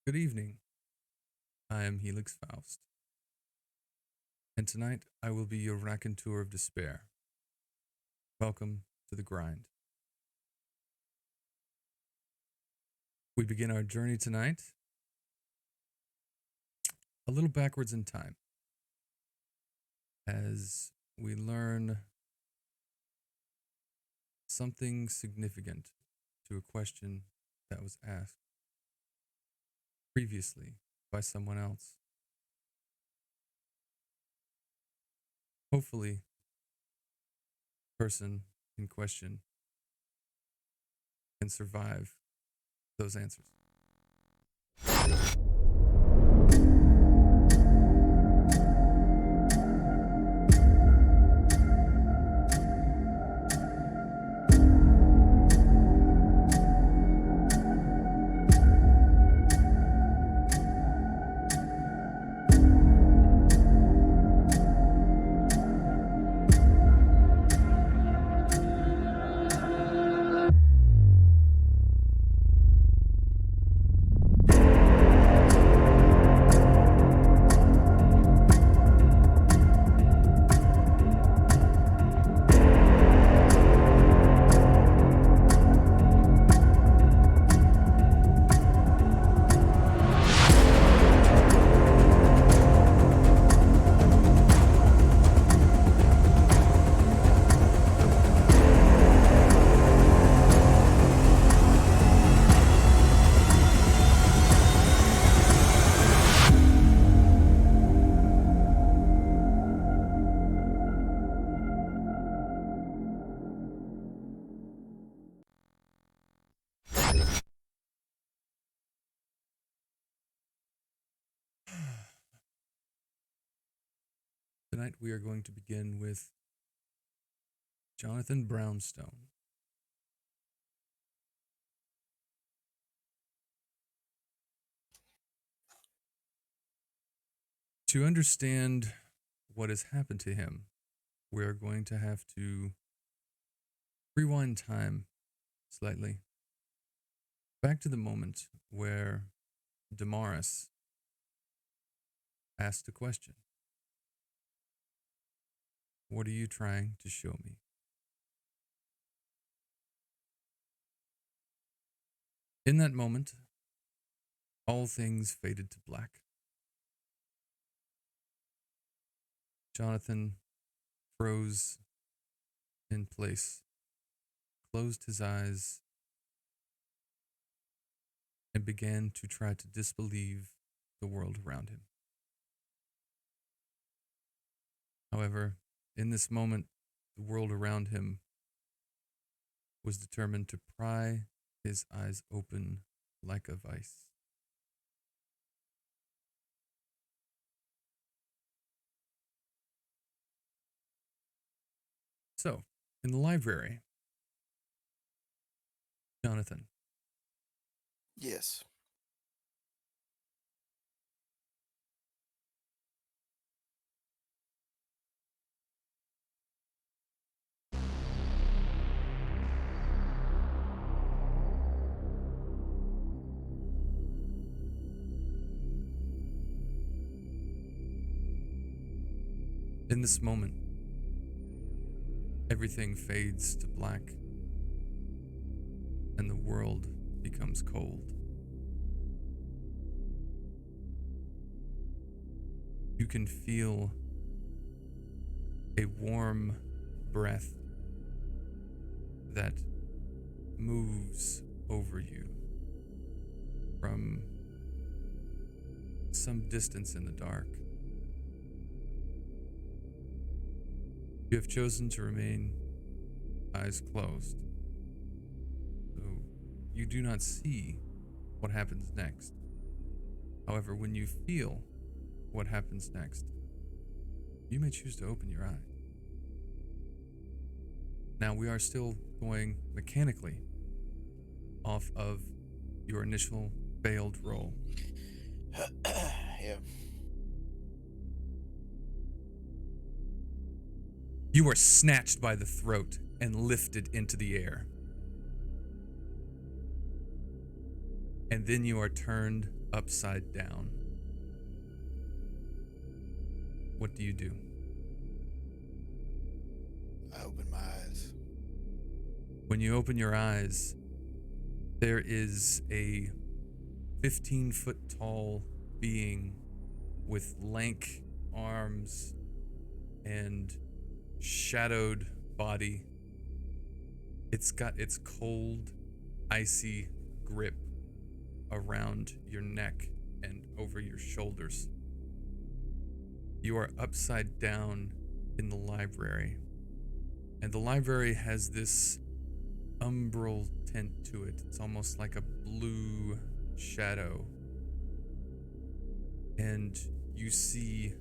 Good evening. I am Helix Faust, and tonight I will be your raconteur of despair. Welcome to the grind. We begin our journey tonight a little backwards in time as we learn something significant to a question that was asked previously by someone else. Hopefully, the person in question can survive those answers. Tonight we are going to begin with Jonathan Brownstone. To understand what has happened to him, we are going to have to rewind time slightly back to the moment where Damaris asked a question. What are you trying to show me? In that moment, all things faded to black. Jonathan froze in place, closed his eyes, and began to try to disbelieve the world around him. However, in this moment, the world around him was determined to pry his eyes open like a vice. So, in the library, Jonathan, Yes. in this moment, everything fades to black and the world becomes cold. You can feel a warm breath that moves over you from some distance in the dark. You have chosen to remain eyes closed, so you do not see what happens next. However, when you feel what happens next, you may choose to open your eyes. Now, we are still going mechanically off of your initial failed roll. Yeah. You are snatched by the throat and lifted into the air. And then you are turned upside down. What do you do? I open my eyes. When you open your eyes, there is a 15-foot tall being with lank arms and shadowed body. It's got its cold, icy grip around your neck and over your shoulders. You are upside down in the library, and the library has this umbral tint to it. It's almost like a blue shadow. And you see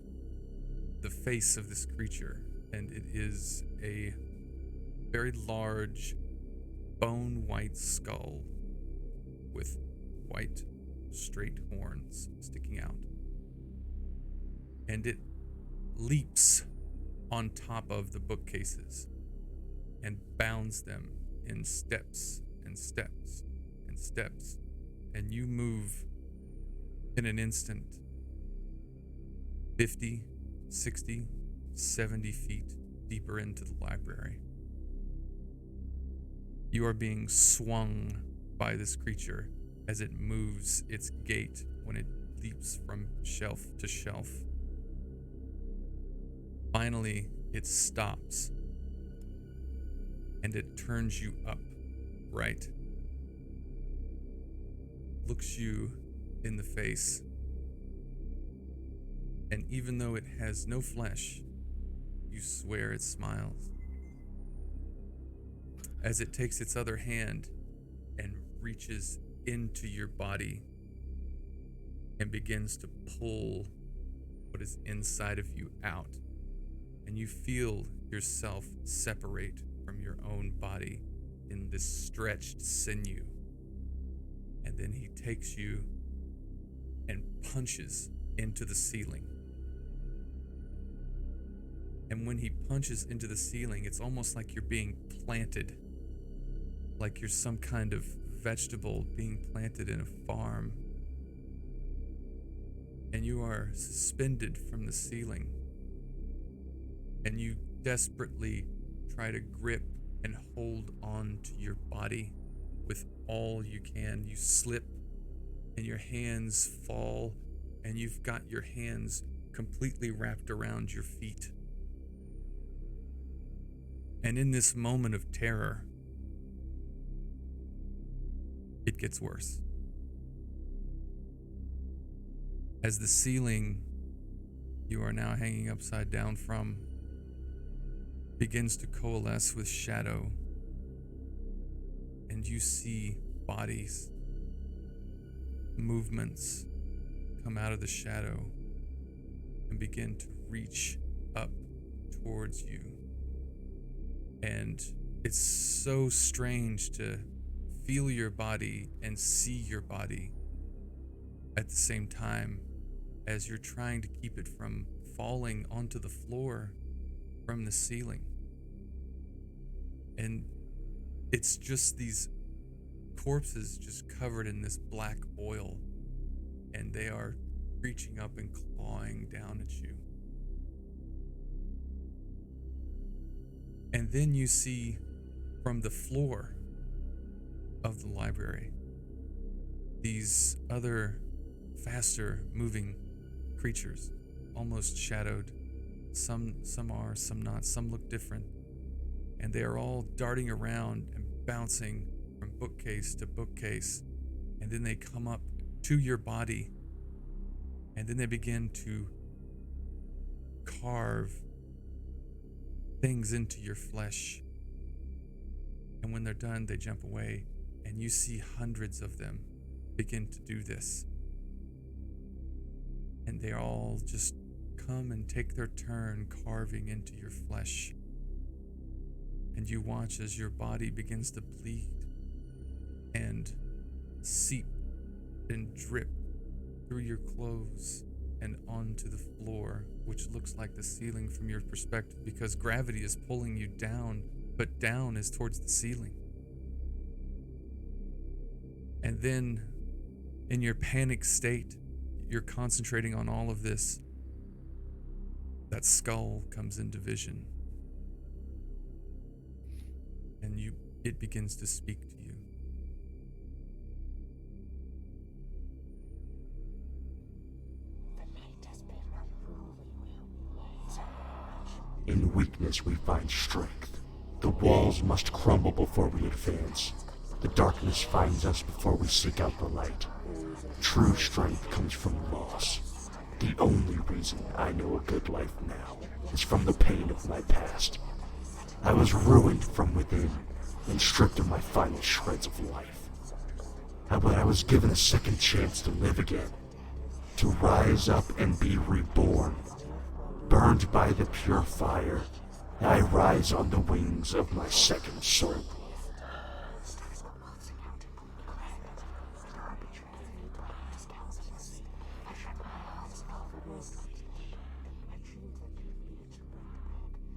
the face of this creature, and it is a very large bone white skull with white straight horns sticking out. And it leaps on top of the bookcases and bounds them in steps and steps and steps, and you move in an instant 50, 60, 70 feet deeper into the library. You are being swung by this creature as it moves its gait when it leaps from shelf to shelf. Finally, it stops, and it turns you up, right? Looks you in the face, and even though it has no flesh, you swear it smiles. As it takes its other hand and reaches into your body and begins to pull what is inside of you out, and you feel yourself separate from your own body in this stretched sinew. And then he takes you and punches into the ceiling. And when he punches into the ceiling, it's almost like you're being planted, like you're some kind of vegetable being planted in a farm. And you are suspended from the ceiling. And you desperately try to grip and hold on to your body with all you can. You slip and your hands fall, and you've got your hands completely wrapped around your feet. And in this moment of terror, it gets worse. As the ceiling you are now hanging upside down from begins to coalesce with shadow, and you see bodies, movements come out of the shadow and begin to reach up towards you. And it's so strange to feel your body and see your body at the same time as you're trying to keep it from falling onto the floor from the ceiling. And it's just these corpses just covered in this black oil, and they are reaching up and clawing down at you. And then you see from the floor of the library these other faster moving creatures, almost shadowed. Some are, some not, some look different. And they are all darting around and bouncing from bookcase to bookcase. And then they come up to your body, and then they begin to carve things into your flesh. And when they're done, they jump away, and you see hundreds of them begin to do this. And they all just come and take their turn carving into your flesh. And you watch as your body begins to bleed and seep and drip through your clothes and onto the floor, which looks like the ceiling from your perspective, because gravity is pulling you down, but down is towards the ceiling. And then In your panic state, you're concentrating on all of this. That skull comes into vision. And it begins to speak to you. In weakness we find strength. The walls must crumble before we advance. The darkness finds us before we seek out the light. True strength comes from loss. The only reason I know a good life now is from the pain of my past. I was ruined from within and stripped of my final shreds of life. But I was given a second chance to live again, to rise up and be reborn. Burned by the pure fire, I rise on the wings of my second soul.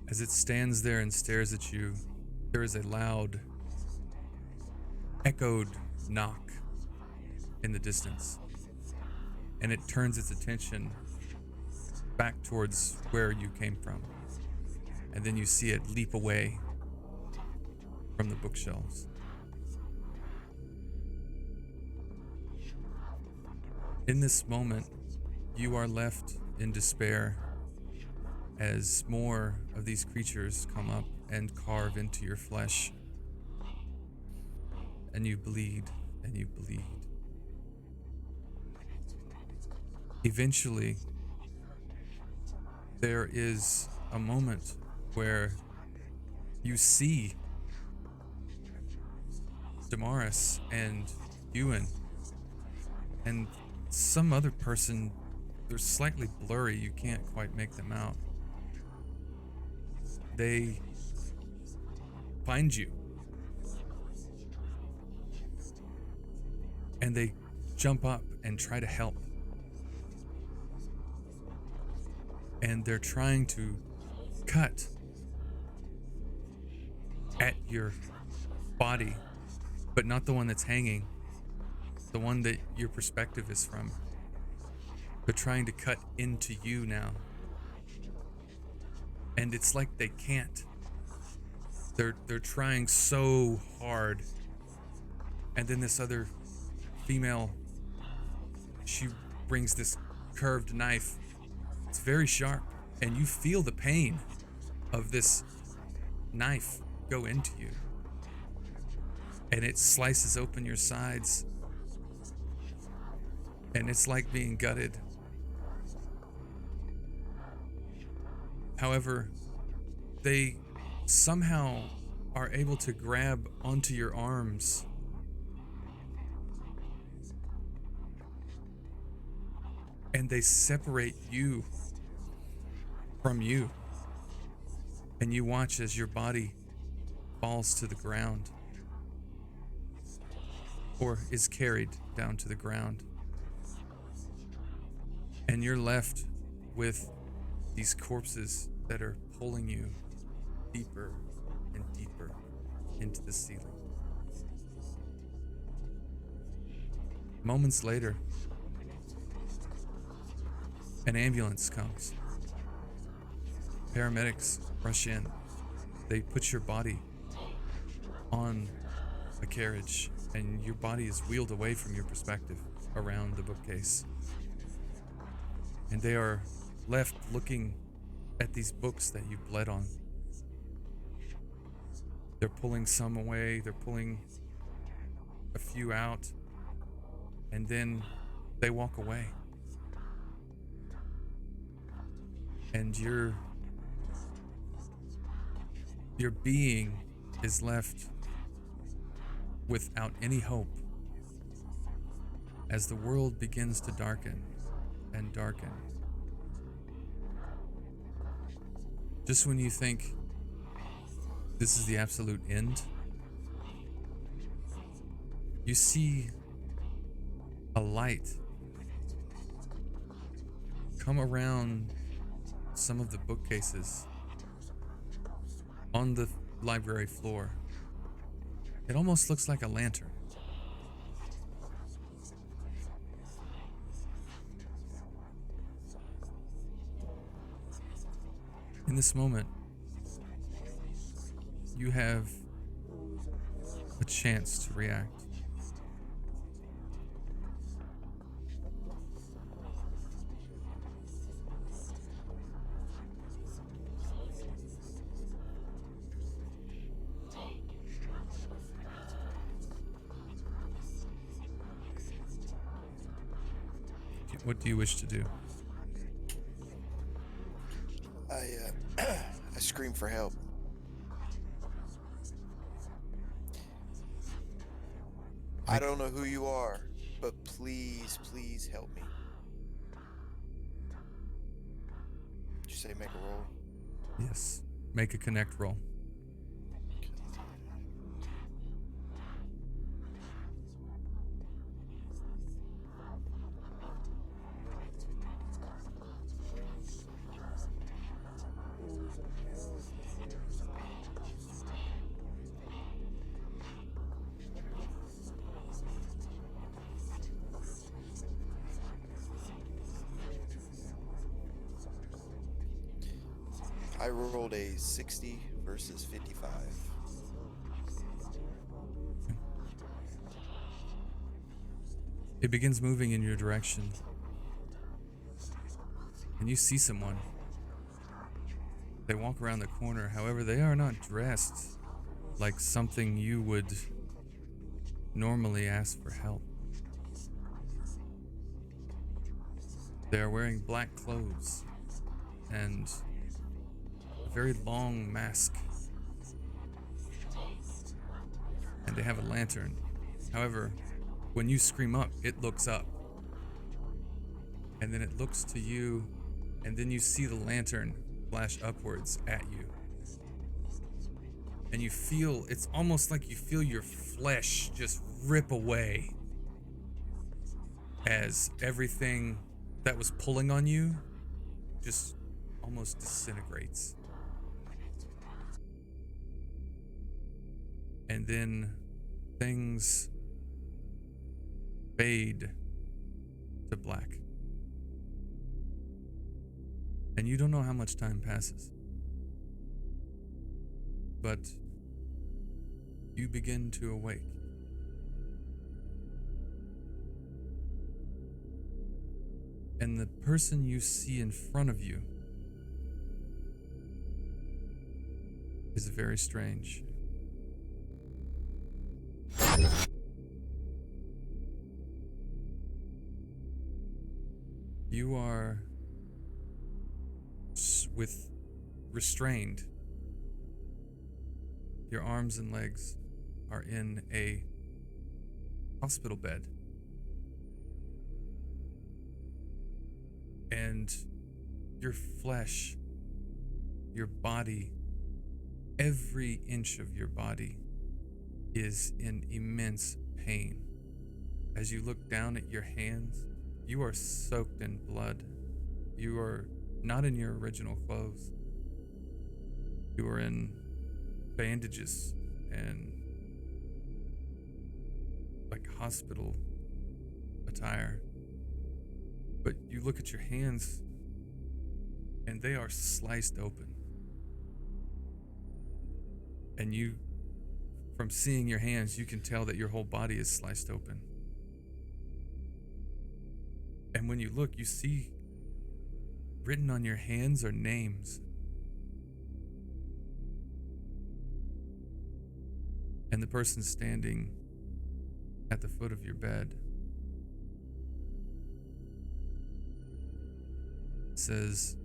As it stands there and stares at you, there is a loud, echoed knock in the distance, and it turns its attention back towards where you came from, and then you see it leap away from the bookshelves. In this moment, you are left in despair as more of these creatures come up and carve into your flesh, and you bleed and you bleed. Eventually, there is a moment where you see Damaris and Ewan and some other person. They're slightly blurry, you can't quite make them out. They find you and they jump up and try to help. And they're trying to cut at your body, but not the one that's hanging, the one that your perspective is from. They're trying to cut into you now. And it's like they can't. They're trying so hard. And then this other female, she brings this curved knife. It's very sharp, and you feel the pain of this knife go into you. And it slices open your sides. And it's like being gutted. However, they somehow are able to grab onto your arms and they separate you from you. And you watch as your body falls to the ground or is carried down to the ground. And you're left with these corpses that are pulling you deeper and deeper into the ceiling. Moments later, an ambulance comes. Paramedics rush in. They put your body on a carriage, and your body is wheeled away from your perspective around the bookcase. And they are left looking at these books that you bled on. They're pulling some away, they're pulling a few out, and then they walk away. And your being is left without any hope as the world begins to darken and darken. Just when you think this is the absolute end, you see a light come around some of the bookcases on the library floor. It almost looks like a lantern. In this moment, you have a chance to react. What do you wish to do? I scream for help. I don't know who you are, but please, please help me. Did you say make a roll? Yes. Make a connect roll. I rolled a 60 versus 55. It begins moving in your direction. And you see someone. They walk around the corner, however, they are not dressed like something you would normally ask for help. They are wearing black clothes and a very long mask. And they have a lantern. However, when you scream up, it looks up. And then it looks to you, and then you see the lantern flash upwards at you. And you feel, it's almost like you feel your flesh just rip away as everything that was pulling on you just almost disintegrates. And then things fade to black. And you don't know how much time passes. But you begin to awake. And the person you see in front of you is very strange. You are restrained. Your arms and legs are in a hospital bed. And your flesh, your body, every inch of your body is in immense pain. As you look down at your hands, you are soaked in blood. You are not in your original clothes. You are in bandages and like hospital attire. But you look at your hands and they are sliced open. And you, from seeing your hands, you can tell that your whole body is sliced open. And when you look, you see written on your hands are names. And the person standing at the foot of your bed says,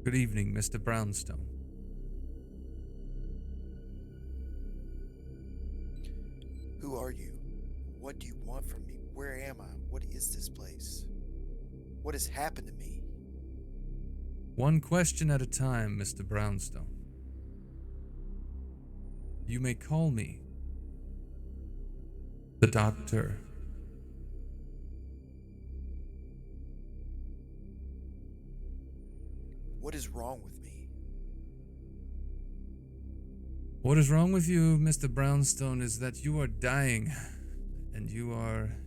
"Good evening, Mr. Brownstone." Who are you? What do you want from me? Where am I? What is this place? What has happened to me? One question at a time, Mr. Brownstone. You may call me the Doctor. What is wrong with me? What is wrong with you, Mr. Brownstone, is that you are dying, and you are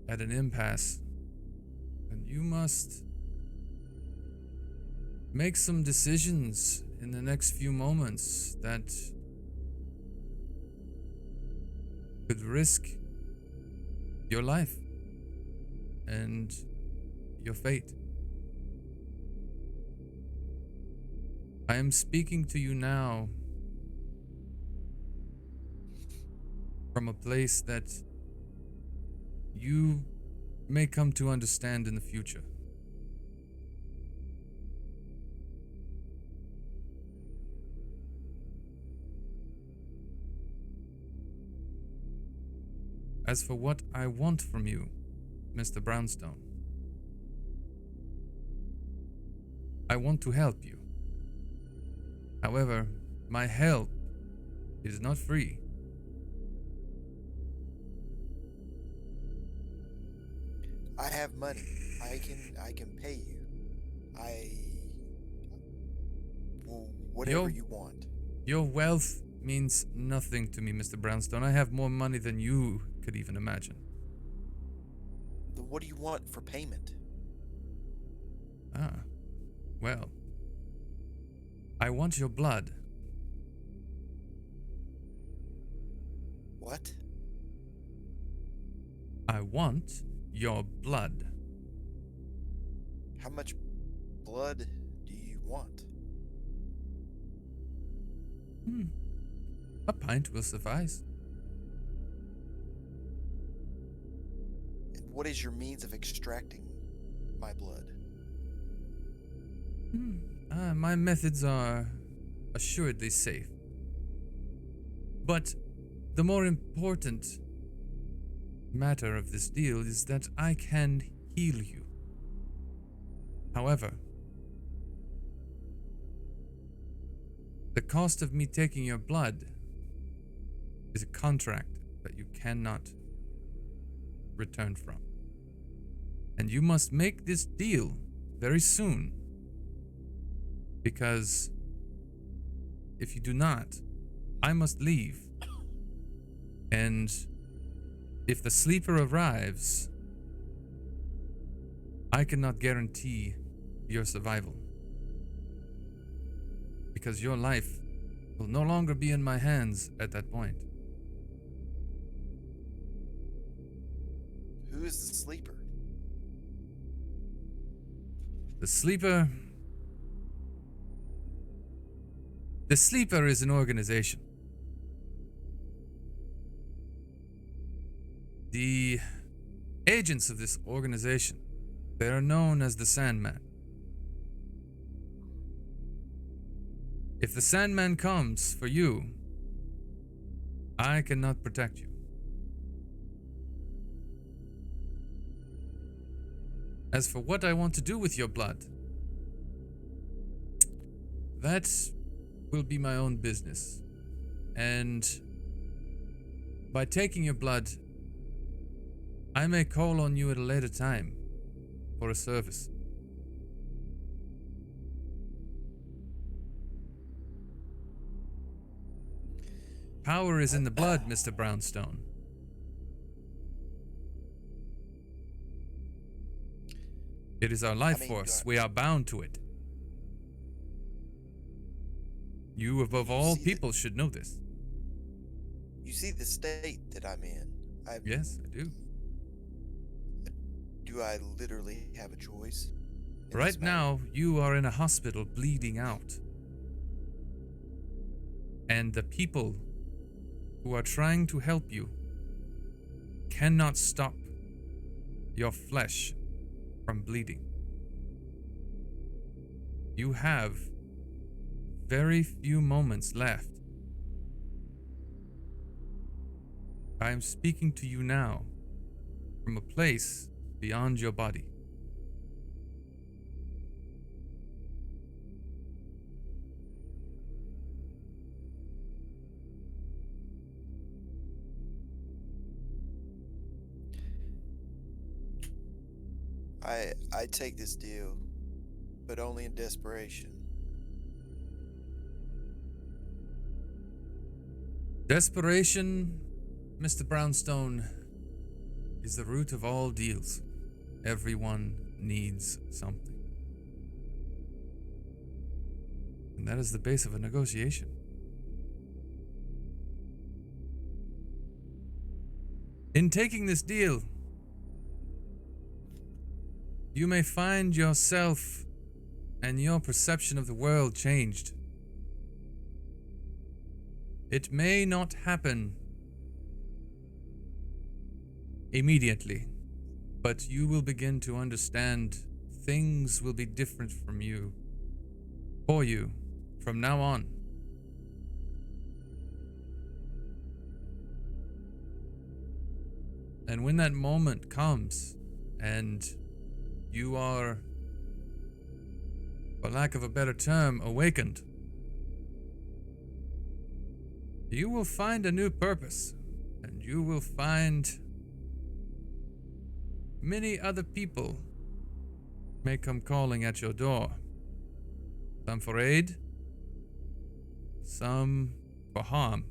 at an impasse, and you must make some decisions in the next few moments that could risk your life and your fate. I am speaking to you now from a place that you may come to understand in the future. As for what I want from you, Mr. Brownstone, I want to help you. However, my help is not free. I have money. I can pay you. Whatever you want. Your wealth means nothing to me, Mr. Brownstone. I have more money than you could even imagine. Then what do you want for payment? Well, I want your blood. What? I want your blood. How much blood do you want? A pint will suffice. And what is your means of extracting my blood? My methods are assuredly safe. But the more important matter of this deal is that I can heal you. However, the cost of me taking your blood is a contract that you cannot return from. And you must make this deal very soon. Because if you do not, I must leave. And if the sleeper arrives, I cannot guarantee your survival. Because your life will no longer be in my hands at that point. Who is the sleeper? The sleeper is an organization. The agents of this organization, they are known as the Sandman. If the Sandman comes for you, I cannot protect you. As for what I want to do with your blood, that will be my own business. And by taking your blood, I may call on you at a later time for a service. Power is in the blood, Mr. Brownstone. It is our life force. We are bound to it. You, above all people, should know this. You see the state that I'm in. Yes, I do. Do I literally have a choice? Right now, you are in a hospital bleeding out. And the people who are trying to help you cannot stop your flesh from bleeding. You have very few moments left. I am speaking to you now from a place beyond your body. I take this deal, but only in desperation. Desperation, Mr. Brownstone, is the root of all deals. Everyone needs something. And that is the base of a negotiation. In taking this deal, you may find yourself and your perception of the world changed. It may not happen immediately, but you will begin to understand things will be different for you from now on. And when that moment comes and you are, for lack of a better term, awakened, you will find a new purpose, and you will find many other people may come calling at your door. Some for aid, some for harm.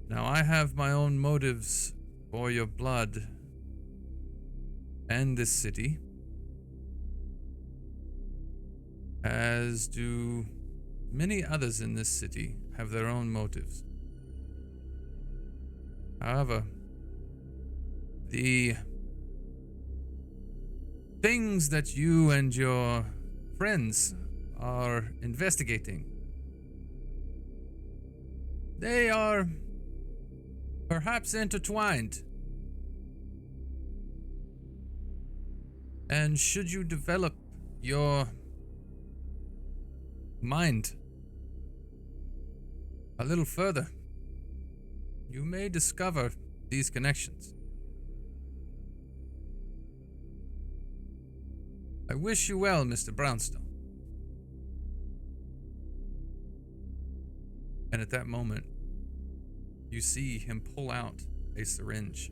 Now, I have my own motives for your blood and this city, as do many others in this city have their own motives. However, the things that you and your friends are investigating, they are perhaps intertwined. And should you develop your mind a little further, you may discover these connections. I wish you well, Mr. Brownstone. And at that moment, you see him pull out a syringe.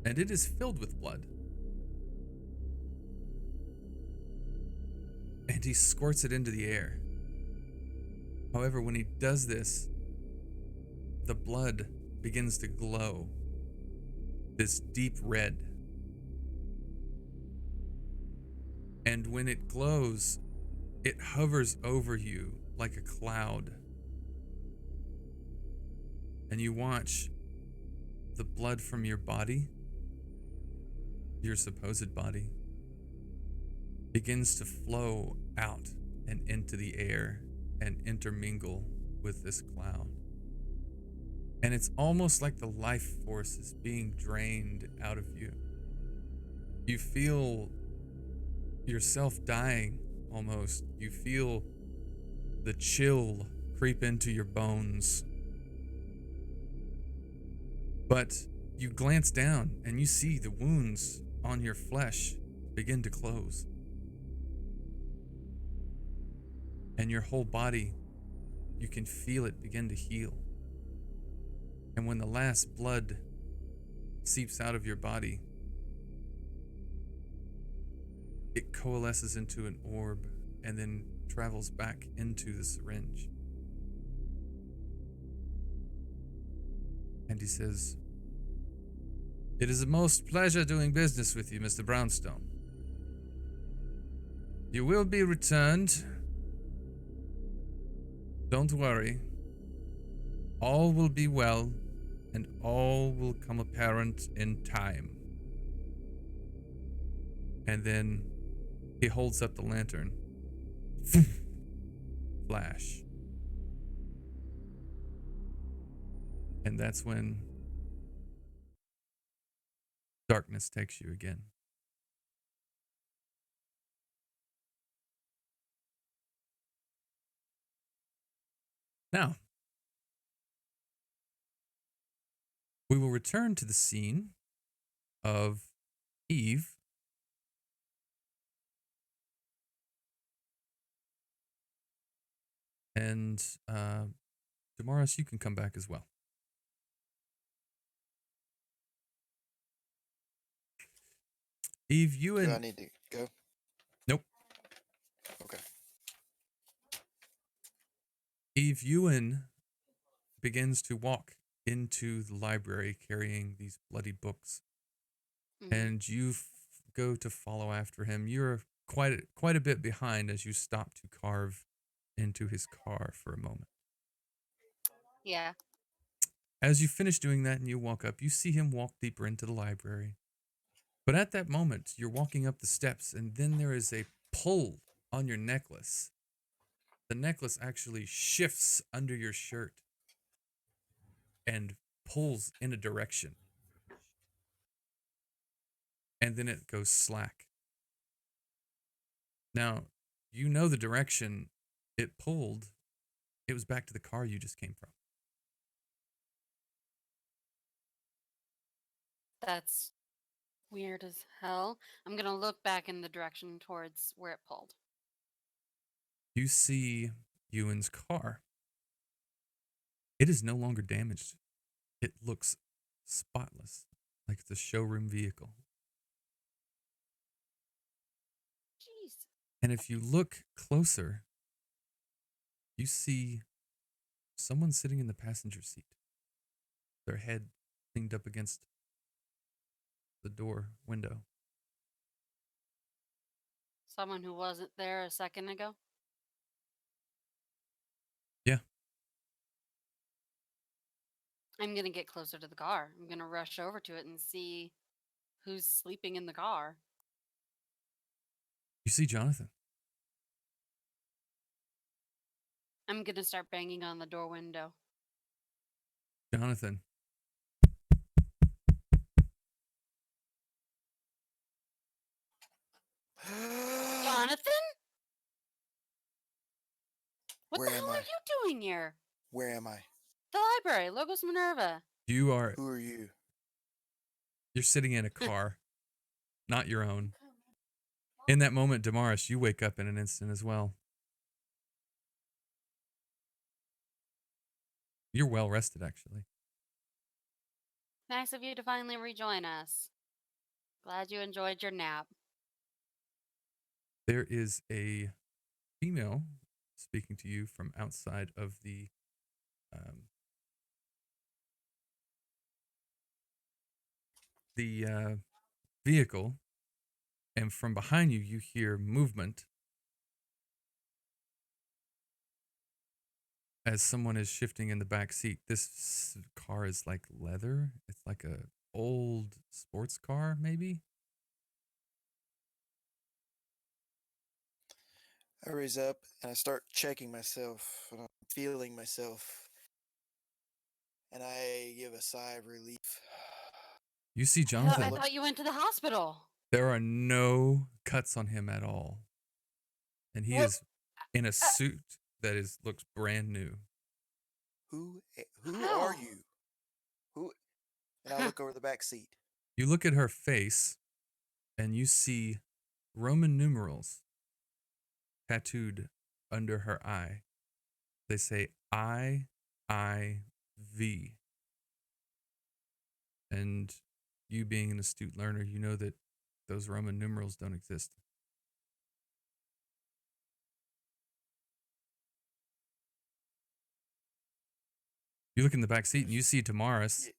And it is filled with blood. And he squirts it into the air. However, when he does this, the blood begins to glow this deep red. And when it glows, it hovers over you like a cloud. And you watch the blood from your body, your supposed body, begins to flow out and into the air and intermingle with this cloud. And it's almost like the life force is being drained out of you. You feel yourself dying almost. You feel the chill creep into your bones. But you glance down and you see the wounds on your flesh begin to close. And your whole body, you can feel it begin to heal. And when the last blood seeps out of your body, it coalesces into an orb and then travels back into the syringe. And he says, "It is a most pleasure doing business with you, Mr. Brownstone. You will be returned. Don't worry. All will be well, and all will come apparent in time." And then he holds up the lantern. Flash. And that's when darkness takes you again. Now, we will return to the scene of Eve and Damaris, you can come back as well. Eve, you and... Do I need to go? Nope. Okay. Eve Ewan begins to walk into the library carrying these bloody books. Mhm. And you go to follow after him. You're quite a bit behind as you stop to carve into his car for a moment. Yeah. As you finish doing that and you walk up, you see him walk deeper into the library. But at that moment, you're walking up the steps, and then there is a pull on your necklace. The necklace actually shifts under your shirt and pulls in a direction. And then it goes slack. Now, you know the direction it pulled. It was back to the car you just came from. That's weird as hell. I'm gonna look back in the direction towards where it pulled. You see Ewan's car. It is no longer damaged. It looks spotless, like it's a showroom vehicle. Jeez. And if you look closer, you see someone sitting in the passenger seat, their head leaned up against the door window. Someone who wasn't there a second ago? Yeah. I'm gonna get closer to the car. I'm gonna rush over to it and see who's sleeping in the car. You see Jonathan. I'm gonna start banging on the door window. Jonathan. Jonathan? What Where the am hell I? are you doing here? Where am I? The library, Logos Minerva. Who are you? you're sitting in a car, not your own. In that moment, Damaris, you wake up in an instant as well. You're well rested, actually. Nice of you to finally rejoin us. Glad you enjoyed your nap. There is a female speaking to you from outside of the vehicle, and from behind you, you hear movement as someone is shifting in the back seat. This car is like leather. It's like a old sports car, maybe. I raise up and I start checking myself, and I'm feeling myself, and I give a sigh of relief. You see I Jonathan. thought you went to the hospital. There are no cuts on him at all, and he What? is in a suit that looks brand new. Who How? are you? Who? And I look over the back seat. You look at her face, and you see Roman numerals tattooed under her eye. They say IIV. And you being an astute learner, you know that those Roman numerals don't exist. You look in the back seat and you see Damaris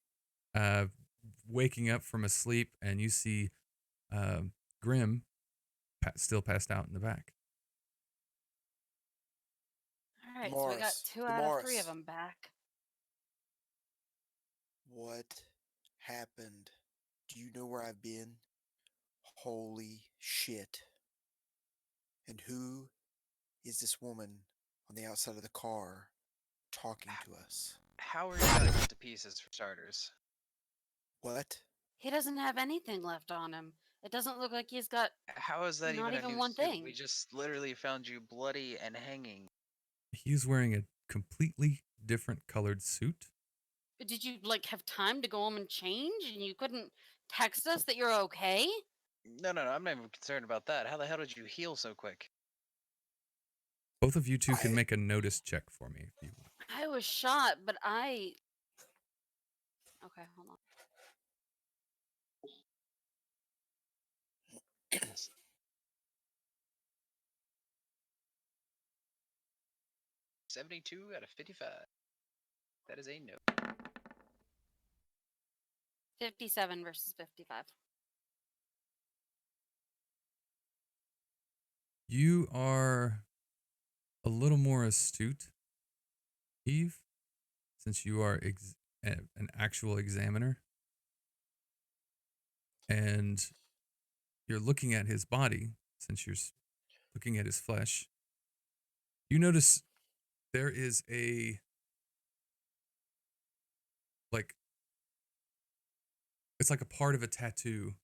waking up from a sleep, and you see Grim still passed out in the back. All right, so we got Damaris, 2 out of 3 of Damaris. them back. What happened? Do you know where I've been? Holy shit. And who is this woman on the outside of the car talking to us? How are you cutting it to pieces, for starters? What? He doesn't have anything left on him. It doesn't look like he's got. How is that Not even a even new one suit? thing. We just literally found you bloody and hanging. He's wearing a completely different colored suit. Did you have time to go home and change, and you couldn't text us that you're okay? No, I'm not even concerned about that. How the hell did you heal so quick? Both of you two can I- make a notice check for me if you want. I was shot, but I. Okay, hold on. 72 out of 55. That is a no. 57 versus 55. You are a little more astute, Eve, since you are an actual examiner. And you're looking at his body, since you're looking at his flesh. You notice there is it's like a part of a tattoo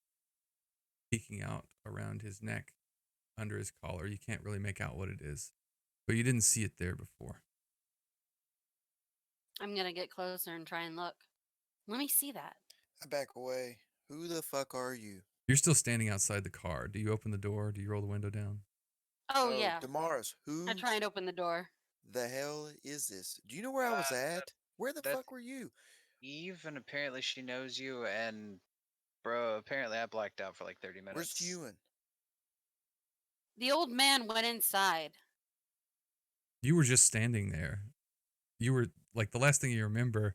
peeking out around his neck under his collar. You can't really make out what it is, but you didn't see it there before. I'm gonna get closer and try and look. Let me see that. I back away. Who the fuck are you? You're still standing outside the car. Do you open the door? Do you roll the window down? Oh yeah. Damaris, I who try and open the door. the hell is this? Do you know where I was at? Where the that's fuck were you? Eve, and apparently she knows you, and bro, apparently I blacked out for like 30 Where's minutes. Ewan? The old man went inside. You were just standing there. You were like the last thing you remember.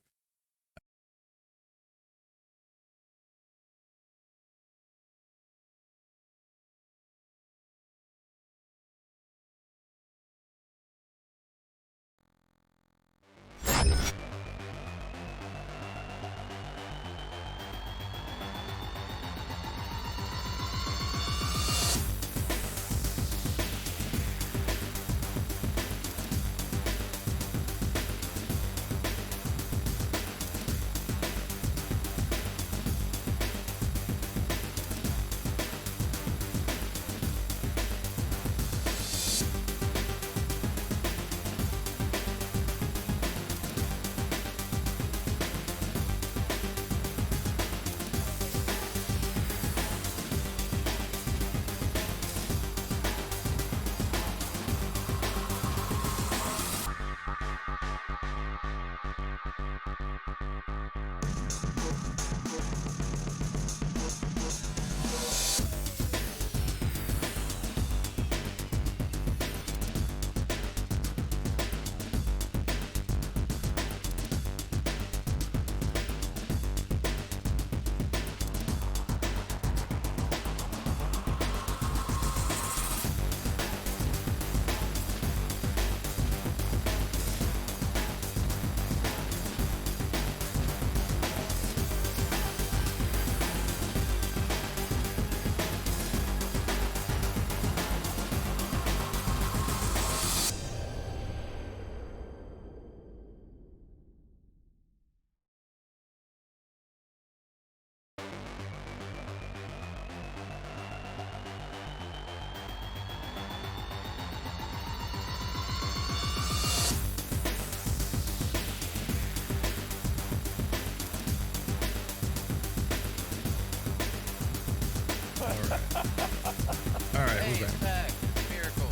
All right, Hey, we're it's back. back. Miracle.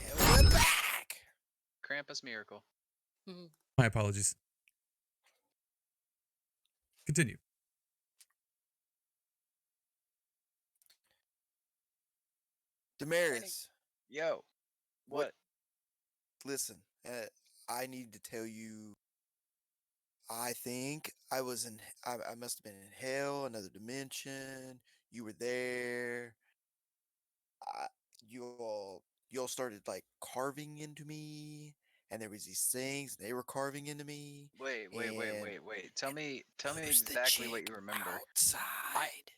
And we're back. Krampus miracle. My apologies. Continue. Damaris, Yo. What? listen, I need to tell you. I think I was in. I must have been in hell, another dimension. You were there. I, you all started like carving into me, and there was these things. They were carving into me. Wait. And Tell me who's the exactly what chick you remember. outside?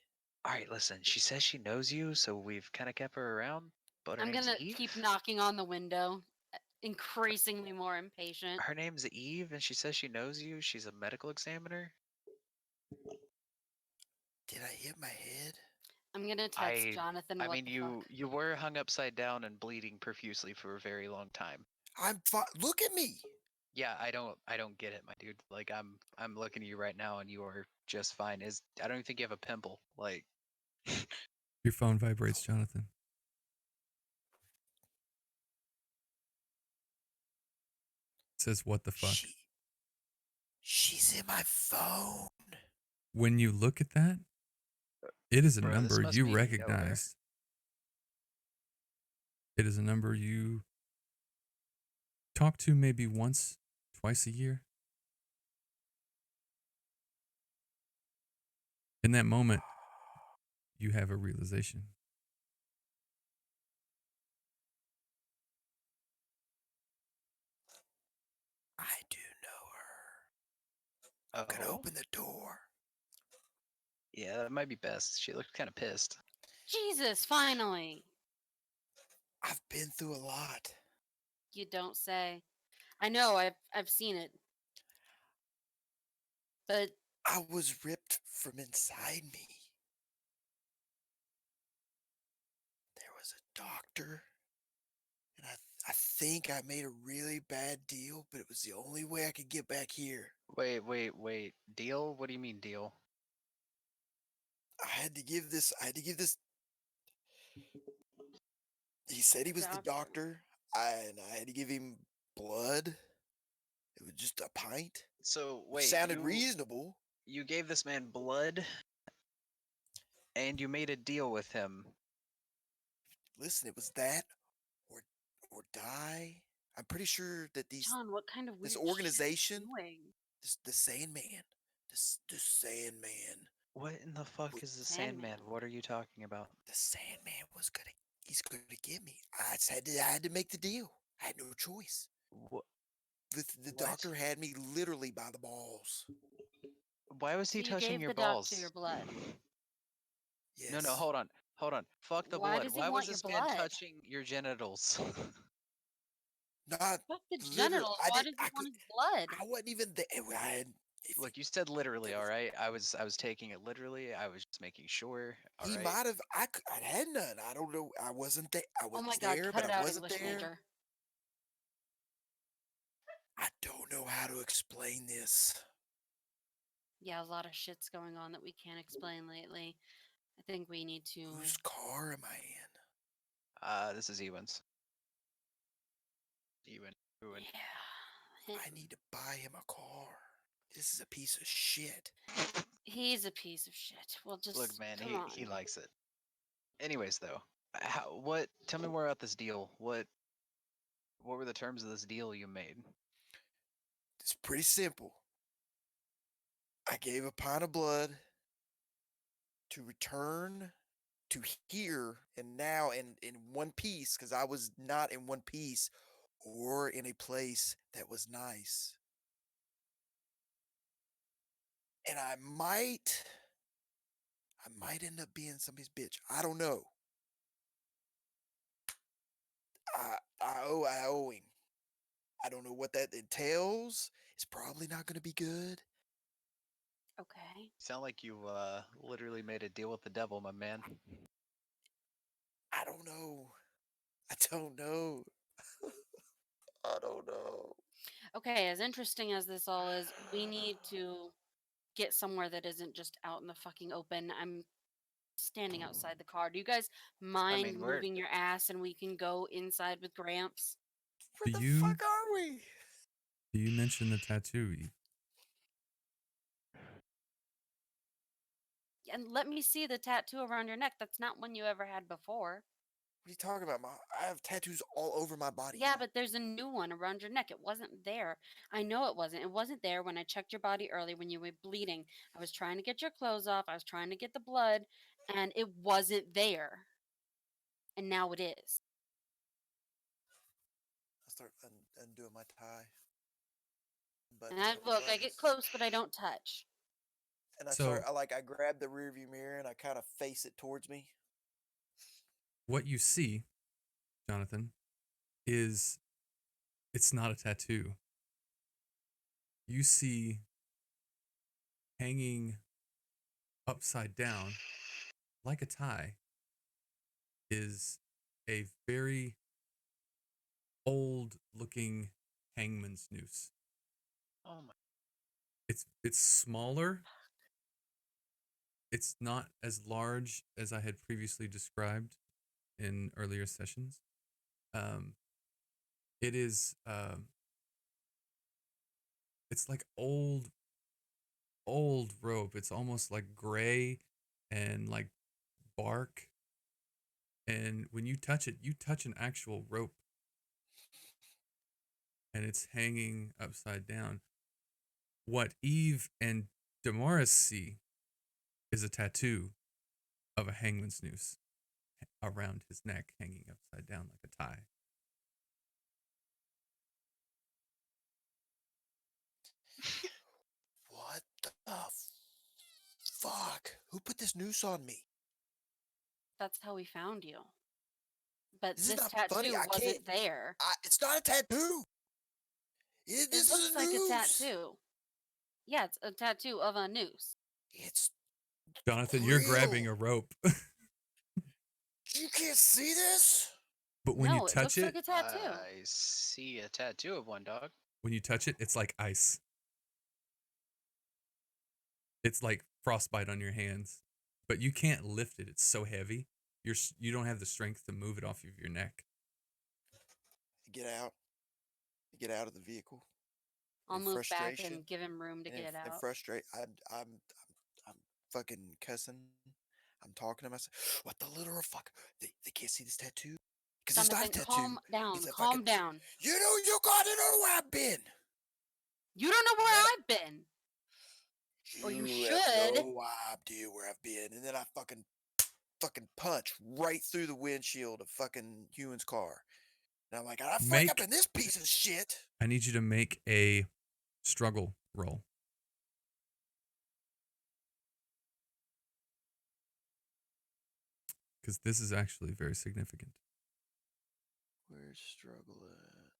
Alright, listen, she says she knows you, so we've kinda kept her around, but her I'm name's gonna Eve? keep knocking on the window, increasingly more impatient. Her name's Eve, and she says she knows you. She's a medical examiner. Did I hit my head? I'm gonna text Jonathan I what mean, the fuck. you were hung upside down and bleeding profusely for a very long time. I'm fine. Look at me. Yeah, I don't get it, my dude. Like I'm looking at you right now, and you are just fine. I don't even think you have a pimple. Like, Your phone vibrates, Jonathan. It says, "What the fuck?" She's in my phone. When you look at that, it is a bro, this number must you be over there. recognize. It is a number you talk to maybe once, twice a year. In that moment, you have a realization. I do know her. I'm gonna Oh, open the door. yeah, that might be best. She looked kind of pissed. Jesus, finally. I've been through a lot. You don't say. I know, I've seen it. But I was ripped from inside me. There was a doctor, and I think I made a really bad deal, but it was the only way I could get back here. Wait. Deal? What do you mean deal? I had to give this. He said he was the doctor. And I had to give him blood. It was just a pint. So Which wait, sounded reasonable. you gave this man blood, and you made a deal with him. Listen, it was that or die. I'm pretty sure that John, what kind of weird this shit are you organization, doing? the Sandman, the Sandman, What in the fuck is the Sandman? What are you talking about? the Sandman he's gonna get me. I had to make the deal. I had no choice. What? The doctor had me literally by the balls. Why was So he you touching gave your the doctor balls? your blood. Yes. No, hold on. Fuck the Why blood. does he Why was want your this man blood? touching your genitals? Not Fuck the literally. genitals. Why does he want his blood? I wasn't even there. I had. Look, you said literally, all right? I was taking it literally. I was just making sure. All He right. might have. I had none. I don't know. I wasn't there. I was Oh my God, there, cut but it I out, wasn't English there. major. I don't know how to explain this. Yeah, a lot of shit's going on that we can't explain lately. I think we need to. Whose car am I in? This is Ewan's. Ewan. Yeah. I need to buy him a car. This is a piece of shit. He's a piece of shit. Well, just Look, man, come on. he likes it. Anyways, though, tell me more about this deal. What were the terms of this deal you made? It's pretty simple. I gave a pint of blood to return to here and now in one piece because I was not in one piece or in a place that was nice. And I might end up being somebody's bitch. I don't know. I owe him. I don't know what that entails. It's probably not going to be good. Okay. Sound like you literally made a deal with the devil, my man. I don't know. I don't know. I don't know. Okay, as interesting as this all is, we need to get somewhere that isn't just out in the fucking open. I'm standing outside the car. Do you guys mind we're moving your ass and we can go inside with Gramps? Where the fuck are we? Do you mention the tattoo, Eve? And let me see the tattoo around your neck. That's not one you ever had before. What are you talking about? I have tattoos all over my body. Yeah, but there's a new one around your neck. It wasn't there. I know it wasn't. It wasn't there when I checked your body early when you were bleeding. I was trying to get your clothes off. I was trying to get the blood, and it wasn't there. And now it is. I start undoing my tie. And I get close, but I don't touch. And I grab the rearview mirror and I kind of face it towards me. What you see, Jonathan, is it's not a tattoo. You see hanging upside down like a tie is a very old looking hangman's noose. Oh my. It's smaller. It's not as large as I had previously described in earlier sessions. It is it's like old rope. It's almost like gray and like bark. And when you touch it, you touch an actual rope. And it's hanging upside down. What Eve and Damaris see is a tattoo of a hangman's noose around his neck, hanging upside down like a tie. What the fuck? Who put this noose on me? That's how we found you. But This is this not funny. tattoo I can't. wasn't there. It's not a tattoo. It This is looks a like a noose. tattoo. Yeah, it's a tattoo of a noose. It's Jonathan, you're grabbing real. a rope. You can't see this? But when you No, it touch looks like it, a tattoo. I see a tattoo of one, dog. when you touch it, it's like ice. It's like frostbite on your hands. But you can't lift it. It's so heavy. You don't have the strength to move it off of your neck. Get out. Get out of the vehicle. I'll In move back frustration, and give him room to and get in out. frustrate, I'm fucking cussing. I'm talking to myself. What the literal fuck? They can't see this tattoo because it's not a Jonathan, tattoo. calm down. It's a Calm fucking. down. You gotta know where I've been. You don't know where Yeah. I've been. Or you have should. no idea where I've been, and then I fucking punch right through the windshield of fucking Ewan's car, and I'm like, I fuck up in this piece of shit. I need you to make a struggle roll. Because this is actually very significant. Where's struggle at?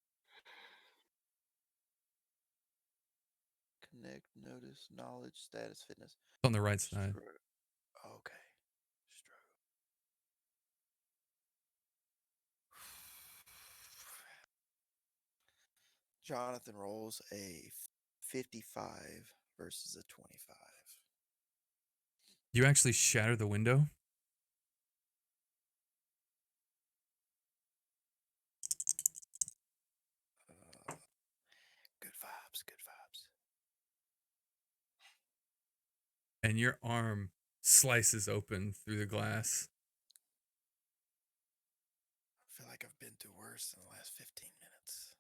Connect, notice, knowledge, status, fitness. It's on the right side. Okay. Struggle. Jonathan rolls a 55 versus a 25. You actually shatter the window. Good vibes, good vibes. And your arm slices open through the glass. I feel like I've been through worse in the last 15 minutes.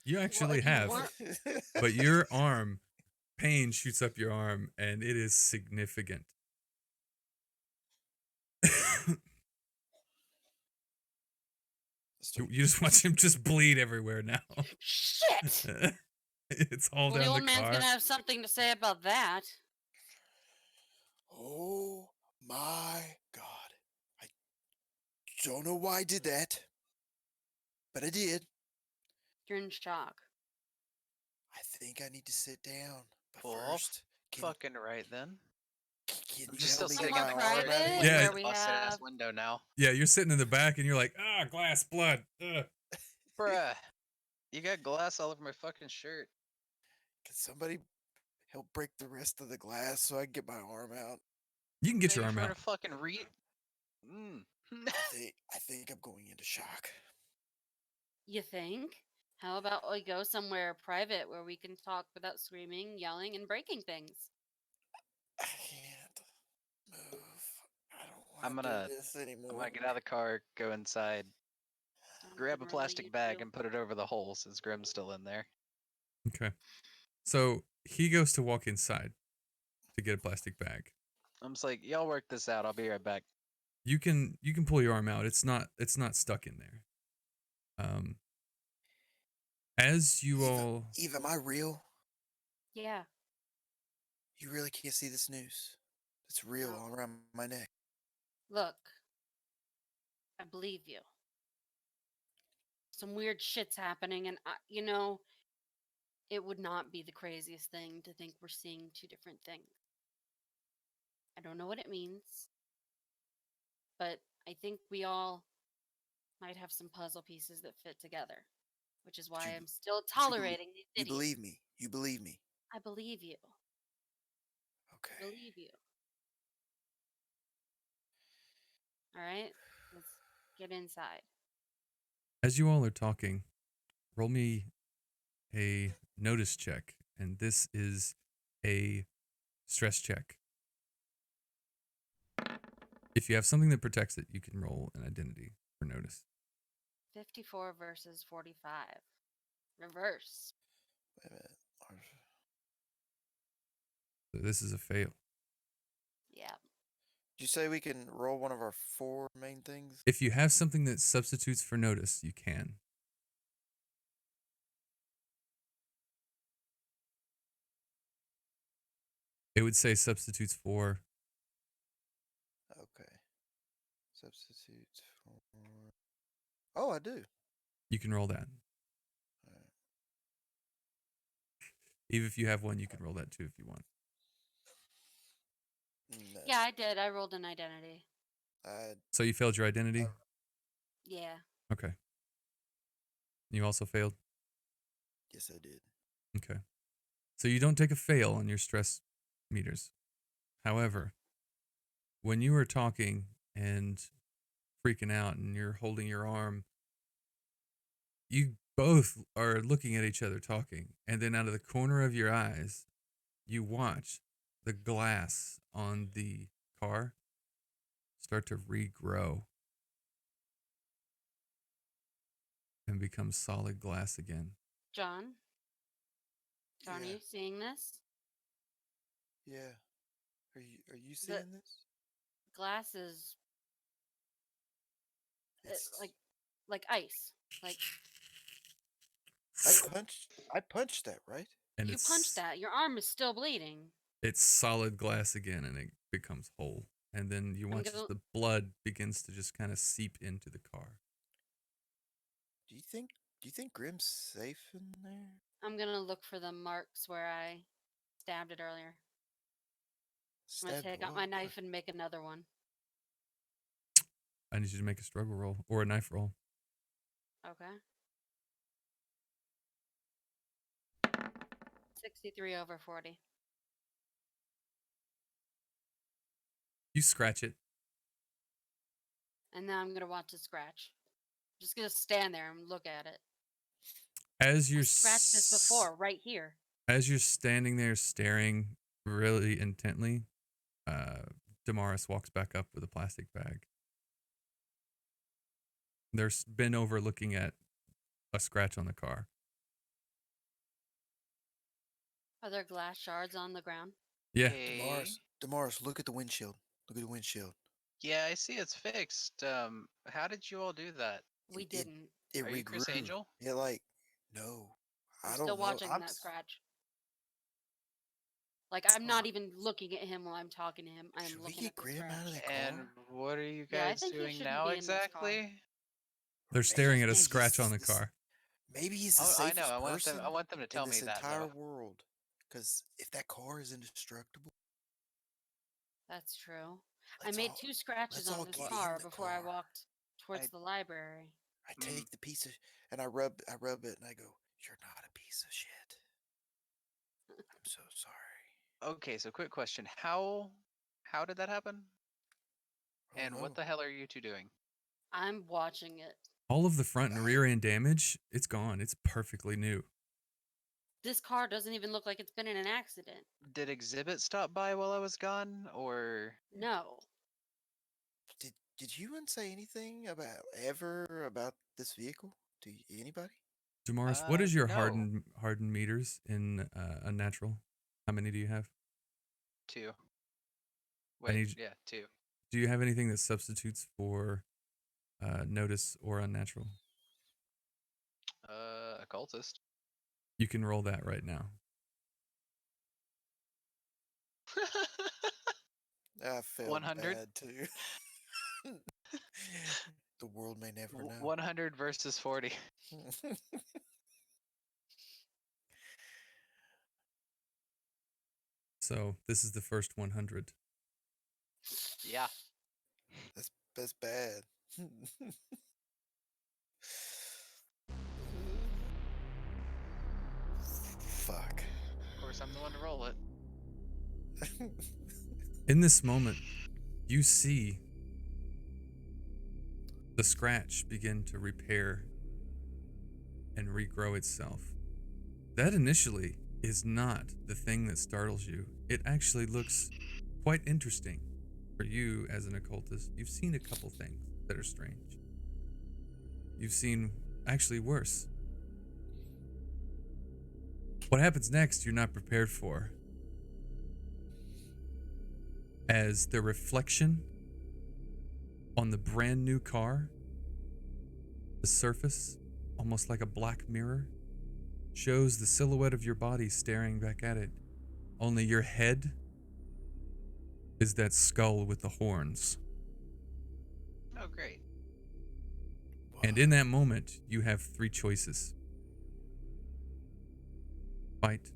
You actually you have. weren't- But your arm, pain shoots up your arm, and it is significant. You just watch him just bleed everywhere now. Shit! It's all Well, the down old the man's car. gonna have something to say about that. Oh my God. I don't know why I did that, but I did. You're in shock. I think I need to sit down. But Well, first, fucking right then. can I'm you just tell still me sitting my in the arm car. out of private? here? Yeah. Where we Busted ass have window now. Yeah, you're sitting in the back, and you're like, glass, blood. Bruh. You got glass all over my fucking shirt. Can somebody help break the rest of the glass so I can get my arm out? You can get Thank your you arm for out. a fucking read. I think I'm going into shock. You think? How about we go somewhere private where we can talk without screaming, yelling, and breaking things? I can't move. I don't I'm want to gonna do this anymore. I'm gonna get out of the car, go inside, grab a Literally, plastic you bag, do. and put it over the hole since Grim's still in there. Okay. So he goes to walk inside to get a plastic bag. I'm just like, y'all work this out. I'll be right back. You can pull your arm out. It's not stuck in there. As you all Eve, am I real? Yeah. You really can't see this noose. It's real No. all around my neck. Look, I believe you. Some weird shit's happening, and it would not be the craziest thing to think we're seeing two different things. I don't know what it means, but I think we all might have some puzzle pieces that fit together, which is why you- I'm still but you tolerating these You idiots. believe me. You believe me. I believe you. Okay. Believe you. All right, let's get inside. as you all are talking, roll me a notice check, and this is a stress check. If you have something that protects it, you can roll an identity for notice. 54 versus 45. Reverse. Wait a minute. So this is a fail. Yeah. Did you say we can roll one of our 4 main things? If you have something that substitutes for notice, you can. It would say substitutes for. Okay. Substitutes for. Oh, I do. You can roll that. Alright. Even if you have one, you can roll that too if you want. No. Yeah, I did. I rolled an identity. I So you failed your identity? Yeah. Okay. You also failed? yes, I did. Okay. So you don't take a fail on your stress meters. However, when you are talking and freaking out and you're holding your arm, you both are looking at each other talking. And then out of the corner of your eyes, you watch the glass on the car start to regrow and become solid glass again. John? John, are Yeah. you seeing this? Yeah. Are you seeing this? Glass is It's like ice. Like I punched that, right? And you punched that. Your arm is still bleeding. it's solid glass again and it becomes whole. And then you I'm watch as gonna- the blood begins to just kind of seep into the car. Do you think Grim's safe in there? I'm gonna look for the marks where I stabbed it earlier. I'm gonna Stabbed take out what? my knife and make another one. I need you to make a struggle roll or a knife roll. Okay. 63 over 40. You scratch it. And now I'm gonna watch it scratch. Just gonna stand there and look at it. As you're Scratched this before, right here. As you're standing there staring really intently, Damaris walks back up with a plastic bag. They're bent over looking at a scratch on the car. Are there glass shards on the ground? Yeah. Okay. Damaris, look at the windshield. Look at the windshield. Yeah, I see it's fixed. How did you all do that? We It- didn't. It Are you Chris regrew. Angel? Yeah, like no. I'm I still don't know. watching I'm that s- scratch. Like I'm not even looking at him while I'm talking to him. I'm Should we looking get at the Grim scratch. out of that And car? what are you Yeah, I guys think he doing shouldn't now be in this car. exactly? They're staring at a Maybe scratch on the he's- car. Maybe he's the Oh, I know. safest I want person them. I want them to in tell this me that entire though. world. Because if that car is indestructible, That's true. I let's made all 2 scratches let's all on this get in car the before I car. walked towards I- the library. I Mm. take the piece of and I rub it and I go, "You're not a piece of shit. I'm so sorry." Okay, so quick question: How did that happen? I don't And what know. the hell are you two doing? I'm watching it. All of the front and I- rear end damage, it's gone. It's perfectly new. This car doesn't even look like it's been in an accident. Did Exhibit stop by while I was gone, or No. Did you say anything about this vehicle to anybody? Damaris, what is your no. hardened meters in unnatural? How many do you have? 2? I Wait, need- yeah, 2. Do you have anything that substitutes for notice or unnatural? Occultist. You can roll that right now. I felt 100? bad too. The world may never know. 100 versus 40. So this is the first 100. Yeah. That's bad. Fuck. Of course, I'm the one to roll it. In this moment, you see the scratch begin to repair and regrow itself. That initially is not the thing that startles you. It actually looks quite interesting for you as an occultist. You've seen a couple things that are strange. You've seen actually worse. What happens next, you're not prepared for. As the reflection on the brand new car, the surface, almost like a black mirror, shows the silhouette of your body staring back at it. Only your head is that skull with the horns. Oh, great. And in that moment, you have 3 choices: fight,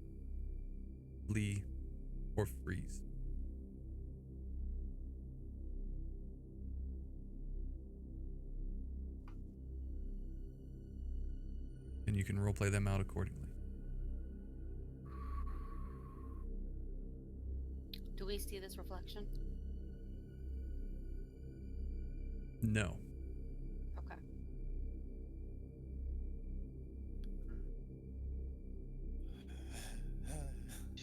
flee, or freeze. And you can roleplay them out accordingly. Do we see this reflection? No. Okay.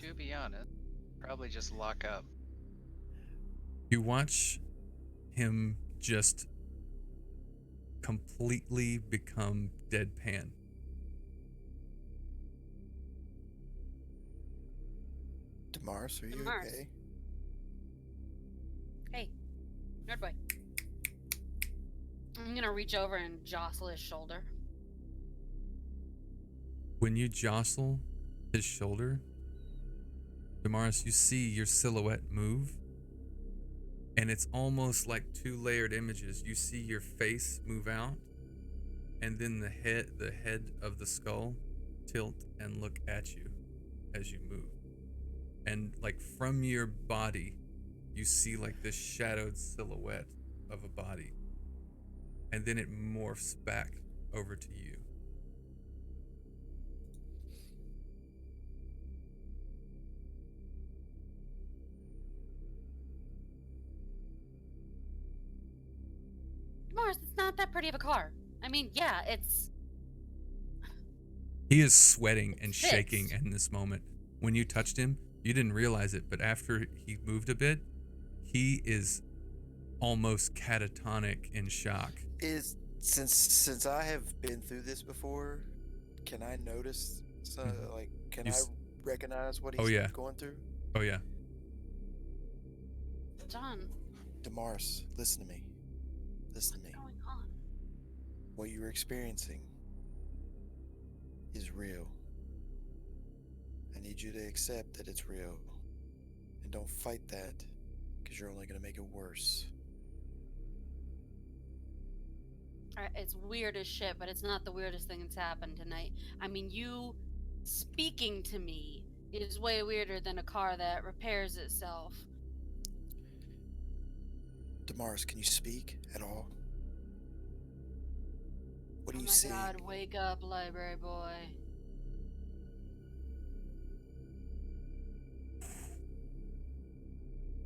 To be honest, probably just lock up. You watch him just completely become deadpan. Damaris, are you Damaris. okay? Hey, nerd boy. I'm gonna reach over and jostle his shoulder. When you jostle his shoulder, Damaris, you see your silhouette move, and it's almost like 2 layered images. You see your face move out, and then the head of the skull tilt and look at you as you move. And like from your body, you see like this shadowed silhouette of a body, and then it morphs back over to you. Mars, it's not that pretty of a car. I mean, yeah, it's. He is sweating and Fits. shaking in this moment. When you touched him, you didn't realize it, but after he moved a bit, he is almost catatonic in shock. Is since I have been through this before, can I notice? Like, can You I s- recognize what Oh, he's yeah. going through? Oh yeah. John, Damaris, listen to me. Listen to what's me. going on? What you're experiencing is real. I need you to accept that it's real. And don't fight that, because you're only going to make it worse. It's weird as shit, but it's not the weirdest thing that's happened tonight. I mean, you speaking to me is way weirder than a car that repairs itself. Damaris, can you speak at all? What do Oh you my see? god, wake up, library boy.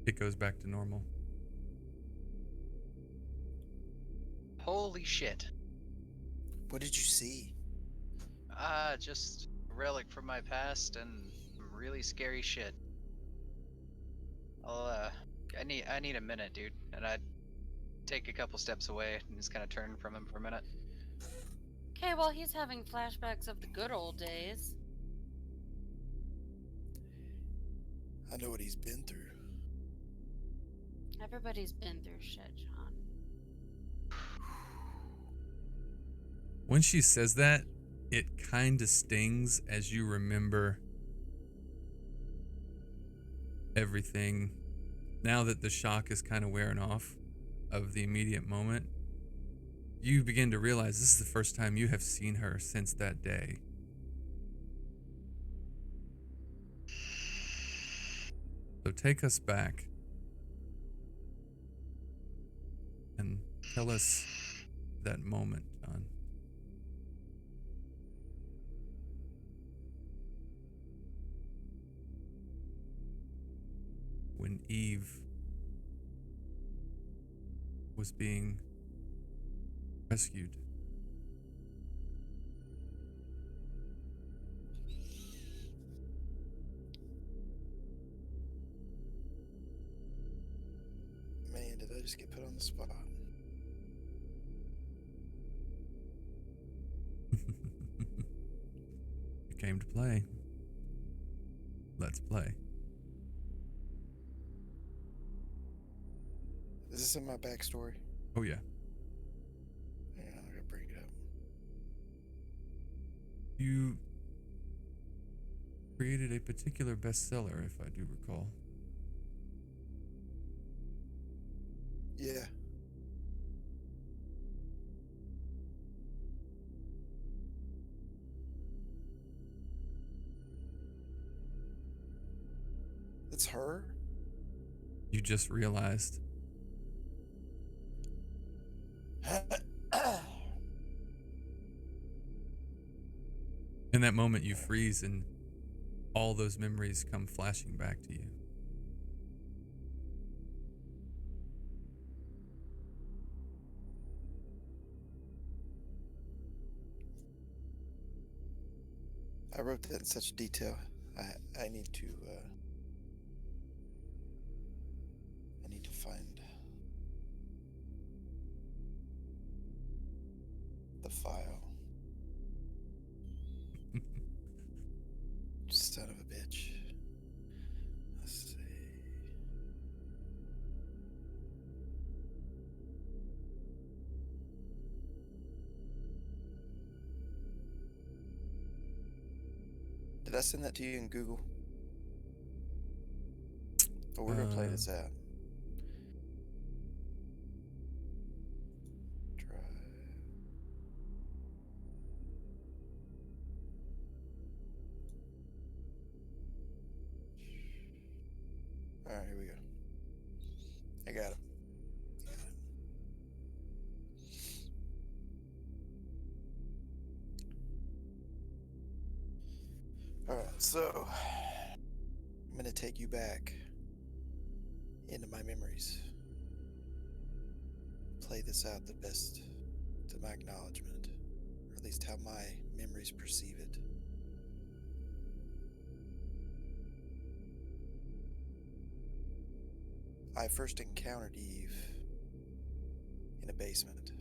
It goes back to normal. Holy shit. What did you see? Just a relic from my past and some really scary shit. I need a minute, dude. And I'd take a couple steps away and just kind of turn from him for a minute. Okay, well, he's having flashbacks of the good old days. I know what he's been through. Everybody's been through shit, John. When she says that, it kind of stings as you remember everything. Now that the shock is kind of wearing off of the immediate moment, you begin to realize this is the first time you have seen her since that day. So take us back and tell us that moment, John. When Eve was being rescued. Man, did I just get put on the spot? You came to play. Let's play. Is this in my backstory? Oh yeah. Yeah, I gotta bring it up. You created a particular bestseller, if I do recall. Yeah. It's her? You just realized. In that moment, you freeze and all those memories come flashing back to you. I wrote that in such detail. I need to find the file. Son of a bitch. Let's see. Did I send that to you in Google? Oh, we're gonna play this out. Drive. All right, here we go. I got it. All right, so I'm gonna take you back into my memories. Play this out the best to my acknowledgement, or at least how my memories perceive it. I first encountered Eve in a basement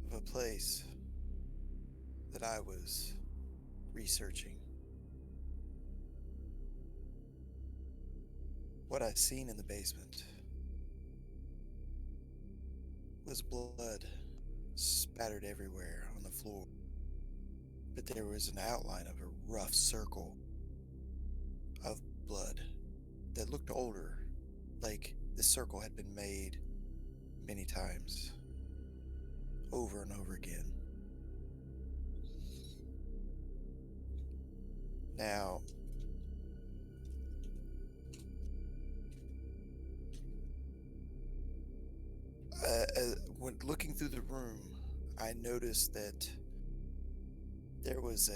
of a place that I was researching. What I seen in the basement was blood spattered everywhere on the floor, but there was an outline of a rough circle of blood that looked older, like the circle had been made many times, over and over again. Now, when looking through the room, I noticed that there was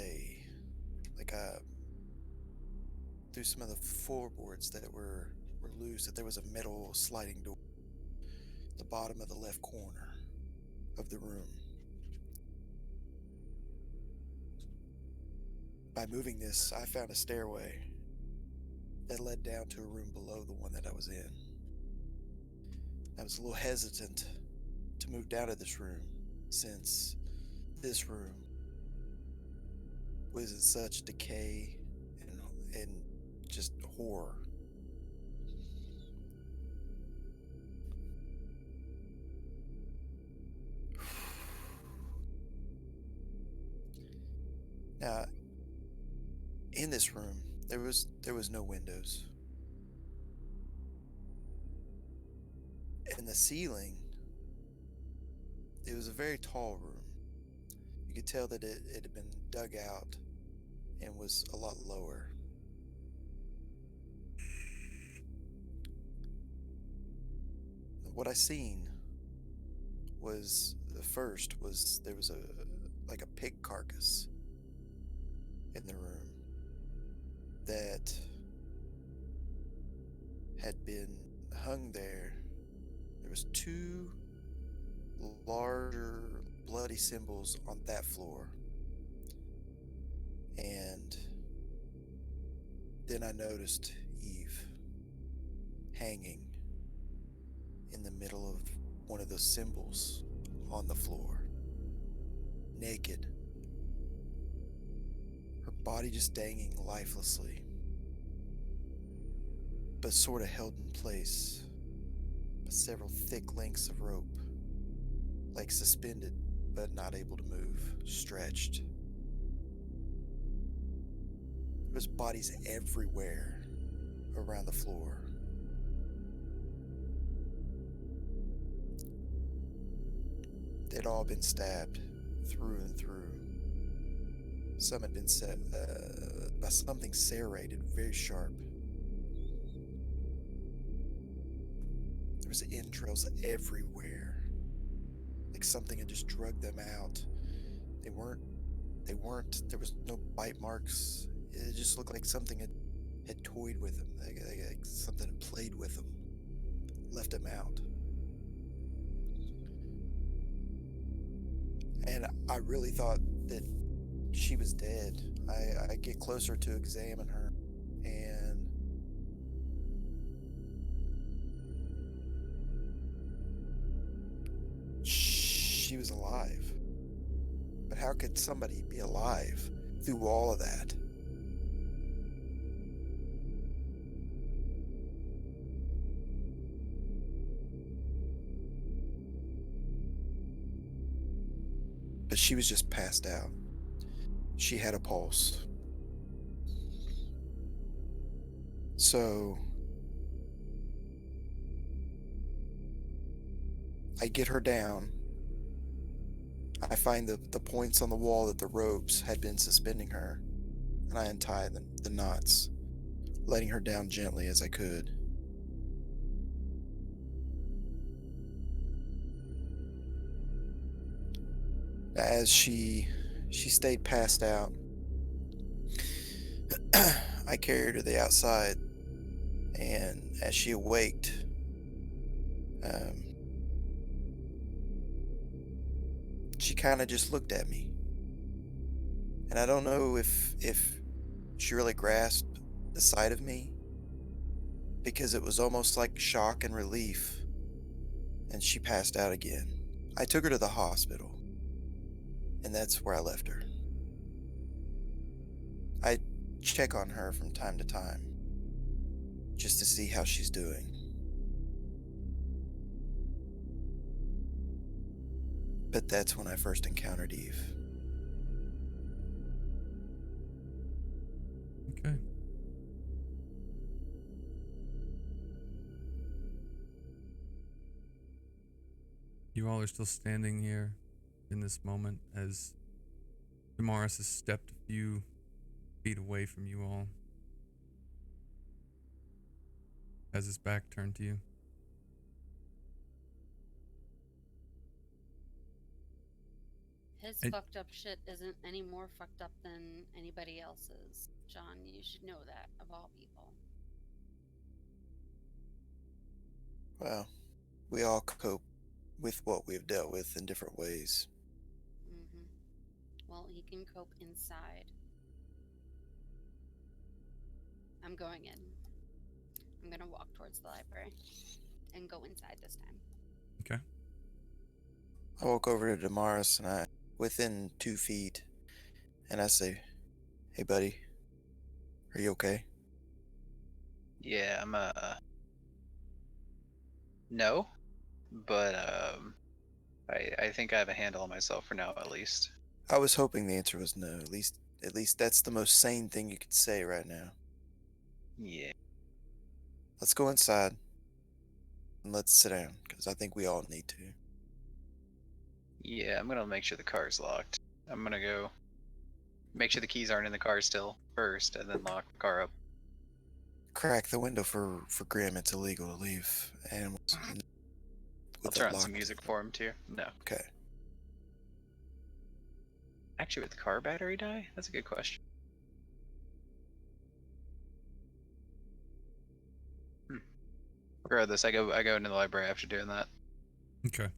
through some of the floorboards that were loose, that there was a metal sliding door at the bottom of the left corner of the room. By moving this, I found a stairway that led down to a room below the one that I was in. I was a little hesitant to move down to this room, since this room was in such decay and just horror. Now, in this room, there was no windows. And the ceiling, it was a very tall room. You could tell that it had been dug out and was a lot lower. What I seen was, the first was, there was like a pig carcass in the room that had been hung there. There was two larger bloody symbols on that floor. And then I noticed Eve hanging in the middle of one of those symbols on the floor, naked, her body just dangling lifelessly, but sort of held in place by several thick lengths of rope, like suspended but not able to move, stretched. There was bodies everywhere around the floor. They'd all been stabbed through and through. Some had been set by something serrated, very sharp. There was entrails everywhere, like something had just drugged them out. They weren't. There was no bite marks. It just looked like something had toyed with them, like something had played with them, left them out. And I really thought that she was dead. I get closer to examine her, and she was alive. But how could somebody be alive through all of that? But she was just passed out. She had a pulse. So I get her down. I find the points on the wall that the ropes had been suspending her, and I untie the knots, letting her down gently as I could. As she stayed passed out, I carried her to the outside, and as she awaked, she kind of just looked at me. And I don't know if she really grasped the sight of me, because it was almost like shock and relief, and she passed out again. I took her to the hospital, and that's where I left her. I check on her from time to time, just to see how she's doing. But that's when I first encountered Eve. Okay. You all are still standing here in this moment as Damaris has stepped a few feet away from you all. Has his back turned to you. His I- fucked up shit isn't any more fucked up than anybody else's. John, you should know that, of all people. Well, we all cope with what we've dealt with in different ways. Mm-hmm. Well, he can cope inside. I'm going in. I'm gonna walk towards the library and go inside this time. Okay. I walk over to Damaris, and within 2 feet, and I say, "Hey, buddy, are you okay?" Yeah, I'm no, but I think I have a handle on myself for now, at least. I was hoping the answer was no. At least that's the most sane thing you could say right now. Yeah. Let's go inside and let's sit down, because I think we all need to. Yeah, I'm gonna make sure the car's locked. I'm gonna go make sure the keys aren't in the car still first, and then lock the car up. Crack the window for Grim. It's illegal to leave animals I'll with turn it on some locked. music for him too. No. Okay. Actually, would the car battery die? That's a good question. Regardless, I go into the library after doing that. Okay.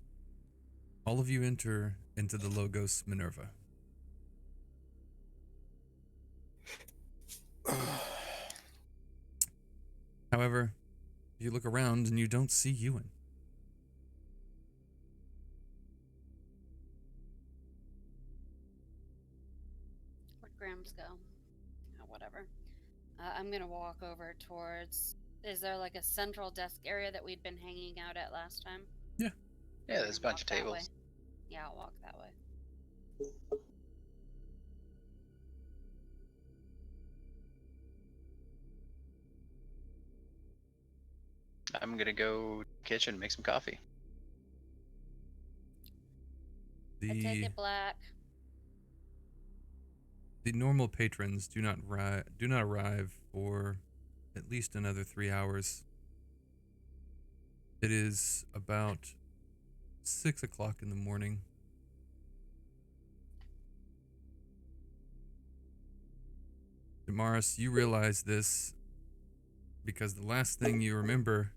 All of you enter into the Logos Minerva. However, you look around and you don't see Ewan. Where'd Grams go? Oh, whatever. I'm gonna walk over towards. Is there like a central desk area that we'd been hanging out at last time? Yeah. Yeah, I'm there's a gonna bunch of walk that tables. way. Yeah, I'll walk that way. I'm gonna go kitchen and make some coffee. I take The it black. the normal patrons do not arrive for at least another 3 hours. It is about 6 o'clock in the morning. Damaris, you realize this because the last thing you remember,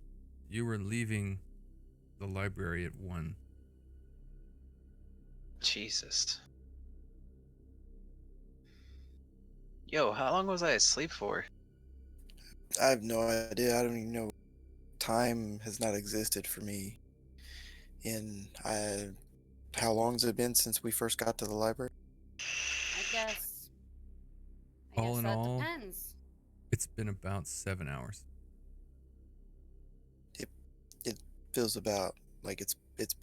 you were leaving the library at 1. Jesus. Yo, how long was I asleep for? I have no idea. I don't even know. Time has not existed for me. How long has it been since we first got to the library? I guess. I All guess in that all, depends. it's been about 7 hours. It feels about like it's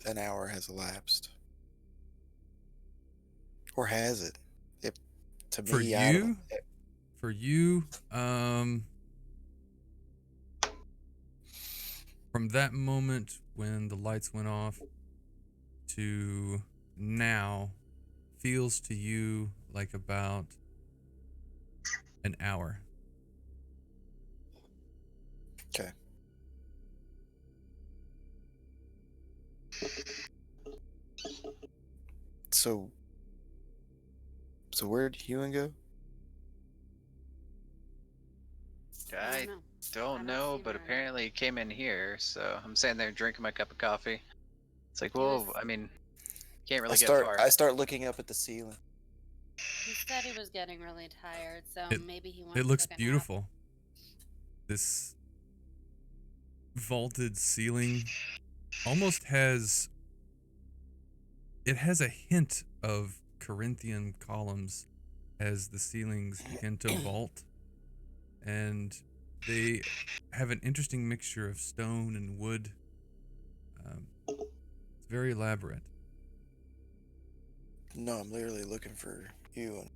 an hour has elapsed, or has it? It to For me, I don't know. you, from that moment when the lights went off to now, feels to you like about an hour. Okay. So where did Ewan go? I know. don't Haven't know, seen but her in a- apparently he came in here, so I'm sitting there drinking my cup of coffee. It's like, He well, was. I mean, can't I really get start far. I start looking up at the ceiling. He said he was getting really tired, so It maybe he went it and looks took a nap. beautiful. This vaulted ceiling almost has a hint of Corinthian columns as the ceilings begin to vault, and they have an interesting mixture of stone and wood. It's very elaborate. No, I'm literally looking for Ewan.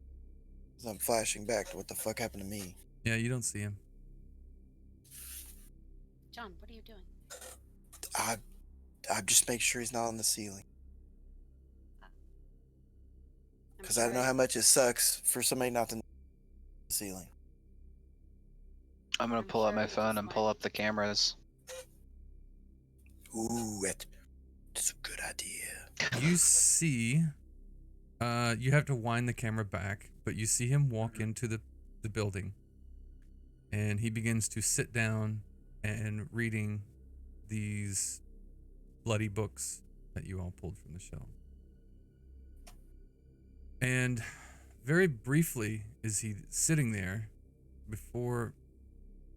As I'm flashing back to what the fuck happened to me. Yeah, you don't see him. John, what are you doing? I just make sure he's not on the ceiling. I'm Because I don't know sure how much it sucks for somebody not to know the ceiling. I'm gonna I'm pull out sure my he phone just and pull went. up the cameras. Ooh, that's a good idea. You see, you have to wind the camera back, but you see him walk into the building, and he begins to sit down and reading these bloody books that you all pulled from the shelf. And very briefly is he sitting there before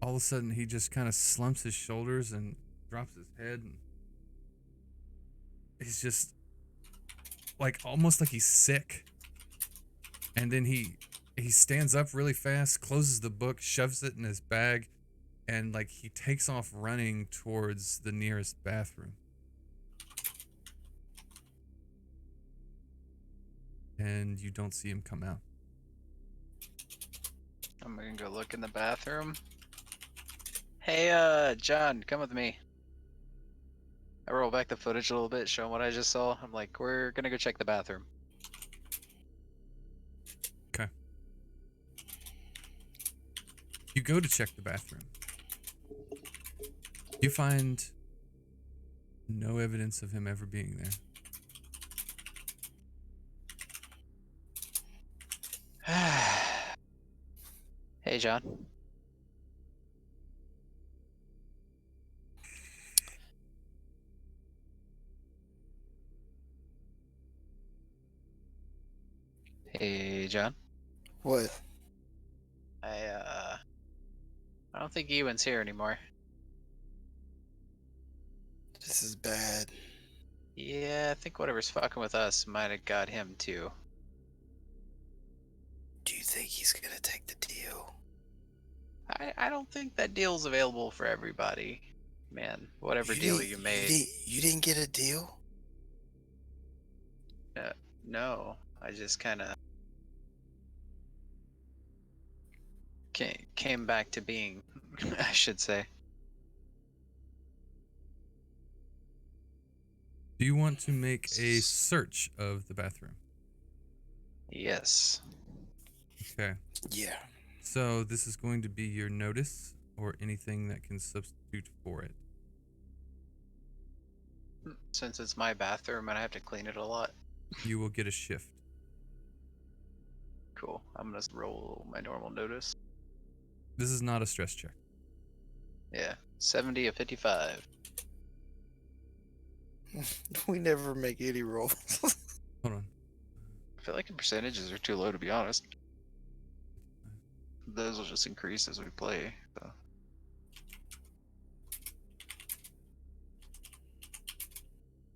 all of a sudden he just kind of slumps his shoulders and drops his head, and he's just like almost like he's sick. And then he stands up really fast, closes the book, shoves it in his bag, and like he takes off running towards the nearest bathroom. And you don't see him come out. I'm gonna go look in the bathroom. Hey, John, come with me. I roll back the footage a little bit, show him what I just saw. I'm like, we're gonna go check the bathroom. Okay. You go to check the bathroom. You find no evidence of him ever being there. Hey, John. Hey, John. What? I don't think Ewan's here anymore. This is bad. Yeah, I think whatever's fucking with us might have got him too. Do you think he's gonna take the deal? I don't think that deal's available for everybody. Man, whatever deal you made. You didn't get a deal? No, I just kind of came back to being, I should say. Do you want to make a search of the bathroom? Yes. Okay. Yeah. So this is going to be your notice or anything that can substitute for it. Since it's my bathroom and I have to clean it a lot. You will get a shift. Cool. I'm gonna roll my normal notice. This is not a stress check. Yeah. 70 of 55. We never make any rolls. Hold on. I feel like the percentages are too low, to be honest. Those will just increase as we play. So.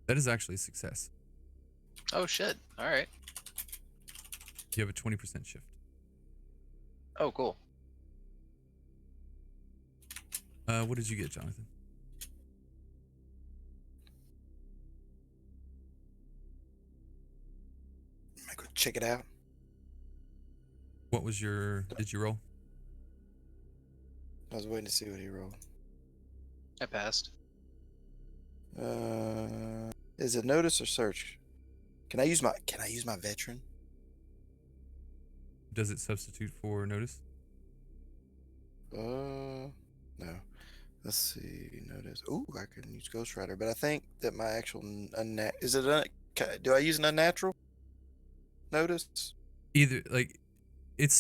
That is actually a success. Oh shit! All right. You have a 20% shift. Oh, cool. What did you get, Jonathan? I'm gonna go check it out. What was your... Did you roll? I was waiting to see what he rolled. I passed. Is it notice or search? Can I use my veteran? Does it substitute for notice? No. Let's see. Notice. Ooh, I can use Ghost Rider, but I think that my actual is it do I use an unnatural notice? Either, like, it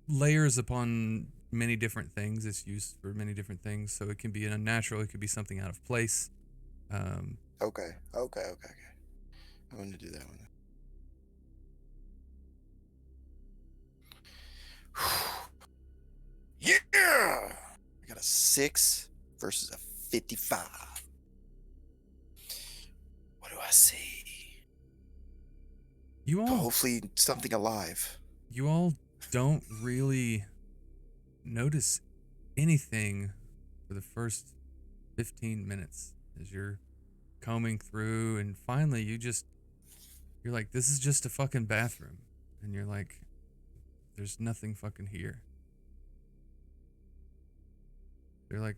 layers upon many different things. It's used for many different things. So it can be an unnatural. It could be something out of place. Okay. I'm going to do that one. Yeah! I got a 6 versus a 55. What do I see? You all... Hopefully something alive. You all don't really notice anything for the first 15 minutes as you're combing through, and finally you're like, this is just a fucking bathroom, and you're like, there's nothing fucking here. They're like,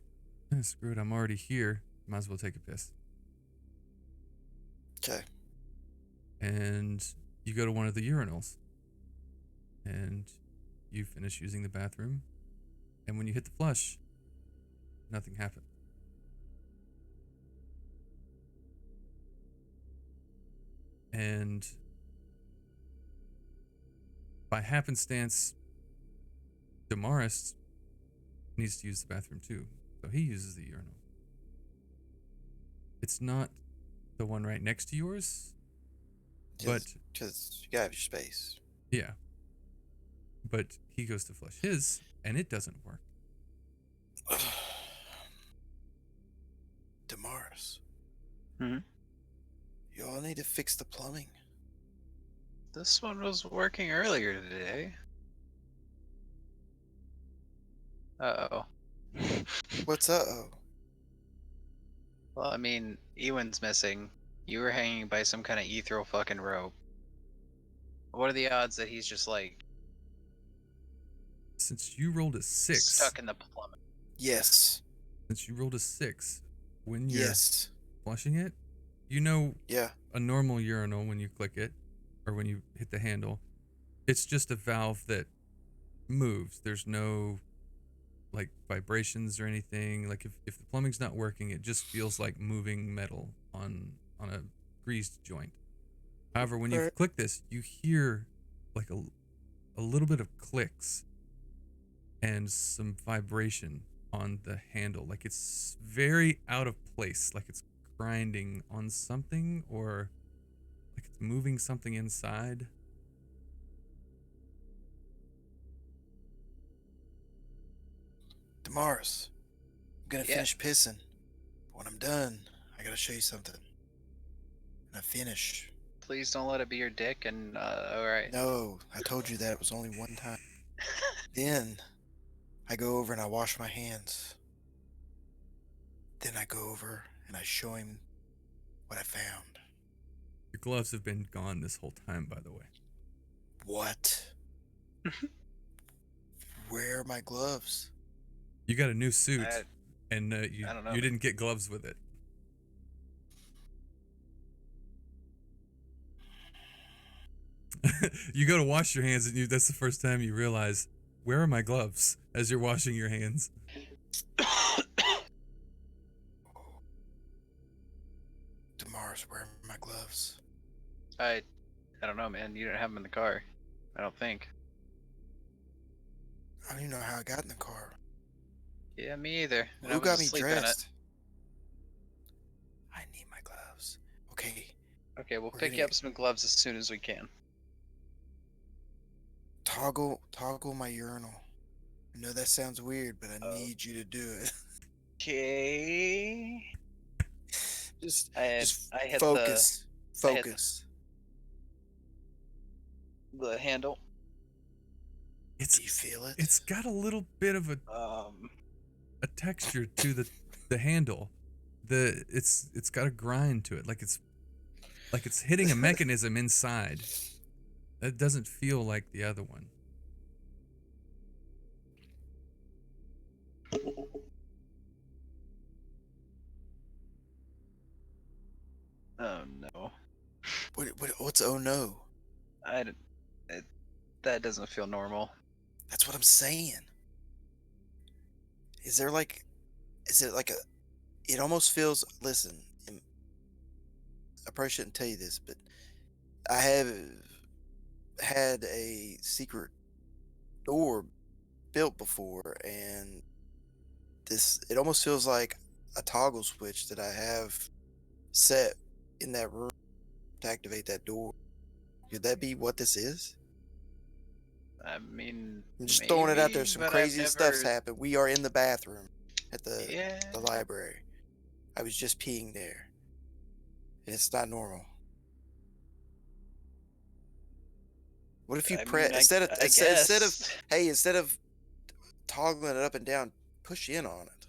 screw it, I'm already here, might as well take a piss. Okay. And you go to one of the urinals and you finish using the bathroom, and when you hit the flush, nothing happened. And by happenstance, Damaris needs to use the bathroom too, so he uses the urinal. It's not the one right next to yours, but because you gotta have your space. yeah. But he goes to flush his, and it doesn't work. Damaris. Hmm? You all need to fix the plumbing. This one was working earlier today. Uh-oh. What's uh-oh? Well, I mean, Ewan's missing. You were hanging by some kind of ethereal fucking rope. What are the odds that he's just, like, Since you rolled a 6, stuck in the plumbing? Yes. since you rolled a 6, when you're Yes. flushing it, you know, Yeah. a normal urinal, when you click it or when you hit the handle, it's just a valve that moves. There's no like vibrations or anything. Like if the plumbing's not working, it just feels like moving metal on a greased joint. However, when you Right. click this, you hear like a little bit of clicks and some vibration on the handle. Like it's very out of place, like it's grinding on something, or like it's moving something inside. Damaris, I'm gonna Yeah. finish pissing. But when I'm done, I gotta show you something. And I finish. Please don't let it be your dick and, alright. No, I told you that it was only one time. Then I go over and I wash my hands. Then I go over and I show him what I found. Your gloves have been gone this whole time, by the way. What? Where are my gloves? You got a new suit, I- and I don't know. you didn't get gloves with it. You go to wash your hands, and that's the first time you realize, where are my gloves as you're washing your hands? Demar's wearing my gloves. I don't know, man. You didn't have them in the car. I don't think. I don't even know how I got in the car. Yeah, me either. And I Who was got me asleep in it. dressed? I need my gloves. Okay, Okay, we'll We're pick you gonna- up some gloves as soon as we can. toggle my urinal. I know that sounds weird, but I Oh. need you to do it. Okay. just I hit focus. I hit Focus. the handle. It's Do you feel it? it's got a little bit of a texture to the handle. It's got a grind to it, like it's hitting a mechanism inside. That doesn't feel like the other one. Oh no. What's oh no? That doesn't feel normal. That's what I'm saying. Is it like a? It almost feels. Listen, I probably shouldn't tell you this, but I have had a secret door built before, and it almost feels like a toggle switch that I have set in that room to activate that door. Could that be what this is? I mean, I'm just throwing it out there. maybe, Some but I've crazy stuff's never. happened. We are in the bathroom at Yeah. the library. I was just peeing there. And it's not normal. What if you I press mean, instead of I guess. instead of toggling it up and down, push in on it.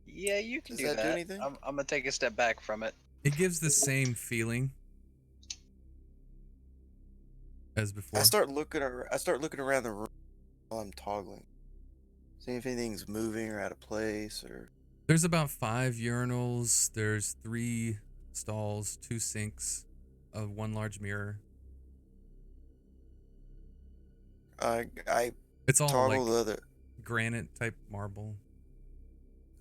Yeah, you can Does do that that. do anything? I'm gonna take a step back from it. It gives the same feeling as before. I start looking around the room while I'm toggling. See if anything's moving or out of place or There's about 5 urinals. There's 3 stalls, 2 sinks, 1 large mirror. I It's all toggle like the other granite type marble.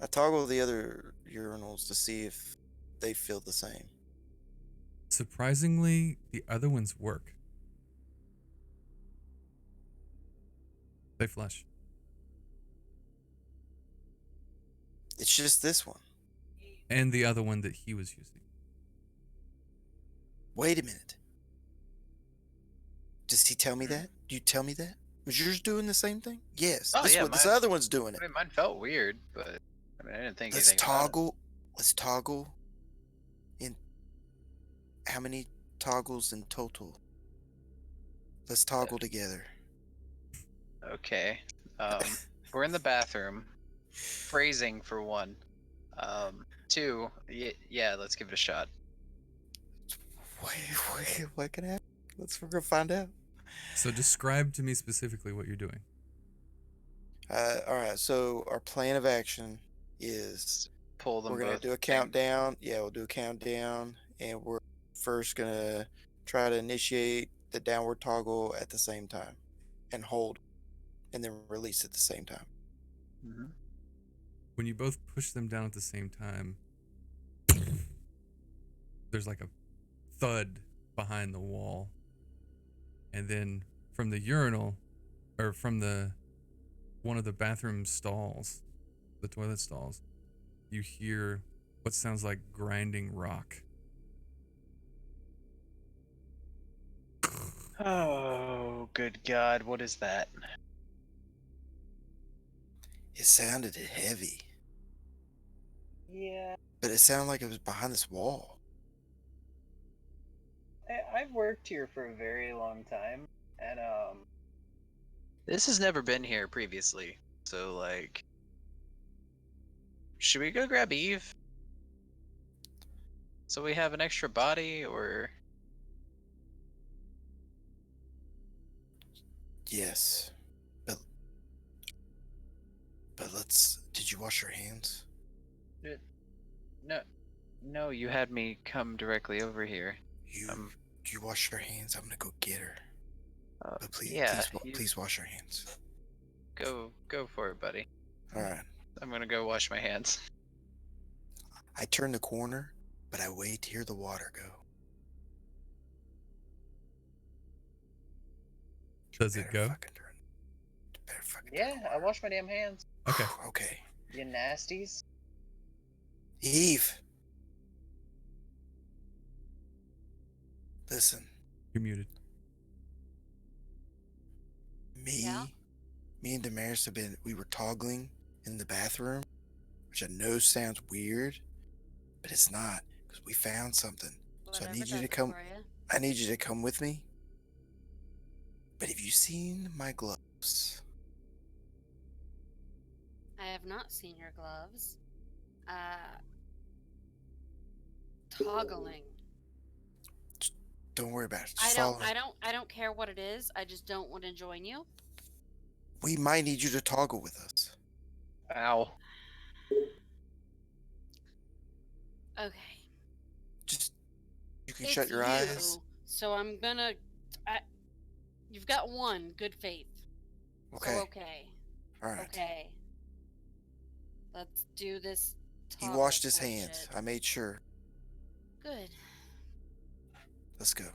I toggle the other urinals to see if they feel the same. Surprisingly, the other ones work. They flush. It's just this one. And the other one that he was using. Wait a minute. Does he tell me that? Do you tell me that? Was yours doing the same thing? Yes. Oh, This yeah, one, this mine- other one's doing it. I mean, mine felt weird, but I mean, I didn't think Let's anything about it. toggle. Let's toggle. In how many toggles in total? Let's toggle together. Okay. We're in the bathroom. Phrasing for 1. 2. Yeah, let's give it a shot. Wait, what can happen? We're gonna find out. So describe to me specifically what you're doing. All right. So our plan of action is Pull them we're gonna both. do a countdown. Yeah, we'll do a countdown, and we're first gonna try to initiate the downward toggle at the same time, and hold, and then release at the same time. Mm-hmm. When you both push them down at the same time, there's like a thud behind the wall. And then from the urinal, or from one of the bathroom stalls, the toilet stalls, you hear what sounds like grinding rock. Oh, good God. What is that? It sounded heavy, Yeah. but it sounded like it was behind this wall. I've worked here for a very long time, and this has never been here previously. So like, should we go grab Eve? So we have an extra body, or Yes, but let's. Did you wash your hands? no? No, you had me come directly over here. You Um, you wash your hands? I'm gonna go get her. But please, Yeah, please wash your hands. go for it, buddy. All right. I'm gonna go wash my hands. I turn the corner, but I wait to hear the water go. Does it go? Better fucking turn Yeah, the I water. wash my damn hands. Okay. Okay. You nasties. Eve. Listen, You're muted. Yeah? me and Damaris we were toggling in the bathroom, which I know sounds weird, but it's not, because we found something. So Whatever does it for you. I need you to come with me. But have you seen my gloves? I have not seen your gloves. Toggling. Don't worry about it. Just follow me. I don't care what it is. I just don't want to join you. We might need you to toggle with us. Ow. Okay. Just, you can It's shut your eyes. So I'm gonna. You've got one. Good faith. Okay. So okay. All right. Okay. Let's do this. He washed his hands. I made sure. Good. Let's go.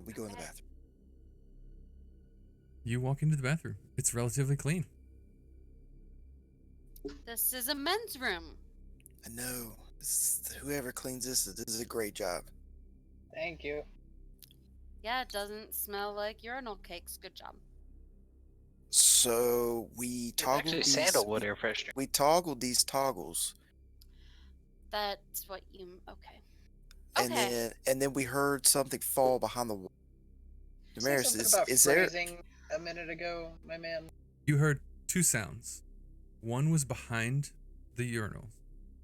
We go in the bathroom. You walk into the bathroom. It's relatively clean. This is a men's room. I know. Whoever cleans this is a great job. Thank you. Yeah, it doesn't smell like urinal cakes. Good job. So we toggled Actually, these. sandalwood air freshener. We toggled these toggles, That's what you. Okay. and then we heard something fall behind the wall. Damaris, Say something about is there? freezing a minute ago, my man. You heard two sounds. One was behind the urinal,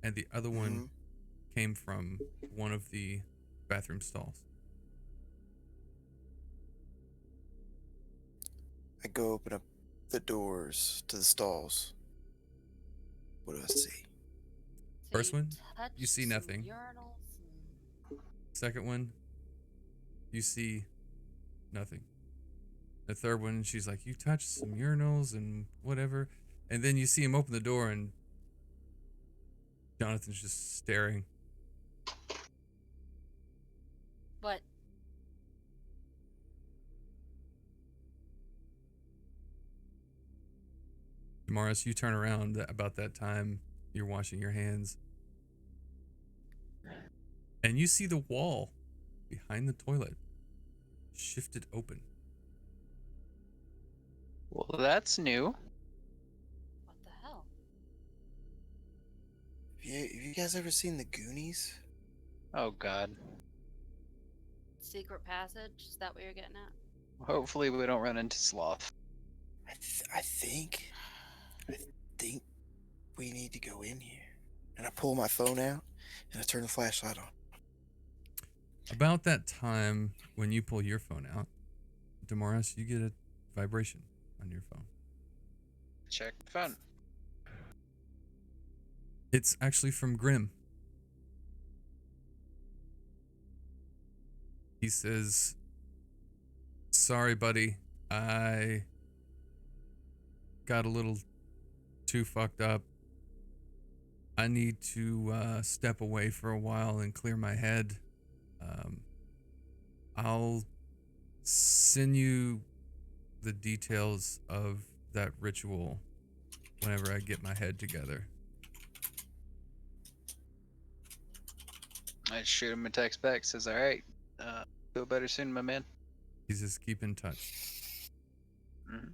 and the other one came from one of the bathroom stalls. I go open up the doors to the stalls. What do I see? First you one, you touched see some nothing. urinals. Second one, you see nothing. The third one, she's like, you touched some urinals and whatever. And then you see him open the door and Jonathan's just staring. But Damaris, you turn around about that time. You're washing your hands. And you see the wall behind the toilet shifted open. Well, that's new. what the hell? Have you guys ever seen the Goonies? Oh God. Secret passage? Is that what you're getting at? Hopefully we don't run into sloth. I think we need to go in here. And I pull my phone out and I turn the flashlight on. About that time when you pull your phone out, Damaris, you get a vibration on your phone. Check the phone. It's actually from Grim. He says, sorry, buddy. I got a little too fucked up. I need to step away for a while and clear my head. I'll send you the details of that ritual whenever I get my head together. I shoot him a text back. Says, all right. Feel better soon, my man. He says, keep in touch. Mm-hmm.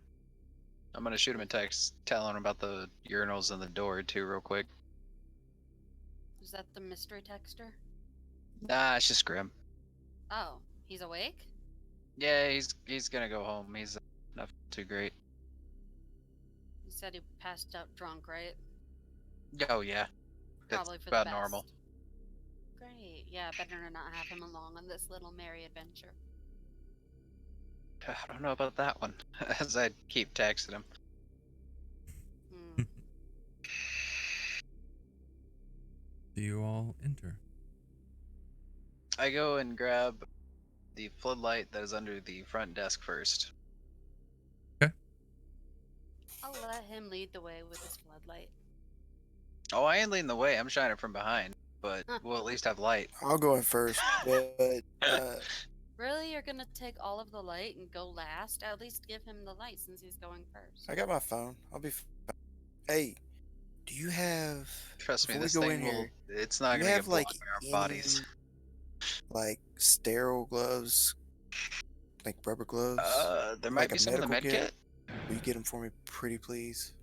I'm gonna shoot him a text telling him about the urinals and the door too, real quick. Is that the mystery texter? Nah, it's just Grim. Oh, he's awake? Yeah, he's gonna go home. He's not too great. He said he passed out drunk, right? Oh yeah, that's Probably for about the best. normal. Great. Yeah, better not have him along on this little merry adventure. I don't know about that one. As I keep texting him. Hmm. Do you all enter? I go and grab the floodlight that is under the front desk first. I'll let him lead the way with his floodlight. Oh, I ain't leading the way. I'm shining from behind, but we'll at least have light. I'll go in first, but Really? You're gonna take all of the light and go last? At least give him the light since he's going first. I got my phone. I'll be fine. Hey, do you have, Trust me, before we this go in thing will. here, It's do not you gonna have get blown like by our any bodies. like sterile gloves, like rubber gloves, There might like be a some in the medical med kit. Will you get them for me, pretty please?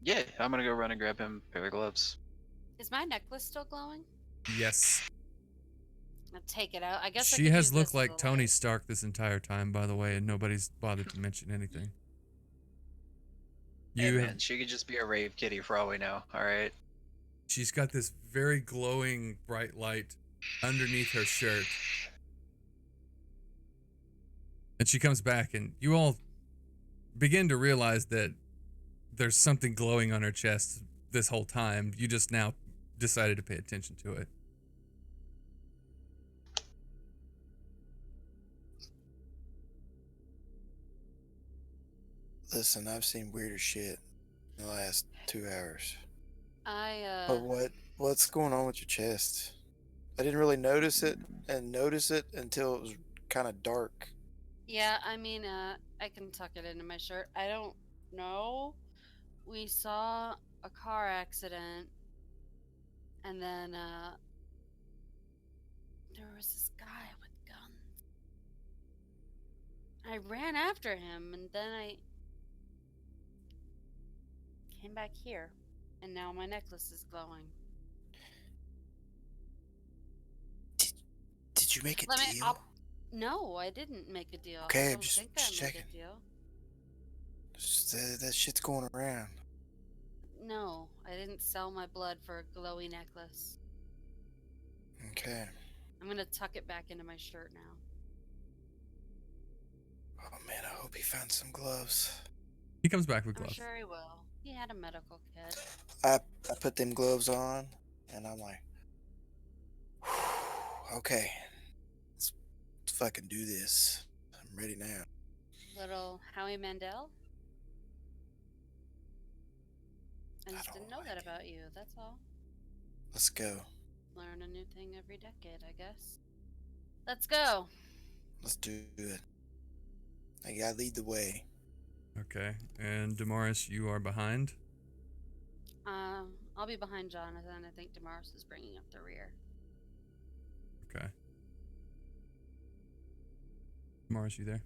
Yeah, I'm gonna go run and grab him a pair of gloves. Is my necklace still glowing? Yes. I'll take it out. I guess I She could has use looked this as like a Tony light. Stark this entire time, by the way, and nobody's bothered to mention anything. Hey You man, have, she could just be a rave kitty for all we know. All right. she's got this very glowing bright light underneath her shirt. And she comes back, and you all begin to realize that there's something glowing on her chest this whole time. You just now decided to pay attention to it. Listen, I've seen weirder shit in the last 2 hours. I But what's going on with your chest? I didn't really notice it until it was kind of dark. yeah, I mean, I can tuck it into my shirt. I don't know. We saw a car accident, and then there was this guy with guns. I ran after him, and then I came back here, and now my necklace is glowing. Did you make a Let me. deal? No, I didn't make a deal. Okay, I I'm don't just think I made checking. a deal. That shit's going around. No, I didn't sell my blood for a glowy necklace. Okay. I'm gonna tuck it back into my shirt now. Oh man, I hope he found some gloves. He comes back with I'm gloves. sure he will. He had a medical kit. I put them gloves on, and I'm like, okay, let's fucking do this. I'm ready now. Little Howie Mandel. I just don't didn't know like that it. about you. That's all. Let's go. Learn a new thing every decade, I guess. Let's go. Let's do it. I gotta lead the way. Okay. And Damaris, you are behind? I'll be behind Jonathan. I think Damaris is bringing up the rear. Okay. Damaris, you there?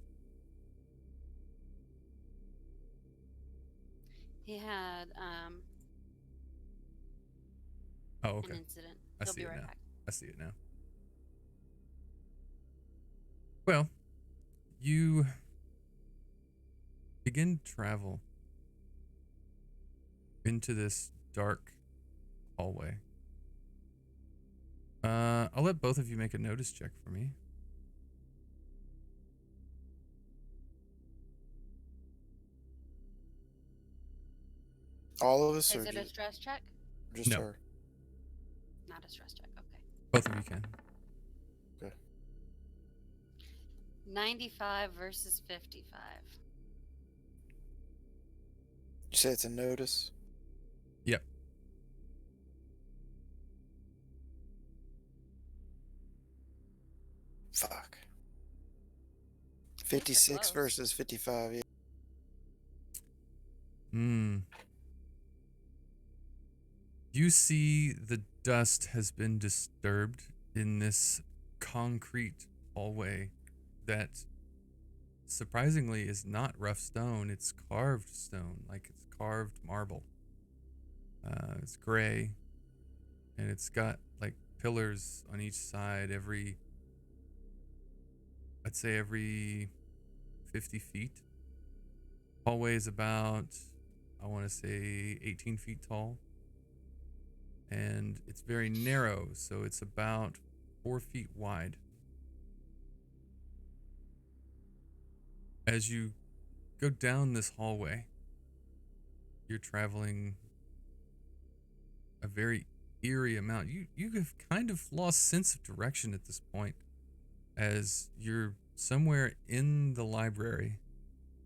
He had Oh, okay. an incident. I He'll see be it right now. back. I see it now. Well, you begin to travel into this dark hallway. I'll let both of you make a notice check for me. All of us, or Is it a stress check? just No. her? Not a stress check. Okay. Both of you can. 95 versus 55. You say it's a notice? Yep. Fuck. 56 close. versus 55. Yeah. You see the dust has been disturbed in this concrete hallway that surprisingly is not rough stone. It's carved stone, like it's carved marble. It's gray, and it's got like pillars on each side I'd say every 50 feet. Hallway is about, I want to say 18 feet tall. And it's very narrow, so it's about 4 feet wide. As you go down this hallway, you're traveling a very eerie amount. You have kind of lost sense of direction at this point, as you're somewhere in the library,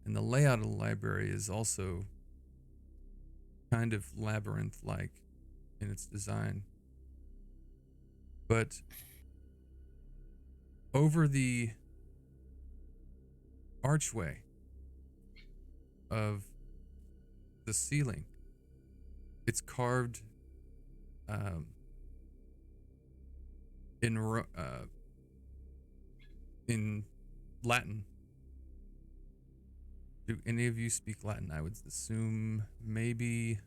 and the layout of the library is also kind of labyrinth-like in its design. But over the archway of the ceiling, it's carved in Latin. Do any of you speak Latin? I would assume maybe.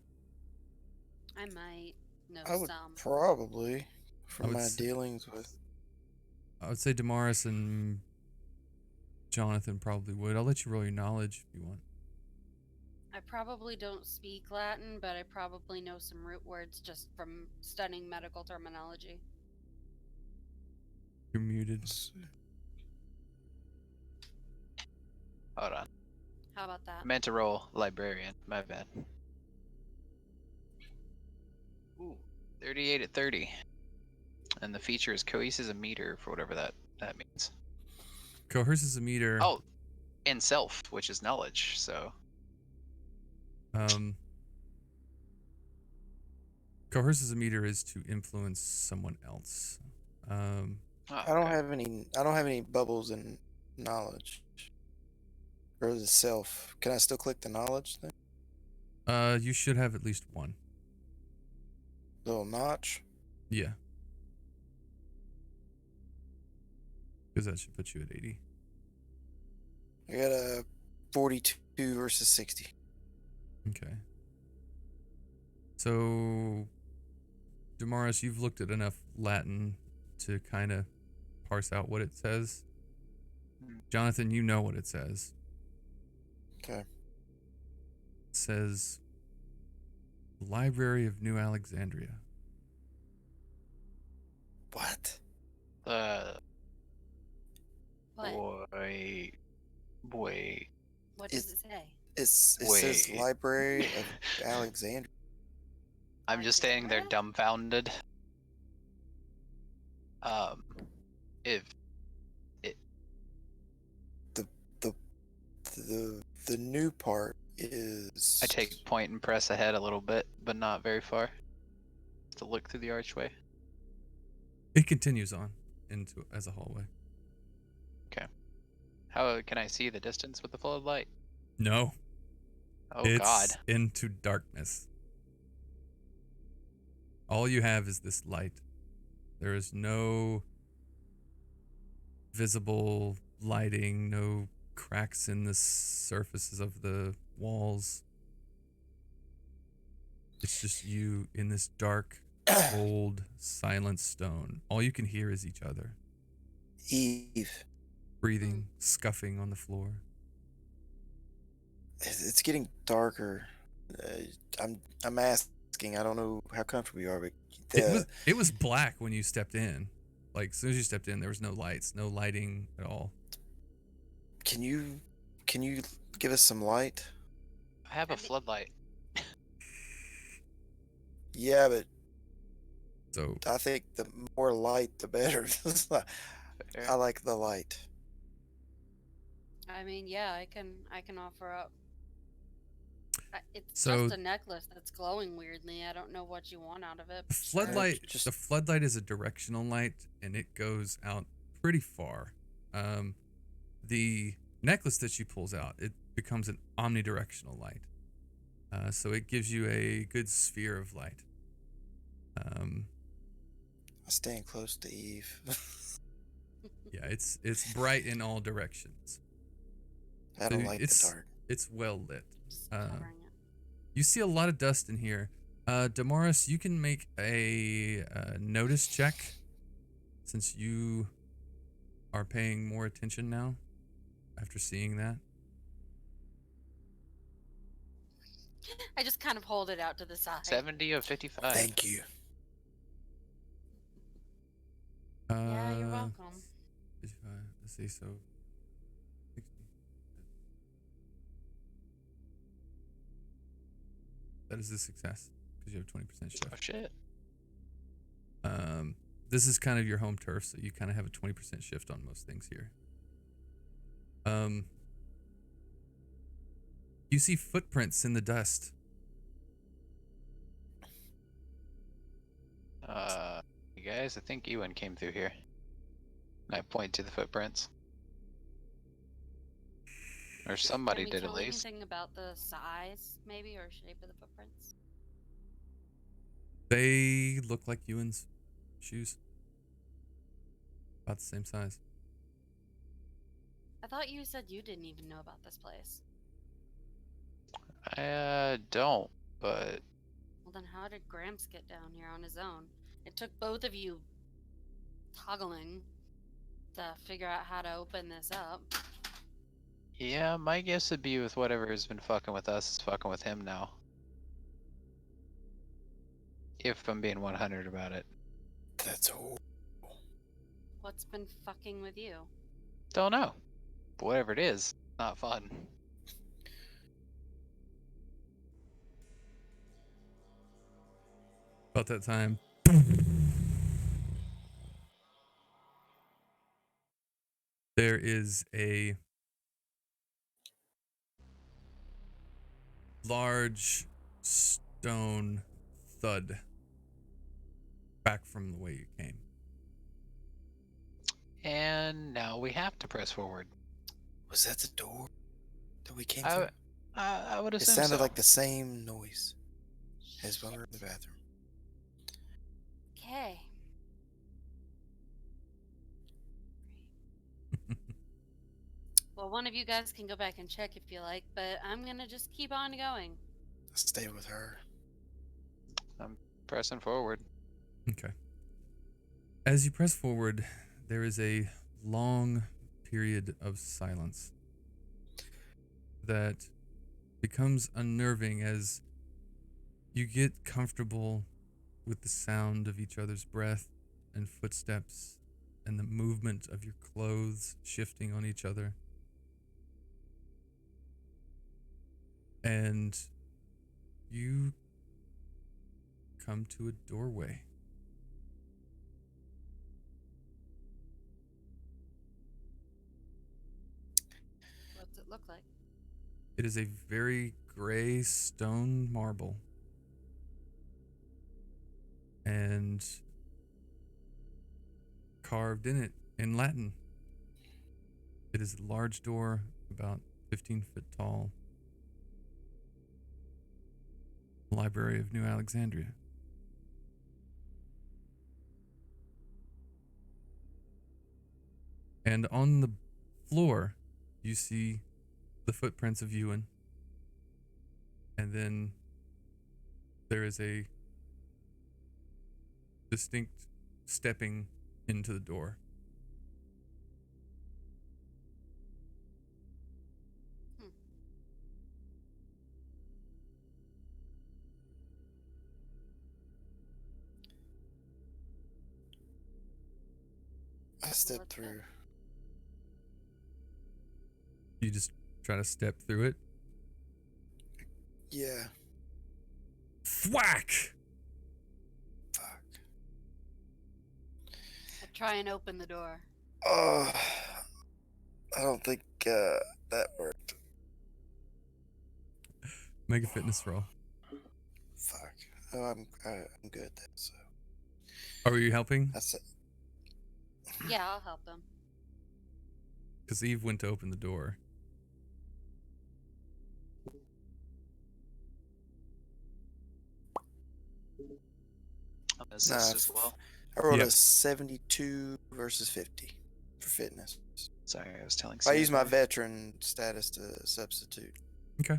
I might know I would some. probably, I from would my say- dealings with. I would say Damaris and Jonathan probably would. I'll let you roll your knowledge if you want. I probably don't speak Latin, but I probably know some root words just from studying medical terminology. You're muted. Let's see. Hold on. How about I that? meant to roll librarian. My bad. Ooh, 38 at 30. And the feature is coheses a meter for whatever that means. Coerces a meter. Oh, in self, which is knowledge. So Coerces a meter is to influence someone else. oh, I don't okay. have any. I don't have any bubbles in knowledge or the self. Can I still click the knowledge thing? You should have at least one. Little notch. Yeah. Because that should put you at 80. I got a 42 versus 60. Okay. So, Damaris, you've looked at enough Latin to kind of parse out what it says. Jonathan, you know what it says. Okay. It says Library of New Alexandria. What? What? Wait. What does it say? It says Wait. Library of Alexandria. I'm just standing there Alexandria? dumbfounded. If The new part is. I take point and press ahead a little bit, but not very far, to look through the archway. It continues on into as a hallway. How can I see the distance with the floodlight? No. Oh It's God! into darkness. All you have is this light. There is no visible lighting, no cracks in the surfaces of the walls. It's just you in this dark, cold, silent stone. All you can hear is each other. Eve. Breathing, scuffing on the floor. It's getting darker. I'm asking. I don't know how comfortable you are, but It was black when you stepped in. Like as soon as you stepped in, there was no lights, no lighting at all. Can you give us some light? I have a floodlight. Yeah, but So I think the more light, the better. I like the light. I mean, yeah, I can offer up. It's So- just a necklace that's glowing weirdly. I don't know what you want out of it. the floodlight, just- the floodlight is a directional light, and it goes out pretty far. The necklace that she pulls out, it becomes an omnidirectional light. So it gives you a good sphere of light. I stand close to Eve. Yeah, it's bright in all directions. I don't So like it's- the dark. It's well lit. Just covering it. You see a lot of dust in here. Damaris, you can make a notice check since you are paying more attention now after seeing that. I just kind of hold it out to the side. 70 of 55. Thank you. Yeah, you're welcome. 55, let's see, so 60. That is a success because you have 20% shift. Oh shit! This is kind of your home turf, so you kind of have a 20% shift on most things here. Um, you see footprints in the dust. You guys, I think Ewan came through here. And I point to the footprints. Or somebody Can we did at tell least. anything about the size, maybe, or shape of the footprints? They look like Ewan's shoes. About the same size. I thought you said you didn't even know about this place. I don't, but Well, then how did Gramps get down here on his own? It took both of you toggling to figure out how to open this up. yeah, my guess would be with whatever has been fucking with us is fucking with him now. If I'm being 100 about it. That's all. What's been fucking with you? Don't know. But whatever it is, not fun. About that time. There is a large stone thud back from the way you came. And now we have to press forward. Was that the door that we came I, through? I would It assume sounded so. like the same noise as when we were in the bathroom. Okay. Well, one of you guys can go back and check if you like, but I'm gonna just keep on going. Stay with her. I'm pressing forward. Okay. As you press forward, there is a long period of silence that becomes unnerving as you get comfortable with the sound of each other's breath and footsteps and the movement of your clothes shifting on each other. And you come to a doorway. What's it look like? It is a very gray stone marble. And carved in it in Latin. It is a large door, about 15 feet tall. Library of New Alexandria. And on the floor, you see the footprints of Ewan. And then there is a distinct stepping into the door. I stepped What's that? through. You just try to step through it. Yeah. Thwack! Fuck. I try and open the door. Oh, I don't think that worked. Make a fitness roll. Fuck. Oh, I'm good at that. So Are you helping? that's it. Yeah, I'll help him. Because Eve went to open the door. I'm gonna assist Nah, as well. I rolled Yep. a 72 versus 50 for fitness. Sorry, I was telling I use my Sandra. veteran status to substitute. Okay.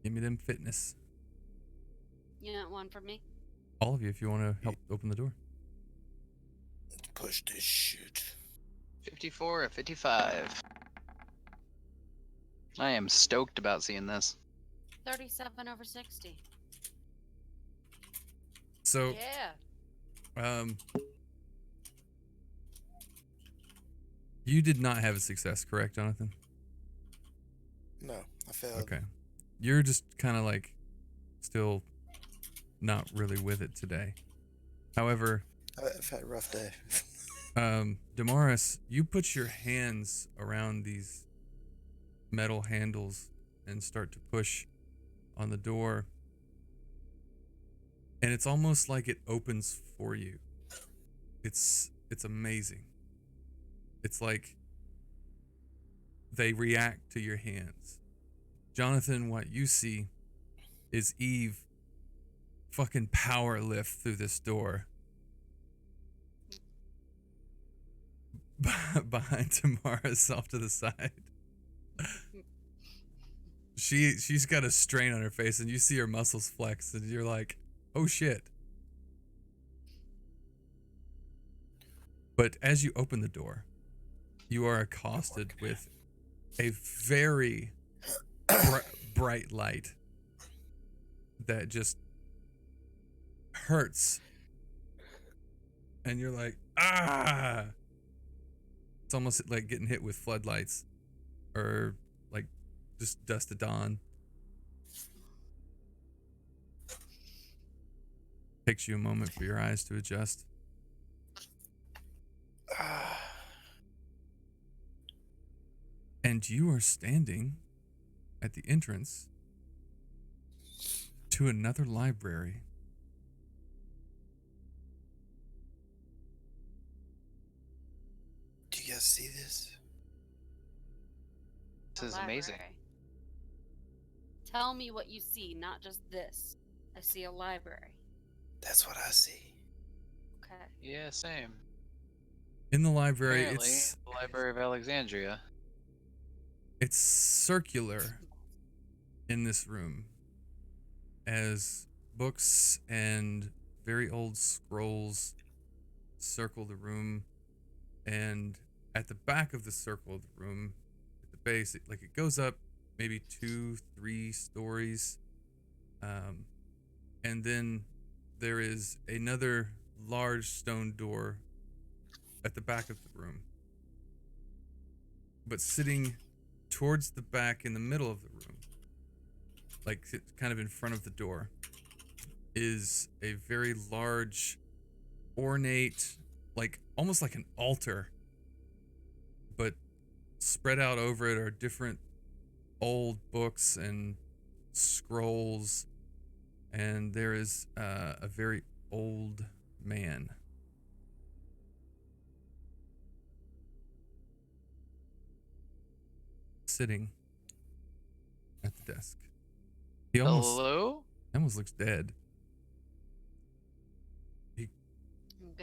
Give me them fitness. You want one from me? All of you, if you want to help open the door. Let's push this shit. 54 and 55. I am stoked about seeing this. 37 over 60. So, Yeah. You did not have a success, correct, Jonathan? No, I failed. Okay. You're just kind of like still not really with it today. However, I've had a rough day. Damaris, you put your hands around these metal handles and start to push on the door, and it's almost like it opens for you. It's amazing. It's like they react to your hands. Jonathan, what you see is Eve fucking power lift through this door behind Tamara's off to the side. She's got a strain on her face, and you see her muscles flex, and you're like, oh shit. But as you open the door, you are accosted with a very bright light that just hurts, and you're like, ah. It's almost like getting hit with floodlights or like just dust of dawn. Takes you a moment for your eyes to adjust. And you are standing at the entrance to another library. Do you guys see this? This is amazing. Library. Tell me what you see, not just this. I see a library. That's what I see. Okay. Yeah, same. In the library, Apparently, the Library of Alexandria. It's circular in this room, as books and very old scrolls circle the room, and at the back of the circle of the room, at the base, it goes up maybe 2-3 stories, and then there is another large stone door at the back of the room. But sitting towards the back in the middle of the room, like kind of in front of the door, is a very large, ornate, like almost like an altar, but spread out over it are different old books and scrolls, and there is a very old man. Sitting at the desk. He almost looks dead. I'm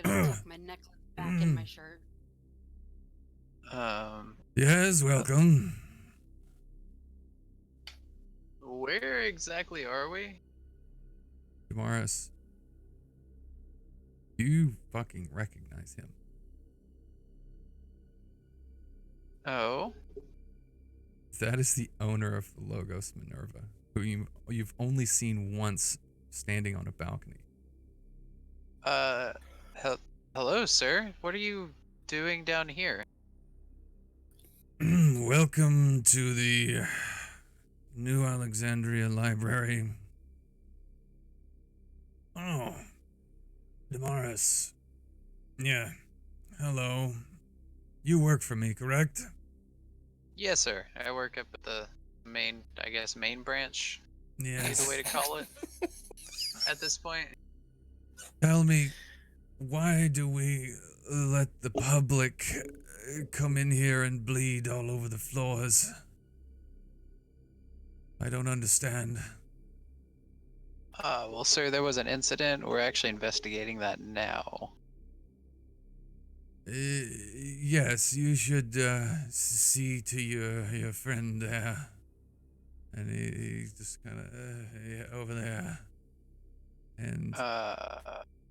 gonna tuck my necklace back in my shirt. Yes, welcome. Where exactly are we? Damaris, you fucking recognize him. Oh. That is the owner of the Logos Minerva, who you've only seen once standing on a balcony. Hello, sir. What are you doing down here? Welcome to the New Alexandria Library. Oh, Damaris. Yeah, hello. You work for me, correct? Yes, sir. I work up at the main branch. Yes. Is the way to call it at this point. Tell me, why do we let the public come in here and bleed all over the floors? I don't understand. Well, sir, there was an incident. We're actually investigating that now. Yes, you should see to your friend there. And he's just kind of over there. And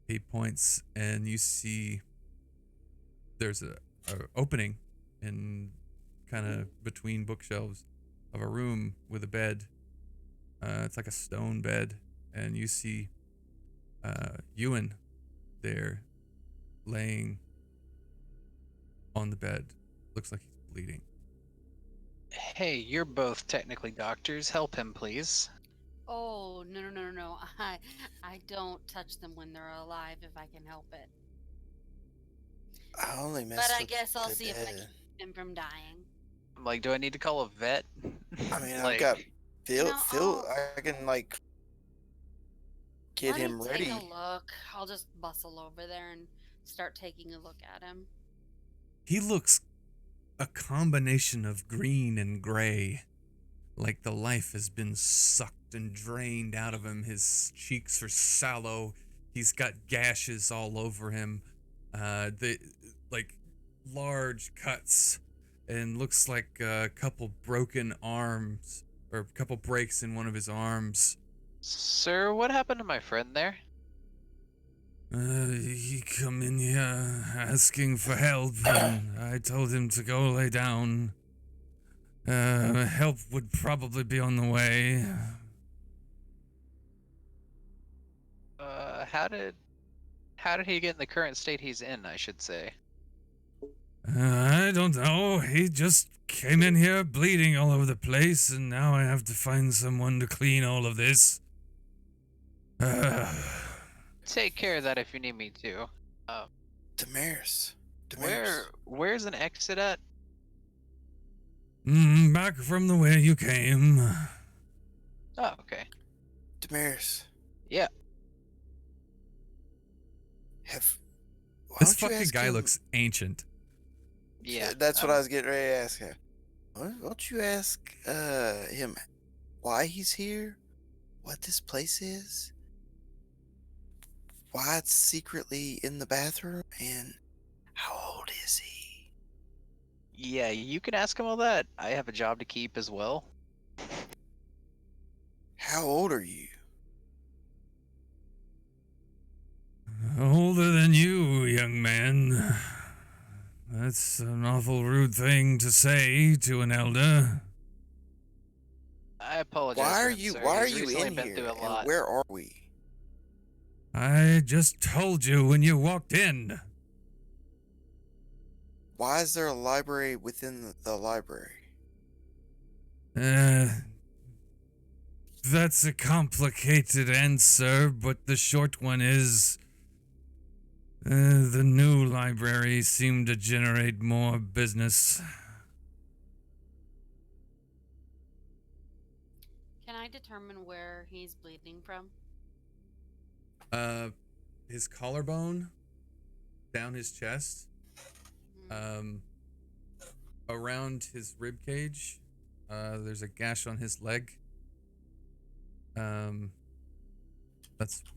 he points, and you see there's a opening in kind of between bookshelves of a room with a bed. It's like a stone bed, and you see Ewan there laying on the bed. Looks like he's bleeding. Hey, you're both technically doctors. Help him, please. Oh, no. I don't touch them when they're alive if I can help it. I only But mess I with guess I'll the see if I dead. keep him from dying. I'm like, do I need to call a vet? I mean, I've like, got You know, Phil. I can like get let me him take a ready. look. I'll just bustle over there and start taking a look at him. He looks a combination of green and gray, like the life has been sucked and drained out of him. His cheeks are sallow. He's got gashes all over him. The like large cuts, and looks like a couple broken arms or a couple breaks in one of his arms. sir, what happened to my friend there? He come in here asking for help, and I told him to go lay down. Help would probably be on the way. How did he get in the current state he's in, I should say? I don't know. He just came in here bleeding all over the place, and now I have to find someone to clean all of this. Take care of that if you need me to. Damaris. Damaris. Where's an exit at? Back from the way you came. Oh, okay. Damaris. Yeah. Why This don't you fucking ask guy him- looks ancient. Yeah. That's what I was getting ready to ask him. Why don't you ask him why he's here, what this place is, why it's secretly in the bathroom, and how old is he? Yeah, you can ask him all that. I have a job to keep as well. How old are you? Older than you, young man. That's an awful rude thing to say to an elder. I apologize. Why for are him, you sir. why are He's you recently in been here? through a And lot. where are we? I just told you when you walked in. Why is there a library within the library? That's a complicated answer, but the short one is the new library seemed to generate more business. Can I determine where he's bleeding from? His collarbone, down his chest, around his rib cage. There's a gash on his leg. That's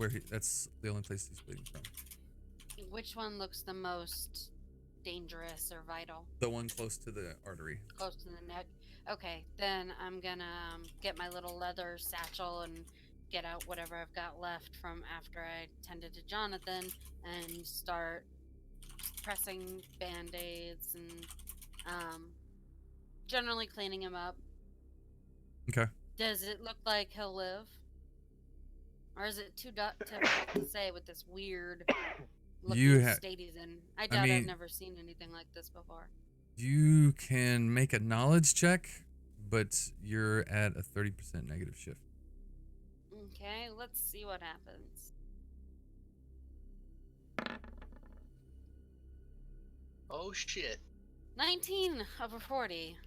the only place he's bleeding from. Which one looks the most dangerous or vital? The one close to the artery. Close to the neck. Okay, then I'm gonna get my little leather satchel and get out whatever I've got left from after I tended to Jonathan and start pressing band-aids and generally cleaning him up. Okay. Does it look like he'll live? Or is it too difficult to say with this weird looking state he's in? I doubt I've never seen anything like this before. You can make a knowledge check, but you're at a 30% negative shift. Okay, let's see what happens. Oh shit. 19 over 40.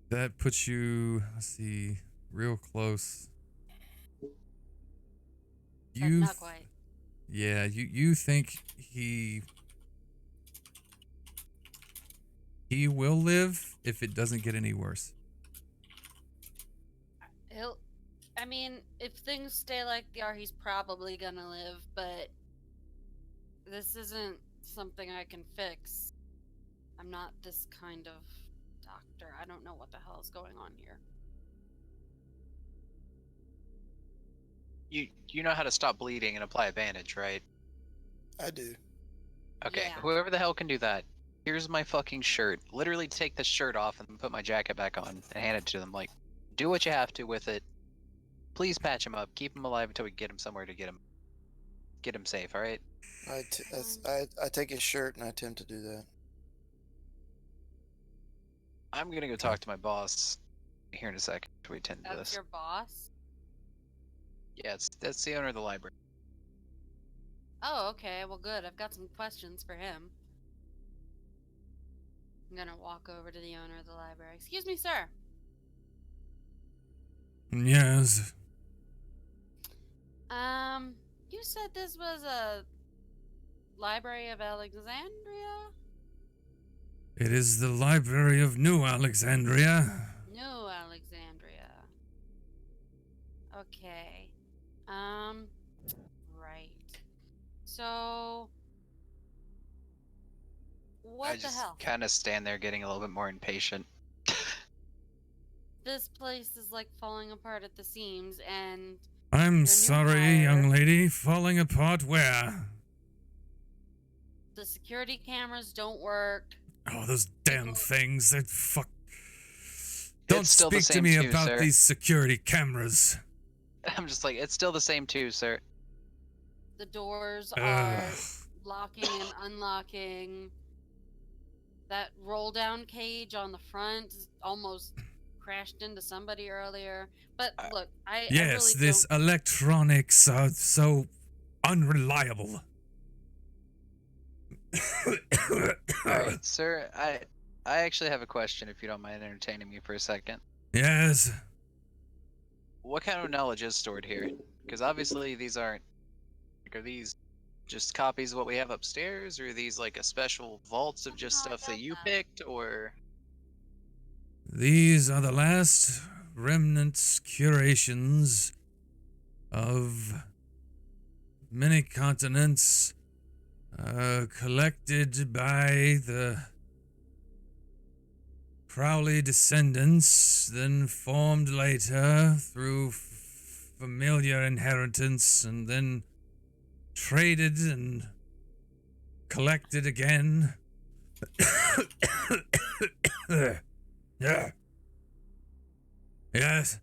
So that puts you, let's see, real close. But not quite. Yeah, you think he will live if it doesn't get any worse. I mean, if things stay like they are, he's probably gonna live, but this isn't something I can fix. I'm not this kind of doctor. I don't know what the hell is going on here. You know how to stop bleeding and apply a bandage, right? I do. Okay, Yeah. whoever the hell can do that, here's my fucking shirt. Literally take the shirt off and put my jacket back on and hand it to them. Like, do what you have to with it. Please patch him up. Keep him alive until we get him somewhere to get him safe. All right. I take his shirt and I attempt to do that. I'm gonna go talk to my boss here in a second to attend to That's this. your boss? Yeah, that's the owner of the library. Oh, okay. Well, good. I've got some questions for him. I'm gonna walk over to the owner of the library. Excuse me, sir. Yes. You said this was a Library of Alexandria? It is the Library of New Alexandria. New Alexandria. Okay. Right. So, what I the just hell? kind of stand there getting a little bit more impatient. This place is like falling apart at the seams, and I'm Your new sorry, hire. young lady. Falling apart where? the security cameras don't work. Oh, those damn People- things. That fuck. Don't It's still the speak to same me too, about sir. these security cameras. I'm just like, it's still the same too, sir. The doors are Ugh. locking and unlocking. That roll down cage on the front almost crashed into somebody earlier. But look, I Yes, really this don't. electronics are so unreliable. Alright, sir, I actually have a question if you don't mind entertaining me for a second. Yes. What kind of knowledge is stored here? Because obviously these aren't, like, are these just copies of what we have upstairs, or are these like a special vaults of just No, I stuff that got you that. picked, or These are the last remnants, curations of many continents collected by the Crowley descendants, then formed later through familiar inheritance, and then traded and collected again. Yeah. Yes,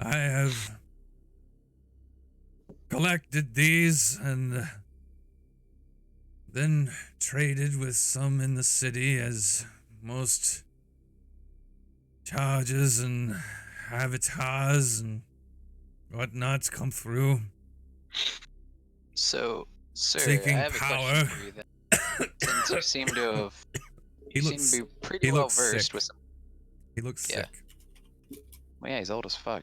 I have collected these and then traded with some in the city as most charges and avatars and whatnots come through. so, sir, Seeking I have a power. question for you then. Since you seem to have, you seem to be pretty he well looks versed sick. with some. He looks Yeah. sick. Well, yeah, he's old as fuck.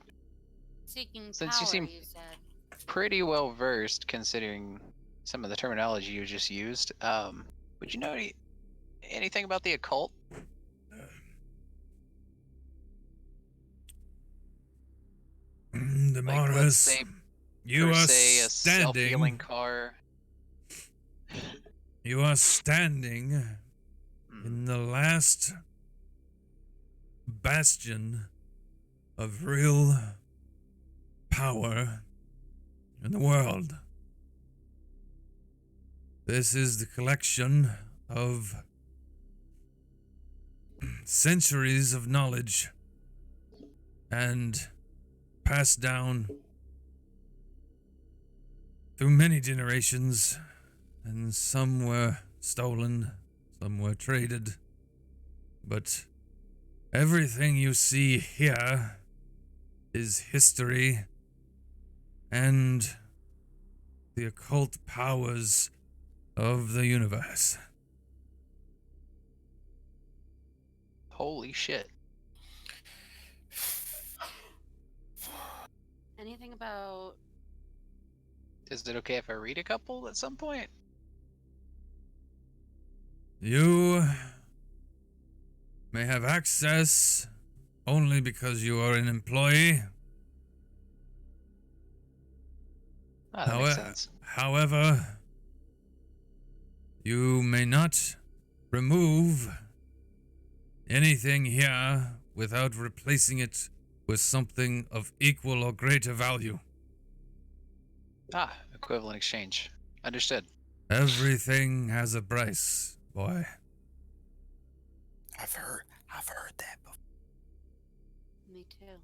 Seeking Since power, you seem you said. pretty well versed considering some of the terminology you just used. Would you know anything about the occult? Like, let's Damaris, say, you per are se, a self-healing standing. car. You are standing Hmm. in the last bastion of real power in the world. This is the collection of centuries of knowledge and passed down through many generations, and some were stolen, some were traded, but everything you see here is history and the occult powers of the universe. Holy shit. Anything about Is it okay if I read a couple at some point? You may have access only because you are an employee. Ah, that makes sense. However, you may not remove anything here without replacing it with something of equal or greater value. Ah, equivalent exchange. Understood. Everything has a price, boy. I've heard that before. me too?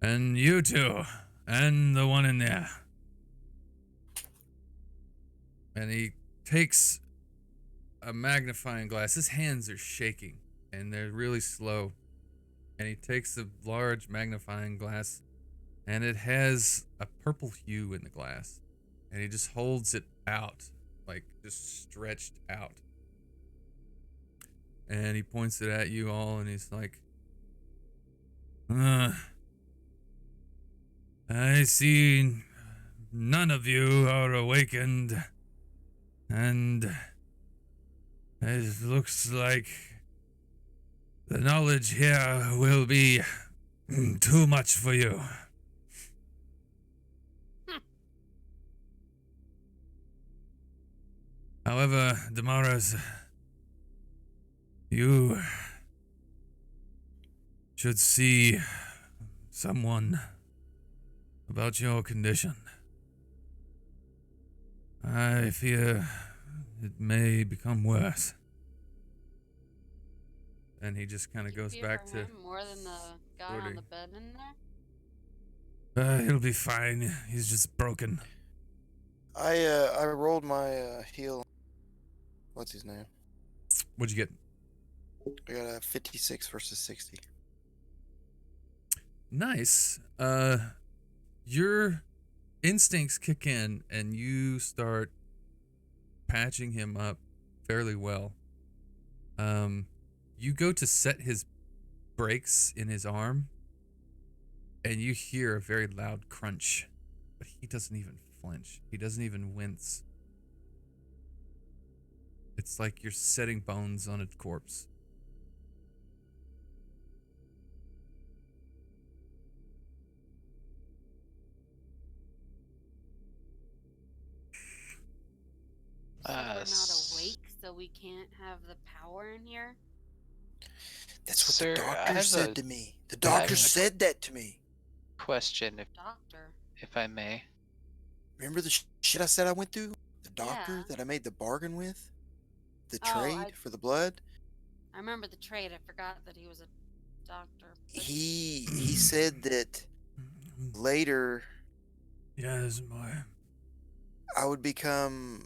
And you too. And the one in there. And he takes a magnifying glass. His hands are shaking and they're really slow. And he takes a large magnifying glass and it has a purple hue in the glass. And he just holds it out, like just stretched out. And he points it at you all and he's like, I see none of you are awakened, and it looks like the knowledge here will be too much for you. However, Damaras, you should see someone about your condition. I fear it may become worse. And he just kind of Do you goes fear back for to him more than the guy on sorting. the bed in there? He'll be fine. He's just broken. I rolled my heal. What's his name? What'd you get? I got a 56 versus 60. Nice. Your instincts kick in and you start patching him up fairly well. You go to set his brakes in his arm and you hear a very loud crunch, but he doesn't even flinch. He doesn't even wince. It's like you're setting bones on a corpse. So we're not awake, so we can't have the power in here? That's what Sir, the I doctor have said a- to me. The I doctor have a- said that to me. Question, Doctor. if I may. Remember the shit I said I went through? The doctor Yeah. that I made the bargain with? The Oh, trade for the blood? I remember the trade. I forgot that he was a doctor. But He said that later Yes, my. I would become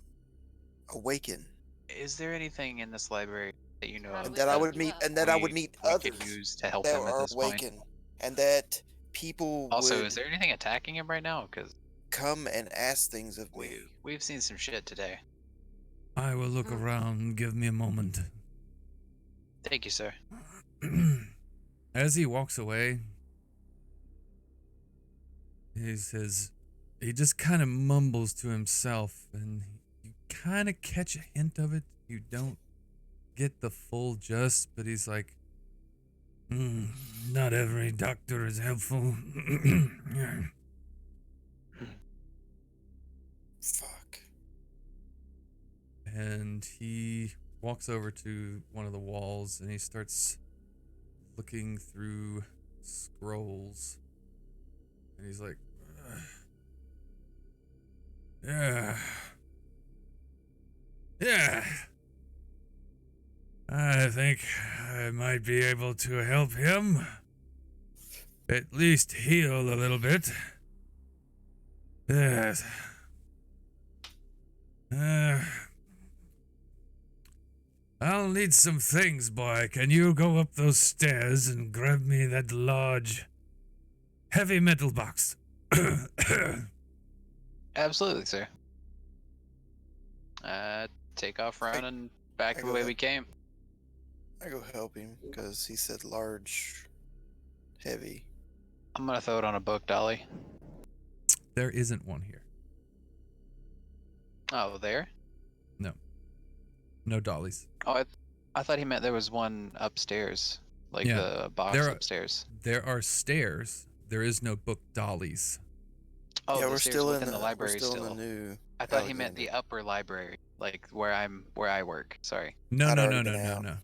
awakened. Is there anything in this library that you know How of do And we that I wake would you meet up? and that I would we- meet we others could use to help that him at are this point? awakened. And that people Also, would is there anything attacking him right now? Because come and ask things of me. we've seen some shit today. I will look Hmm. around. Give me a moment. Thank you, sir. As he walks away, he says, he just kind of mumbles to himself, and you kind of catch a hint of it. You don't get the full gist, but he's like, not every doctor is helpful. Fuck. And he walks over to one of the walls and he starts looking through scrolls. And he's like, yeah. I think I might be able to help him. At least heal a little bit. Yes. I'll need some things, boy. Can you go up those stairs and grab me that large, heavy metal box? Absolutely, sir. Take off running back I the go way ahead. we came. I go help him because he said large, heavy. I'm gonna throw it on a book, Dolly. There isn't one here. Oh, there? No dollies. Oh, I thought he meant there was one upstairs, like Yeah, the box there are- upstairs. There are stairs. There is no book dollies. Oh, yeah, the we're stairs still in within the library we're still still. in the new. I thought he meant the Alexander. upper library, like where I work. Sorry. No, I'd no, already no, no, been no, out. no.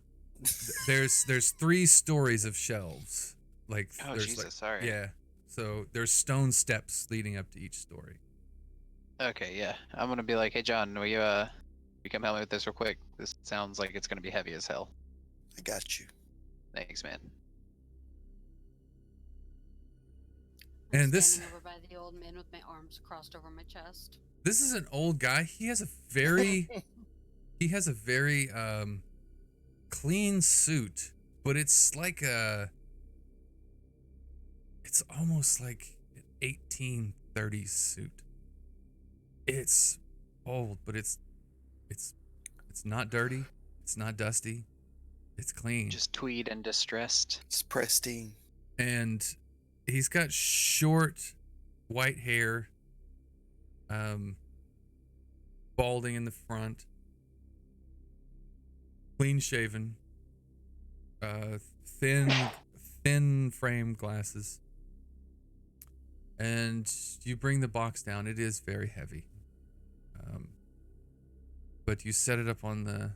There's 3 stories of shelves. Like Oh, there's Jesus, like, sorry. yeah. So there's stone steps leading up to each story. Okay, yeah. I'm gonna be like, hey John, will you come help me with this real quick? This sounds like it's gonna be heavy as hell. I got you. Thanks, man. I'm And this- standing over by the old man with my arms crossed over my chest. This is an old guy. He has a very He has a very clean suit, but it's like it's almost like an 1830s suit. It's old, but it's not dirty, it's not dusty, it's clean. Just tweed and distressed. It's pristine. And he's got short white hair, balding in the front, clean shaven, thin frame glasses. And you bring the box down. It is very heavy, but you set it up on the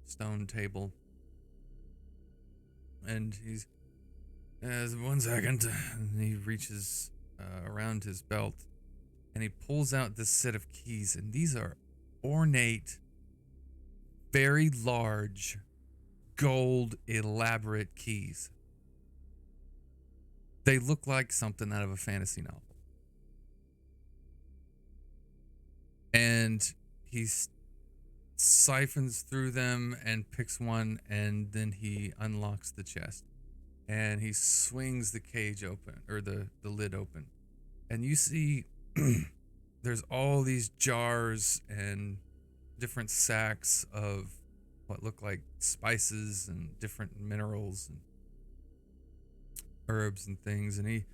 stone table, and he's 1 second, and he reaches around his belt, and he pulls out this set of keys, and these are ornate, very large, gold, elaborate keys. They look like something out of a fantasy novel. And he siphons through them and picks one, and then he unlocks the chest. And he swings the cage open, or the lid open. And you see there's all these jars and different sacks of what look like spices and different minerals and herbs and things. And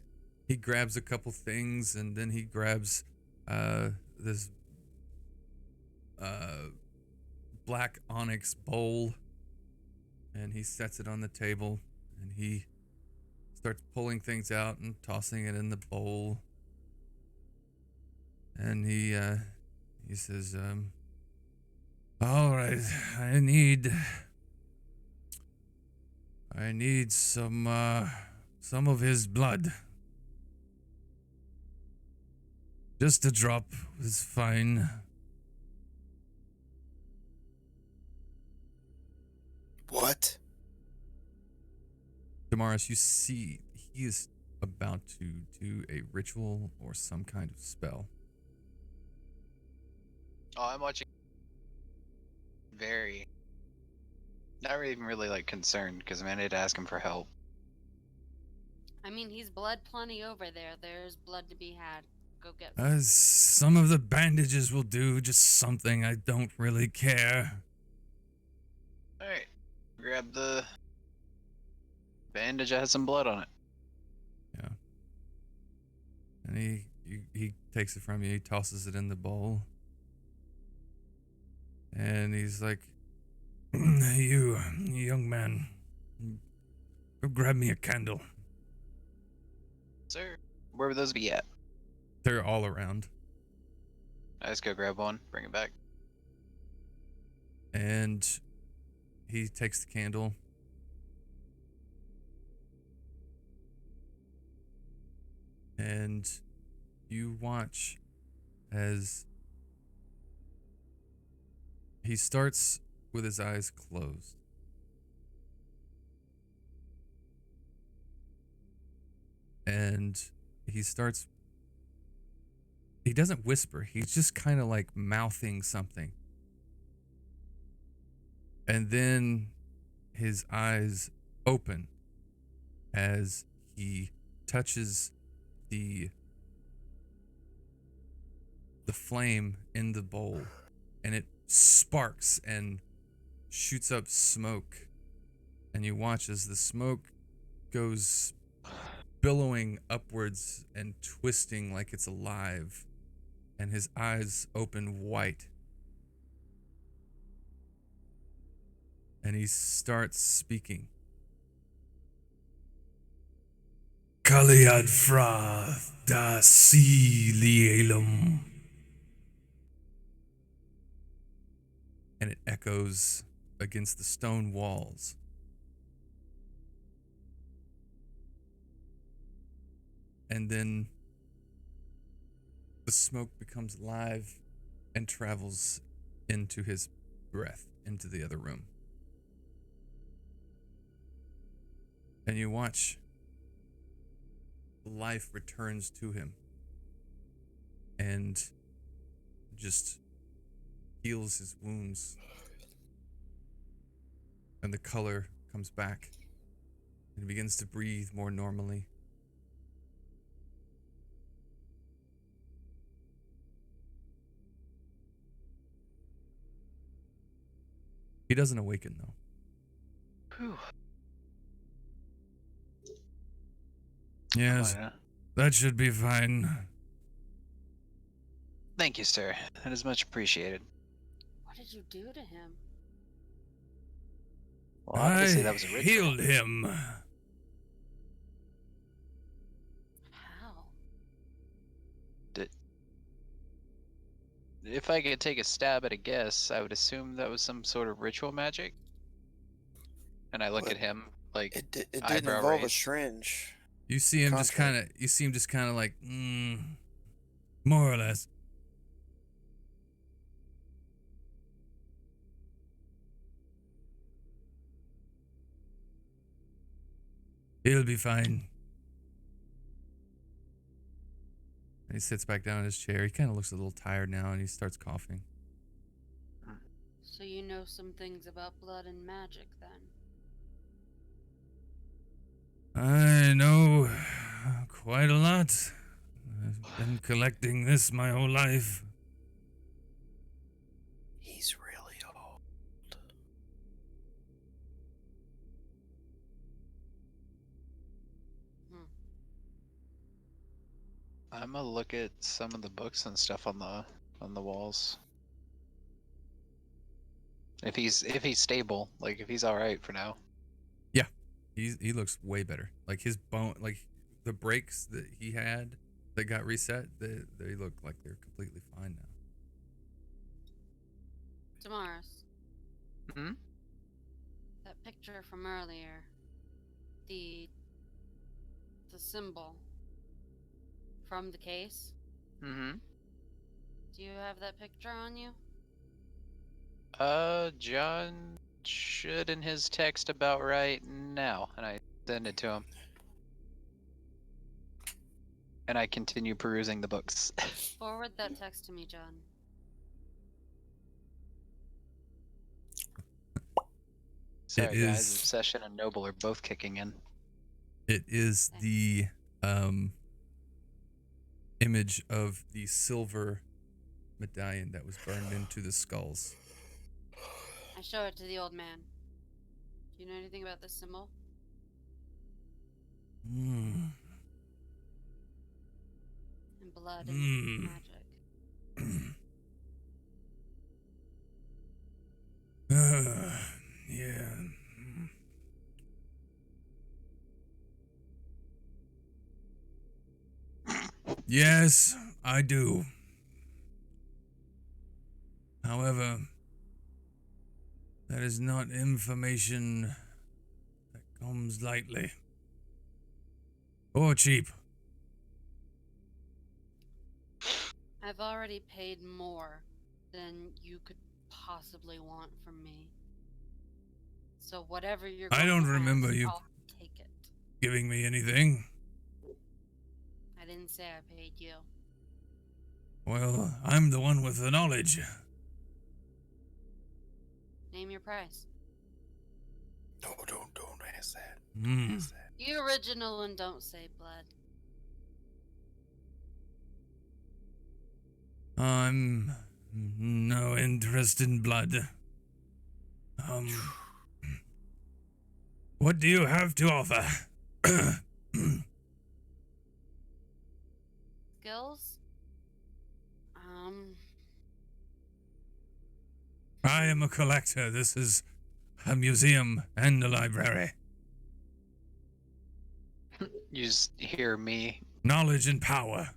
he grabs a couple things, and then he grabs this black onyx bowl, and he sets it on the table, and he starts pulling things out and tossing it in the bowl. And he says, all right, I need some of his blood. Just a drop is fine. What? Damaris, you see he is about to do a ritual or some kind of spell. Oh, I'm watching. Very. Not even really like concerned because I did ask him for help. I mean, he's blood plenty over there. There's blood to be had. Go get As some of the bandages will do, just something. I don't really care. Alright. Grab the bandage that has some blood on it. Yeah. And he takes it from you. He tosses it in the bowl. And he's like, you young man, go grab me a candle. Sir, where would those be at? They're all around. I just go grab one, bring it back. And he takes the candle. And you watch as he starts with his eyes closed. And he doesn't whisper, he's just kind of like mouthing something. And then his eyes open as he touches the flame in the bowl, and it sparks and shoots up smoke. And you watch as the smoke goes billowing upwards and twisting like it's alive, and his eyes open white. And he starts speaking. Kaliad Frath da si lielum. And it echoes against the stone walls. And then the smoke becomes alive and travels into his breath, into the other room. And you watch life returns to him and just heals his wounds And the color comes back. And he begins to breathe more normally. He doesn't awaken, though. Whew. Yes, that should be fine. Thank you, sir. That is much appreciated. What did you do to him? Well, obviously I that was a ritual. healed him. How? If I could take a stab at a guess, I would assume that was some sort of ritual magic. And I look Well, at him like It didn't eyebrow involve a raised. syringe. You see him just kind Contract. of. You see him just kind of like, more or less. He'll be fine. And he sits back down in his chair. He kind of looks a little tired now, and he starts coughing. So you know some things about blood and magic, then? I know quite a lot. I've been collecting this my whole life. He's really old. I'm gonna look at some of the books and stuff on the walls. If he's stable, like if he's all right for now. Yeah, he looks way better. Like his bone, like the breaks that he had that got reset, they look like they're completely fine now. Damaris, Hmm. that picture from earlier, the symbol from the case. Mm-hmm. Do you have that picture on you? John should in his text about right now, and I send it to him. And I continue perusing the books. Forward that text to me, John. Sorry, It guys. is- Obsession and Noble are both kicking in. It is the image of the silver medallion that was burned into the skulls. I show it to the old man. Do you know anything about this symbol? Mm. And blood and magic. Yeah. Yes, I do. However, that is not information that comes lightly or cheap. I've already paid more than you could possibly want from me. So whatever you're I going don't to remember ask, you I'll take it. giving me anything. I didn't say I paid you. Well, I'm the one with the knowledge. Name your price. No, don't ask that. Hmm. Ask that. Be original and don't say blood. I'm no interest in blood. What do you have to offer? Skills? I am a collector. This is a museum and a library. You just hear me, Knowledge and power.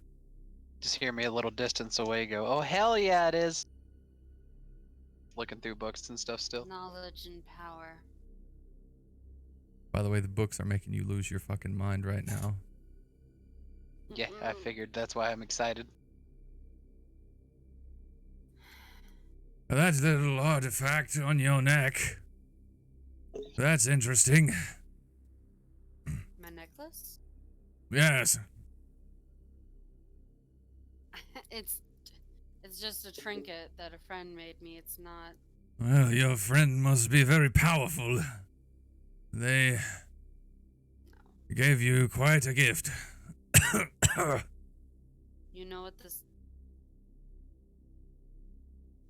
just hear me a little distance away go, oh hell yeah it is. Looking through books and stuff still. Knowledge and power. By the way, the books are making you lose your fucking mind right now. Yeah, I figured that's why I'm excited. That little artifact on your neck. That's interesting. My necklace? Yes. It's just a trinket that a friend made me. It's not Well, your friend must be very powerful. They gave you quite a gift. You know what this...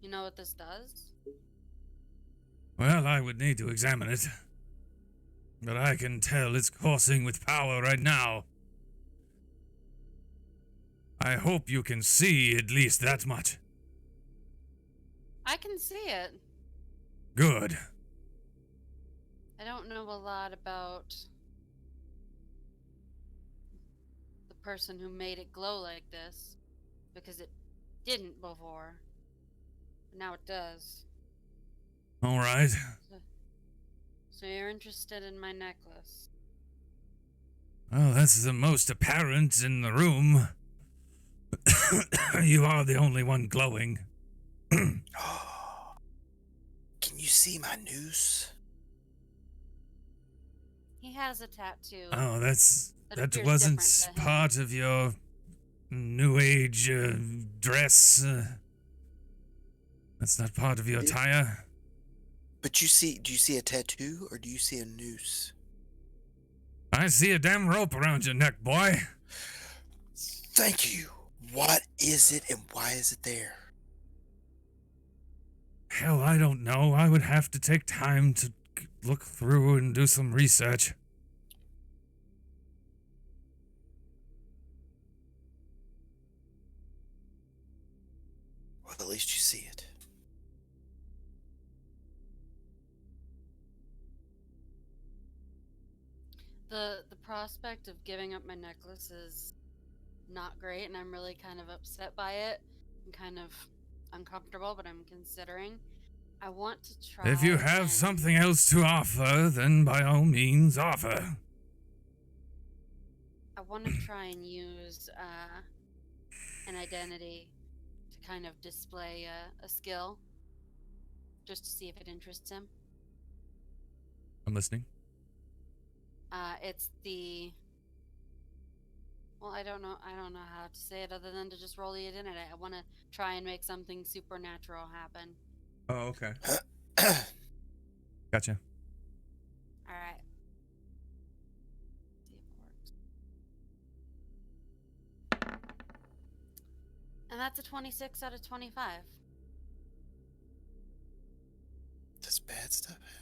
You know what this does? Well, I would need to examine it. But I can tell it's coursing with power right now. I hope you can see at least that much. I can see it. Good. I don't know a lot about the person who made it glow like this, because it didn't before. But now it does. All right. So you're interested in my necklace? Well, that's the most apparent in the room. You are the only one glowing. Oh, can you see my noose? He has a tattoo. Oh, that appears wasn't different to him. part of your new age dress. That's not part of your attire. But do you see a tattoo or do you see a noose? I see a damn rope around your neck, boy. Thank you. What is it and why is it there? Hell, I don't know. I would have to take time to look through and do some research. Well, at least you see it. The prospect of giving up my necklace is not great, and I'm really kind of upset by it. I'm kind of uncomfortable, but I'm considering. I want to try. If you have and- something else to offer, then by all means offer. I want to try and use an identity to kind of display a skill, just to see if it interests him. I'm listening. It's the... Well, I don't know how to say it other than to just roll the identity. I want to try and make something supernatural happen. Oh, okay. Gotcha. All right. See if it works. And that's a 26 out of 25. Does bad stuff happen?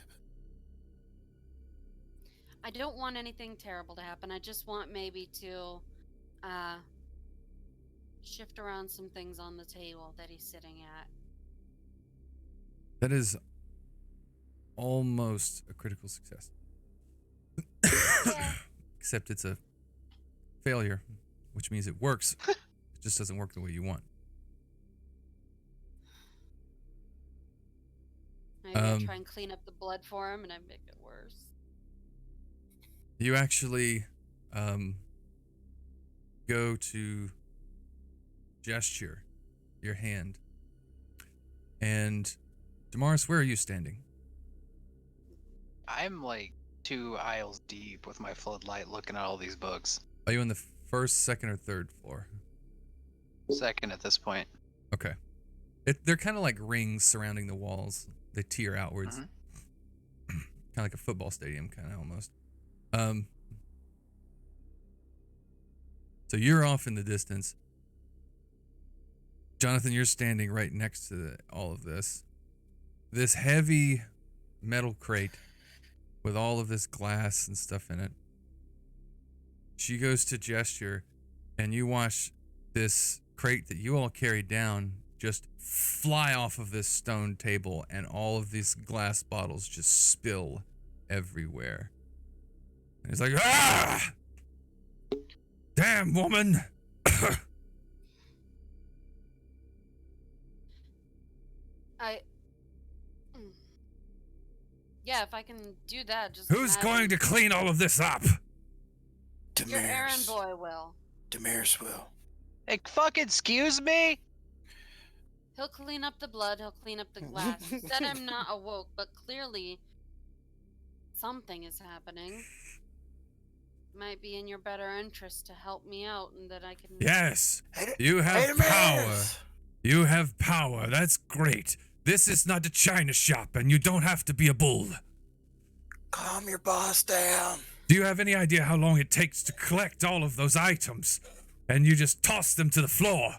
I don't want anything terrible to happen. I just want maybe to shift around some things on the table that he's sitting at. That is almost a critical success. Yeah. Except it's a failure, which means it works. It just doesn't work the way you want. Maybe I try and clean up the blood for him and I make it worse. You actually go to gesture your hand. And Damaris, where are you standing? I'm like 2 aisles deep with my floodlight looking at all these books. Are you on the first, second, or third floor? Second at this point. Okay. They're kind of like rings surrounding the walls. They tear outwards. Kind of like a football stadium, kind of almost. So you're off in the distance. Jonathan, you're standing right next to all of this. This heavy metal crate with all of this glass and stuff in it. She goes to gesture, and you watch this crate that you all carried down just fly off of this stone table, and all of these glass bottles just spill everywhere. And it's like, ah! Damn, woman! Yeah, if I can do that, just Who's going to clean all of this up? Your errand Damaris. boy will. Damaris will. Hey, fucking excuse me? He'll clean up the blood, he'll clean up the glass. He said I'm not awoke, but clearly something is happening. Might be in your better interest to help me out and that I can... Yes, Hey, you have hey, power. Damaris! You have power. That's great. This is not a china shop, and you don't have to be a bull. Calm your boss down. Do you have any idea how long it takes to collect all of those items? And you just toss them to the floor.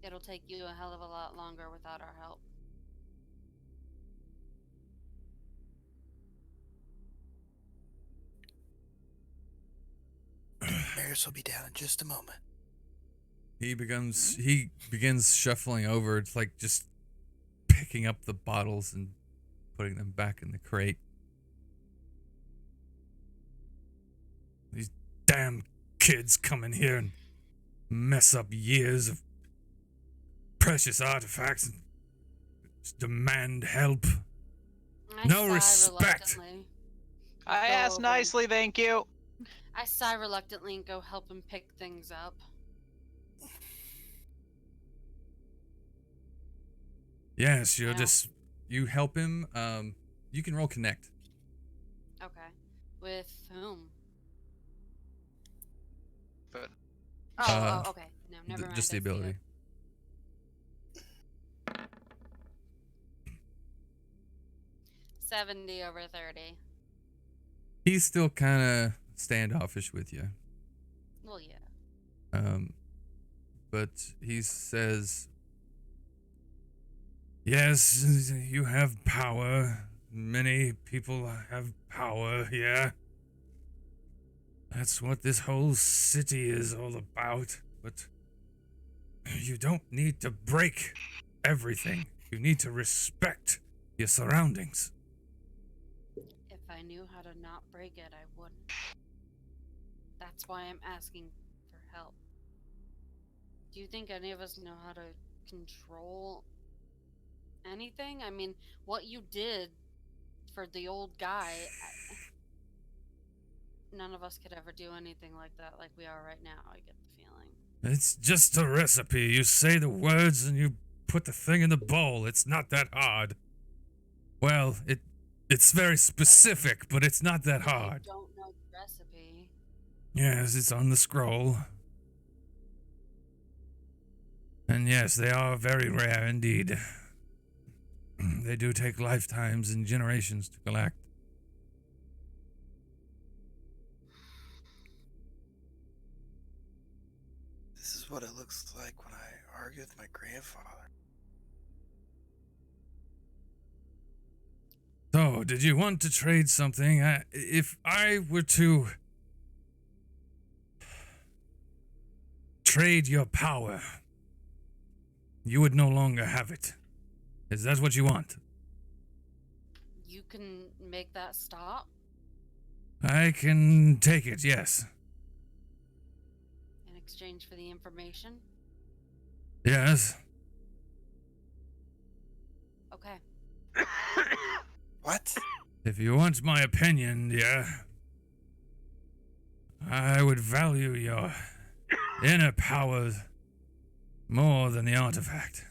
It'll take you a hell of a lot longer without our help. Maris will be down in just a moment. He begins shuffling over. It's like just picking up the bottles and putting them back in the crate. These damn kids come in here and mess up years of precious artifacts and just demand help. No respect. I asked nicely, thank you. I sigh reluctantly and go help him pick things up. Yes, you help him. You can roll connect. Okay. With whom? But Okay. No, never mind. Just the ability. 70 over 30. He's still kind of standoffish with you. Well, yeah. But he says, yes, you have power. Many people have power here. That's what this whole city is all about. But you don't need to break everything. You need to respect your surroundings. If I knew how to not break it, I wouldn't. That's why I'm asking for help. Do you think any of us know how to control anything? I mean, what you did for the old guy, none of us could ever do anything like that like we are right now, I get the feeling. It's just a recipe. You say the words and you put the thing in the bowl. It's not that hard. Well, it's very specific, but it's not that hard. I don't know the recipe. Yes, it's on the scroll. And yes, they are very rare indeed. They do take lifetimes and generations to collect. This is what it looks like when I argue with my grandfather. So, did you want to trade something? If I were to trade your power, you would no longer have it. Is that what you want? You can make that stop? I can take it, yes. In exchange for the information? Yes. Okay. What? If you want my opinion, dear, I would value your inner power more than the artifact.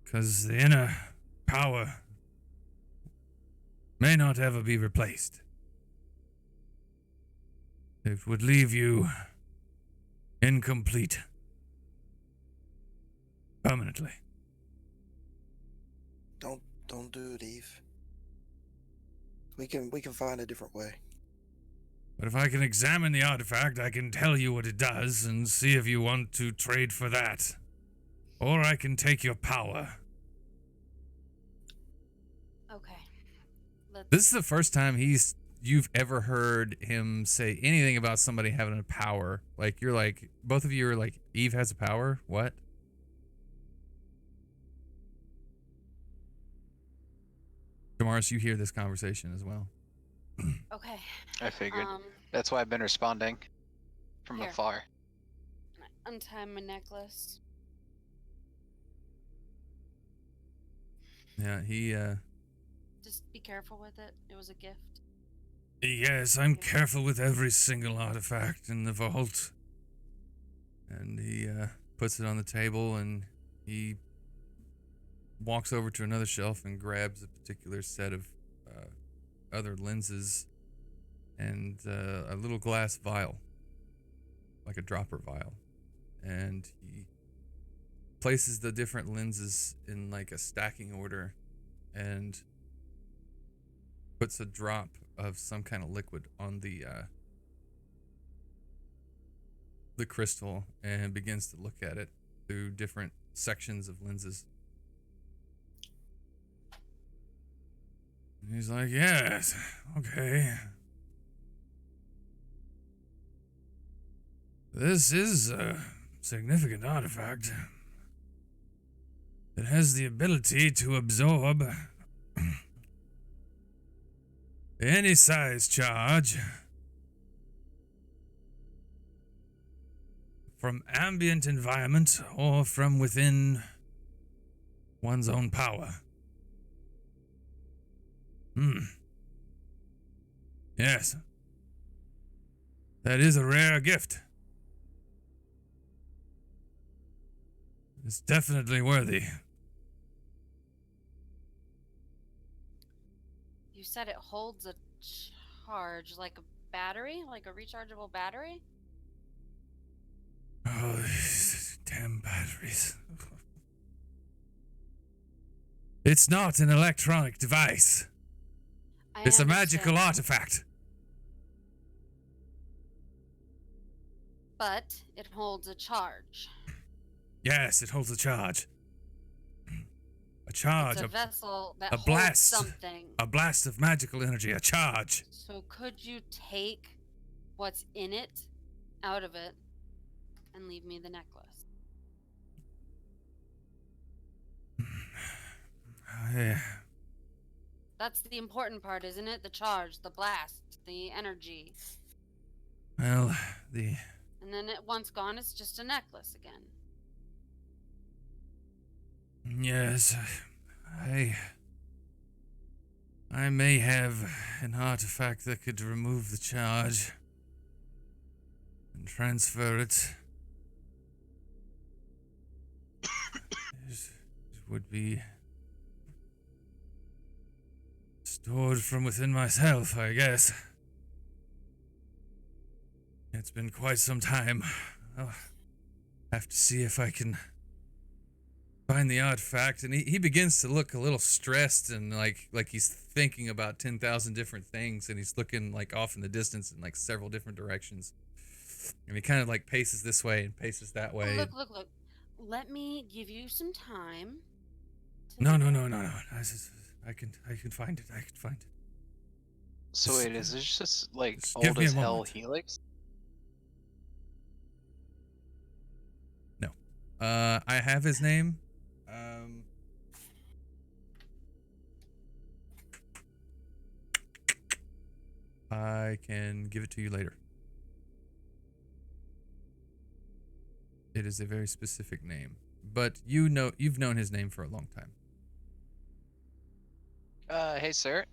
Because the inner power may not ever be replaced. It would leave you incomplete permanently. Don't do it, Eve. We can find a different way. But if I can examine the artifact, I can tell you what it does and see if you want to trade for that. Or I can take your power. Okay. This is the first time you've ever heard him say anything about somebody having a power. Like, you're like, both of you are like, Eve has a power? What? Damaris, you hear this conversation as well. Okay. I figured. That's why I've been responding from Here. afar. Untie my necklace. Yeah, he, Just be careful with it. It was a gift. yes, I'm careful with every single artifact in the vault. And he, puts it on the table and he walks over to another shelf and grabs a particular set of other lenses and a little glass vial, like a dropper vial, and he places the different lenses in like a stacking order and puts a drop of some kind of liquid on the crystal and begins to look at it through different sections of lenses. And he's like, yes, okay. This is a significant artifact. It has the ability to absorb any size charge from ambient environment or from within one's own power. Yes. That is a rare gift. It's definitely worthy. You said it holds a charge, like a battery, like a rechargeable battery? Oh, these damn batteries. It's not an electronic device. It's a magical artifact. But it holds a charge. Yes, it holds a charge. A charge. It's a vessel that a holds blast. something. A blast of magical energy. A charge. So could you take what's in it out of it and leave me the necklace? Yeah. That's the important part, isn't it? The charge, the blast, the energy. Well, And then once gone, it's just a necklace again. Yes, I may have an artifact that could remove the charge and transfer it. It would be stored from within myself, I guess. It's been quite some time. I'll have to see if I can find the artifact. And he begins to look a little stressed and like he's thinking about 10,000 different things, and he's looking like off in the distance in like several different directions. And he kind of like paces this way and paces that way. Look. Let me give you some time. No. I can find it. I can find it. So wait, is this just like just give old me a as hell moment. helix? No. I have his name. I can give it to you later. It is a very specific name, but you've known his name for a long time. Hey sir,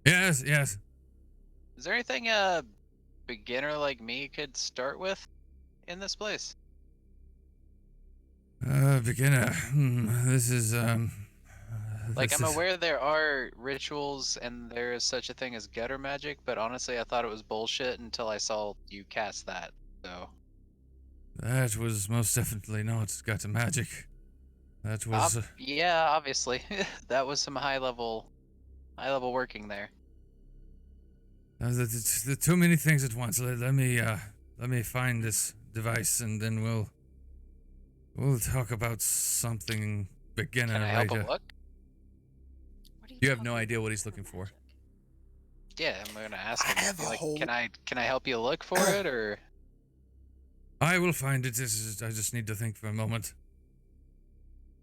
Yes. is there anything a beginner like me could start with in this place? Beginner. This is Like, this I'm is- aware there are rituals and there is such a thing as gutter magic, but honestly, I thought it was bullshit until I saw you cast that. So That was most definitely not gutter magic. That was yeah, obviously, that was some high level working there. the too many things at once. Let me find this device, and then we'll talk about something beginner Can I help later. him look? What are You have no talking idea what about? he's looking for. Yeah, I'm gonna ask I him. have be a like, whole- can I help you look for it, or I will find it. I just need to think for a moment.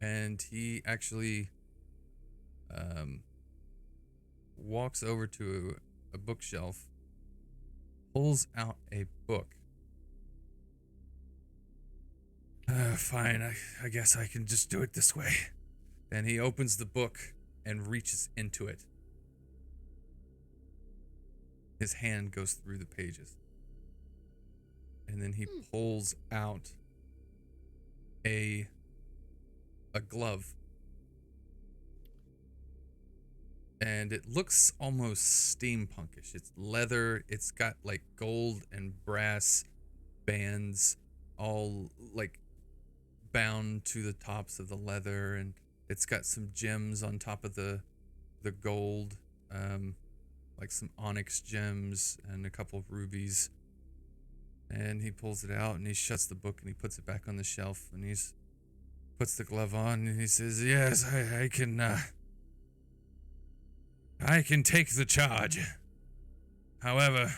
And he actually walks over to a bookshelf, pulls out a book. Fine, I guess I can just do it this way. And he opens the book and reaches into it. His hand goes through the pages. And then he pulls out a glove. and it looks almost steampunkish. It's leather. It's got like gold and brass bands all like bound to the tops of the leather, and it's got some gems on top of the gold, like some onyx gems and a couple of rubies. And he pulls it out and he shuts the book and he puts it back on the shelf, and he's puts the glove on and he says, "Yes, I can take the charge. However,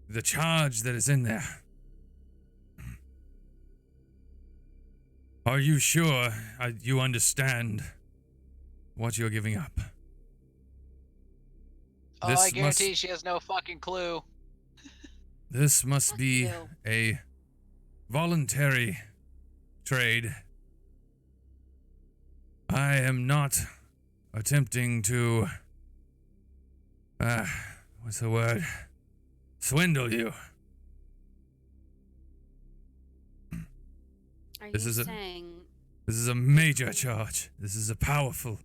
the charge that is in there, are you sure you understand what you're giving up?" Oh, I guarantee she has no fucking clue. This must Fuck be you. a voluntary trade. I am not attempting to, what's the word? Swindle you. Are This you is a- saying This is a major charge. This is a powerful.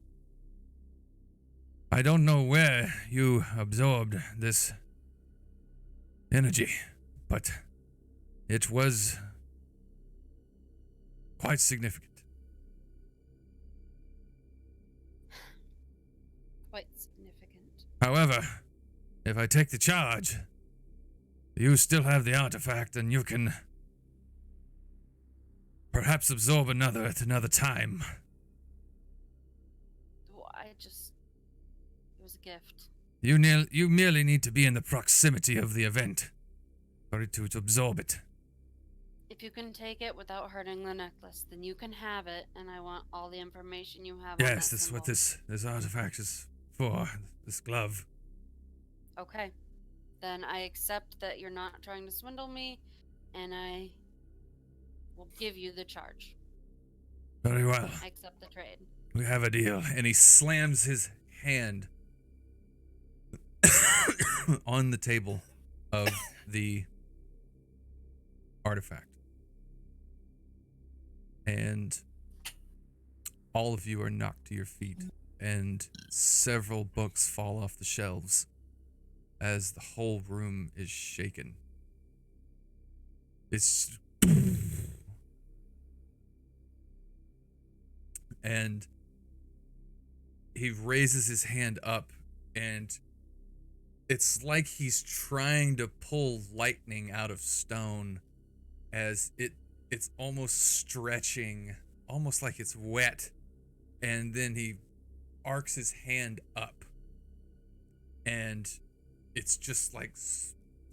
I don't know where you absorbed this energy, but it was quite significant. quite significant? However, if I take the charge, you still have the artifact and you can perhaps absorb another at another time. Well, it was a gift. You merely need to be in the proximity of the event for it to absorb it. If you can take it without hurting the necklace, then you can have it, and I want all the information you have on Yes, that that's what symbol. this artifact is for. This glove. Okay. Then I accept that you're not trying to swindle me, and I will give you the charge. Very well. I accept the trade. We have a deal. And he slams his hand on the table of the artifact. And all of you are knocked to your feet, and several books fall off the shelves as the whole room is shaken. It's and he raises his hand up, and it's like he's trying to pull lightning out of stone, as it's almost stretching, almost like it's wet, and then he arcs his hand up, and it's just like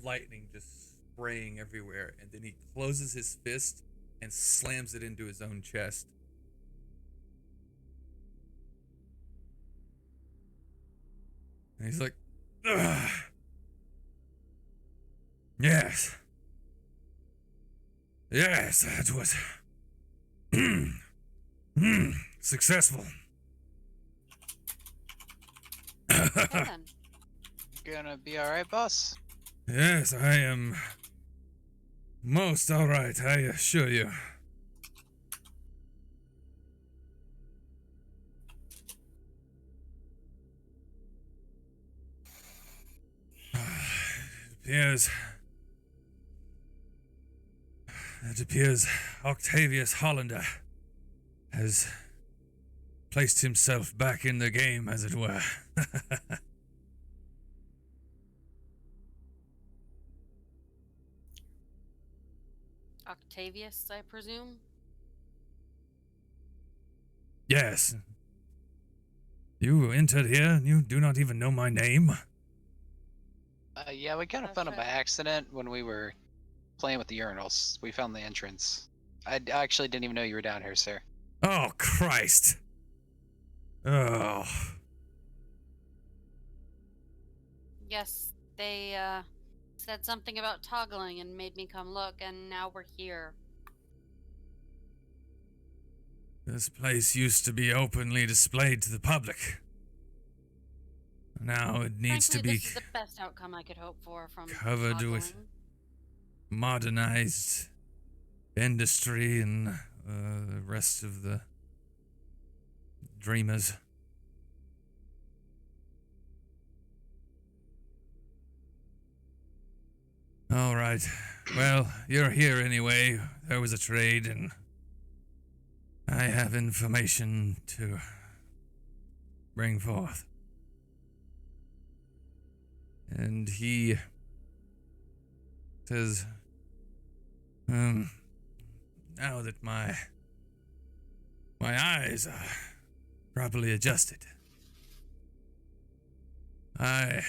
lightning just spraying everywhere, and then he closes his fist and slams it into his own chest. And he's like, "Ugh. Yes. Yes, that was successful." Okay, then. Gonna be alright, boss. Yes, I am most all right, I assure you. It appears Octavius Hollander has placed himself back in the game, as it were. Octavius, I presume? Yes. You entered here and you do not even know my name? Yeah, we kind of That's found it by right. accident when we were playing with the urinals. We found the entrance. I actually didn't even know you were down here, sir. Oh, Christ. Oh. Yes, they said something about toggling and made me come look, and now we're here. This place used to be openly displayed to the public. Now it needs Frankly, to be this is the best outcome I could hope for from covered toggling. with modernized industry and the rest of the dreamers. All right. Well, you're here anyway. There was a trade, and I have information to bring forth. And he says, now that my eyes are properly adjusted, I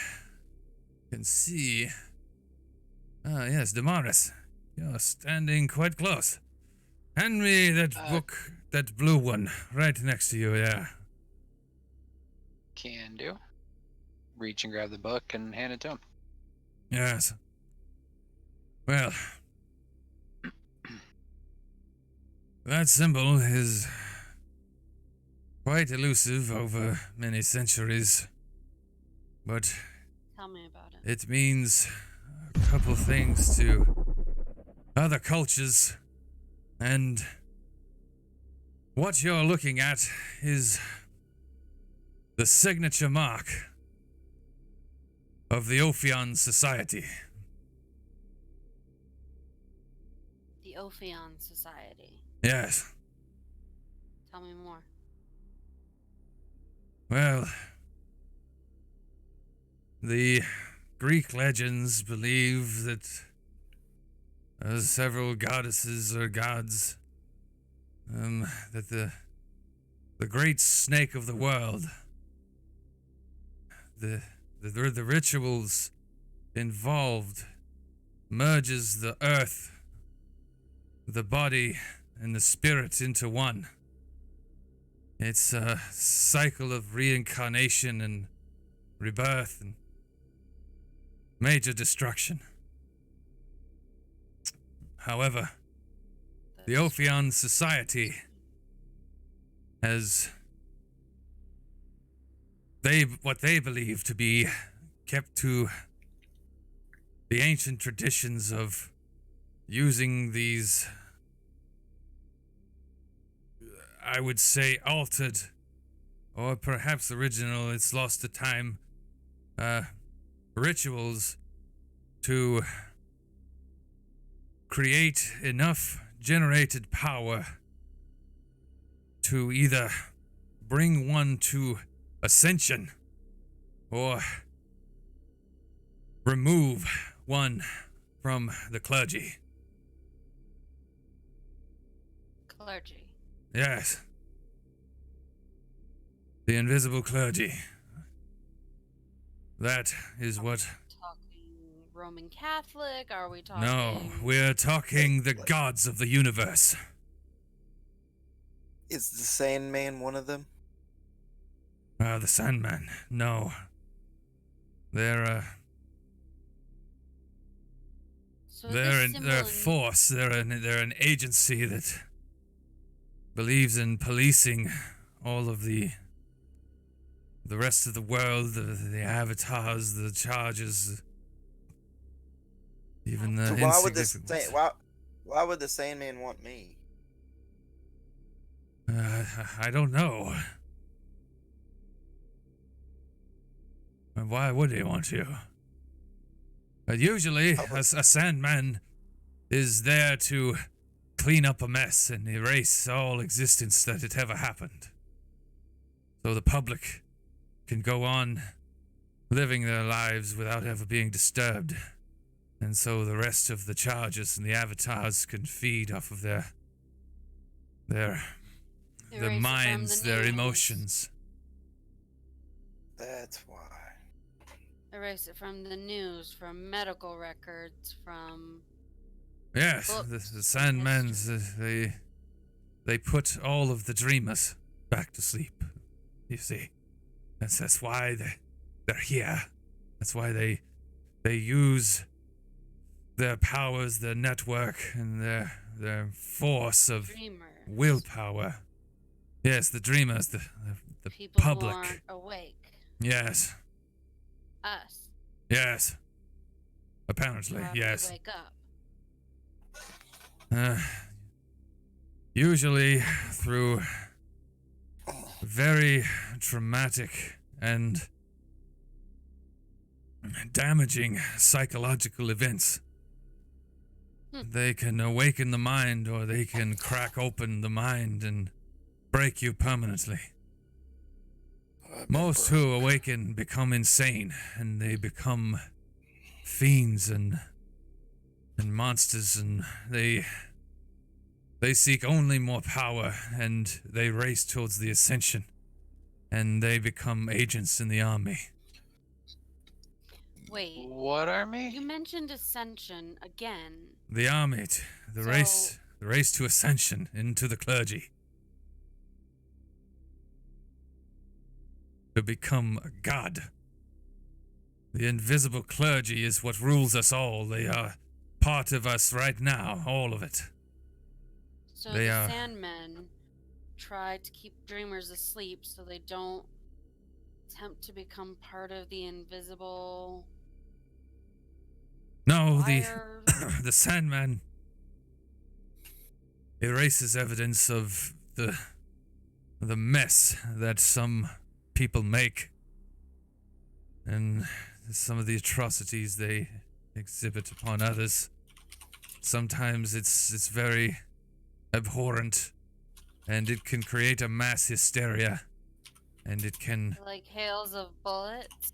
can see. Ah, yes, Damaris. You're standing quite close. Hand me that book, that blue one, right next to you there. Can do. Reach and grab the book and hand it to him. Yes. Well, that symbol is quite elusive over many centuries, but Tell me about it. it means a couple things to other cultures, and what you're looking at is the signature mark of the Ophion Society. The Ophion Society. Yes. Tell me more. Well, the Greek legends believe that several goddesses or gods, that the great snake of the world, the rituals involved merges the earth, the body, and the spirit into one. It's a cycle of reincarnation and rebirth and major destruction. However, the Ophion Society has what they believe to be kept to the ancient traditions of using these, I would say, altered, or perhaps original, it's lost to time, rituals to create enough generated power to either bring one to ascension or remove one from the clergy. Clergy. Yes. The invisible clergy. That is what... Talking Roman Catholic? Are we talking... No, we're talking the gods of the universe. Is the Sandman one of them? The Sandman. No. They're So they're this a force. They're an agency that believes in policing all of the rest of the world, the avatars, the charges, even the So insignificant ones. why would the Sandman want me? I don't know. Why would he want you? Usually, a Sandman is there to clean up a mess and erase all existence that it ever happened, so the public can go on living their lives without ever being disturbed, and so the rest of the charges and the avatars can feed off of their Erase it from minds, the their news. emotions. That's why. Erase it from the news, from medical records, from... Yes, Books, the Sandmans, they put all of the dreamers back to sleep. You see, that's why they're here. That's why they use their powers, their network, and their force of Dreamers. willpower. Yes, the dreamers, the People public. who aren't awake. Yes, Us. yes. Apparently, How do we yes. wake up? Usually through very traumatic and damaging psychological events They can awaken the mind, or they can crack open the mind and break you permanently. Most who awaken become insane, and they become fiends and monsters, and they seek only more power, and they race towards the ascension, and they become agents in the army. Wait, What army? you mentioned ascension again. The army, the race to ascension into the clergy. To become a god. The invisible clergy is what rules us all. They are part of us right now, all of it. So They the are- Sandmen try to keep dreamers asleep so they don't attempt to become part of the invisible No, fire. the Sandman erases evidence of the mess that some people make, and some of the atrocities they exhibit upon others. Sometimes it's very abhorrent, and it can create a mass hysteria, and it can Like hails of bullets.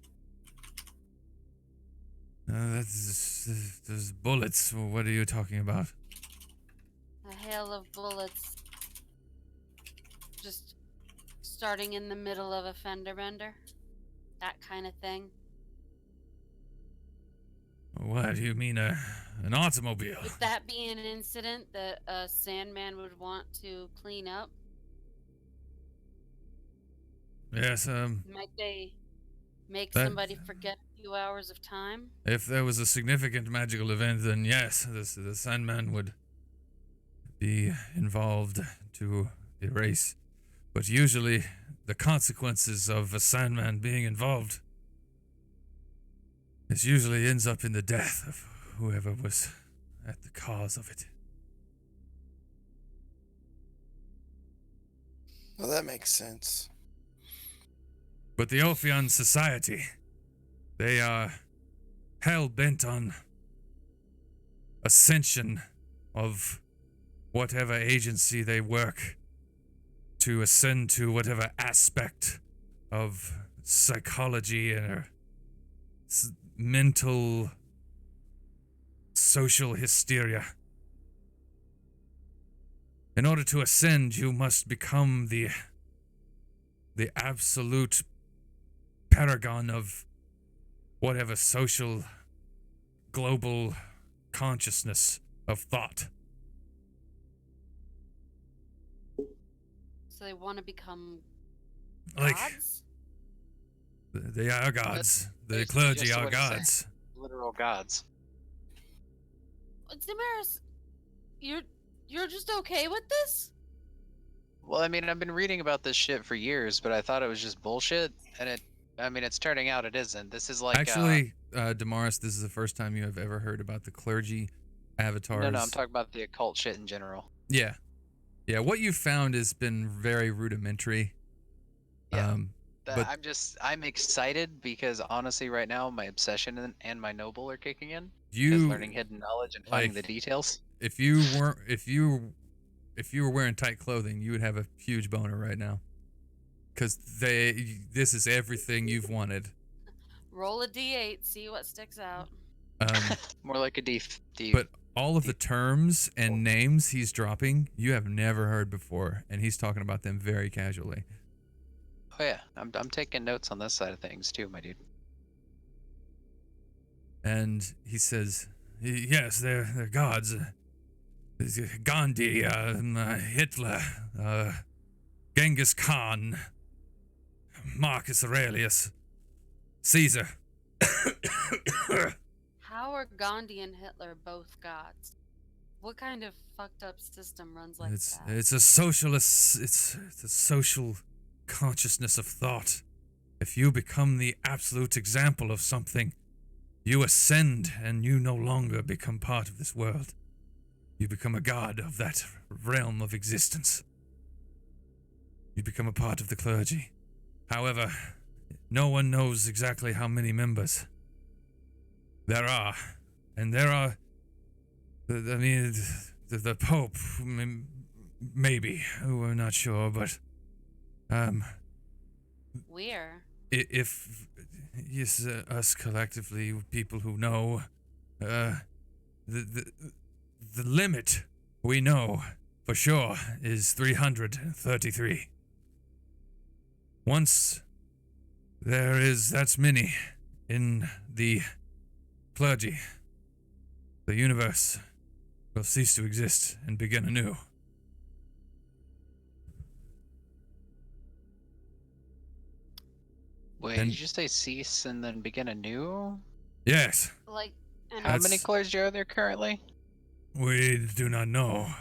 there's bullets. What are you talking about? A hail of bullets. Just starting in the middle of a fender bender. That kind of thing. What do you mean, an automobile? Would that be an incident that a Sandman would want to clean up? Yes, Might they make That- somebody forget a few hours of time? if there was a significant magical event, then yes, the Sandman would be involved to erase. But usually, the consequences of a Sandman being involved usually ends up in the death of whoever was at the cause of it. Well, that makes sense. But the Ophion Society, they are hell-bent on ascension of whatever agency they work to ascend to, whatever aspect of psychology or mental social hysteria. In order to ascend, you must become the absolute paragon of whatever social global consciousness of thought. So they want to become Like, gods? they are gods. The basically clergy just are what he's saying. gods. Literal gods. Damaris, you're just okay with this? Well, I mean, I've been reading about this shit for years, but I thought it was just bullshit, and it's turning out it isn't. This is like Actually, Damaris, this is the first time you have ever heard about the clergy avatars. no, I'm talking about the occult shit in general. Yeah. Yeah, what you found has been very rudimentary. Yeah. But- I'm excited because honestly, right now, my obsession and my noble are kicking in. Because You learning hidden knowledge and finding the like- details. if you were wearing tight clothing, you would have a huge boner right now. Cuz this is everything you've wanted. Roll a d8, see what sticks out. More like a But all of the terms and names he's dropping, you have never heard before, and he's talking about them very casually. Oh yeah, I'm taking notes on this side of things too, my dude. And he says, yes, they're gods. Gandhi, Hitler, Genghis Khan, Marcus Aurelius, Caesar. How are Gandhi and Hitler both gods? What kind of fucked up system runs like that? It's a socialist. It's a social consciousness of thought. If you become the absolute example of something, you ascend and you no longer become part of this world. You become a god of that realm of existence. You become a part of the clergy. However, no one knows exactly how many members there are. And there are I mean, the Pope, maybe. We're not sure, but We're. if yes, us collectively, people who know, the the the limit we know for sure is 333. Once there is that many in the clergy, the universe will cease to exist and begin anew. Wait, And- did you say cease and then begin anew? Yes, Like, and How many That's- clergy are there currently? we do not know.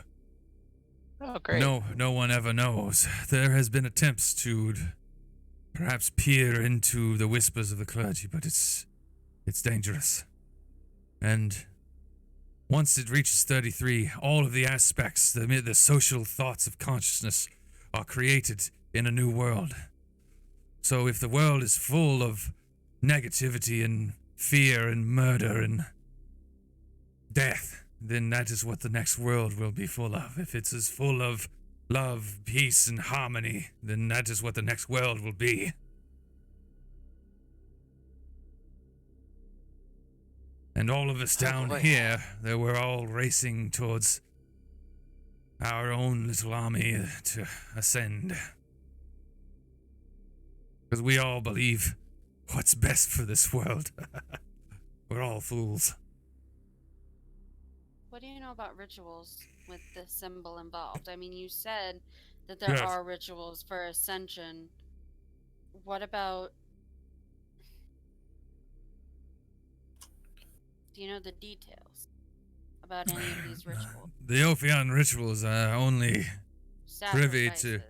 Oh, great. No one ever knows. There has been attempts to perhaps peer into the whispers of the clergy, but it's dangerous. And once it reaches 33, all of the aspects, the social thoughts of consciousness are created in a new world. So if the world is full of negativity and fear and murder and death, then that is what the next world will be full of. If it's as full of love, peace, and harmony, then that is what the next world will be. And all of us down boy. here, that we're all racing towards our own little army to ascend. Because we all believe what's best for this world. We're all fools. what do you know about rituals with the symbol involved? I mean, you said that there Yes. are rituals for ascension. What about? Do you know the details about any of these rituals? The Ophion rituals are only privy to.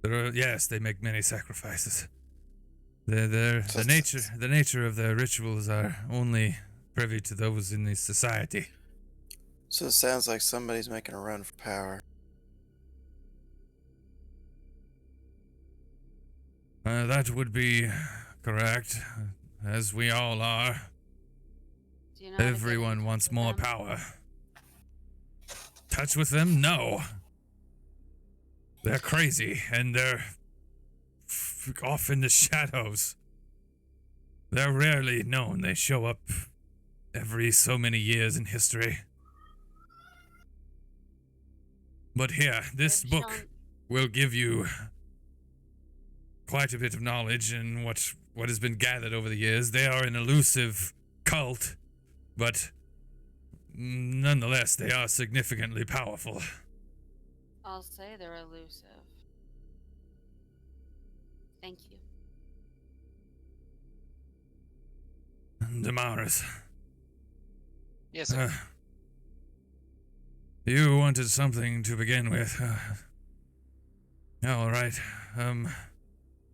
Sacrifices. Yes, they make many sacrifices. So The nature of their rituals are only privy to those in the society. So it sounds like somebody's making a run for power. That would be correct, as we all are. Do you know how to get in Everyone touch wants with more them? power. Touch with them? No. They're crazy, and they're off in the shadows. They're rarely known. They show up every so many years in history. But here, this They've book shown- will give you quite a bit of knowledge in what has been gathered over the years. They are an elusive cult, but nonetheless, they are significantly powerful. I'll say they're elusive. Thank you. Damaris, Yes, sir. you wanted something to begin with. All right.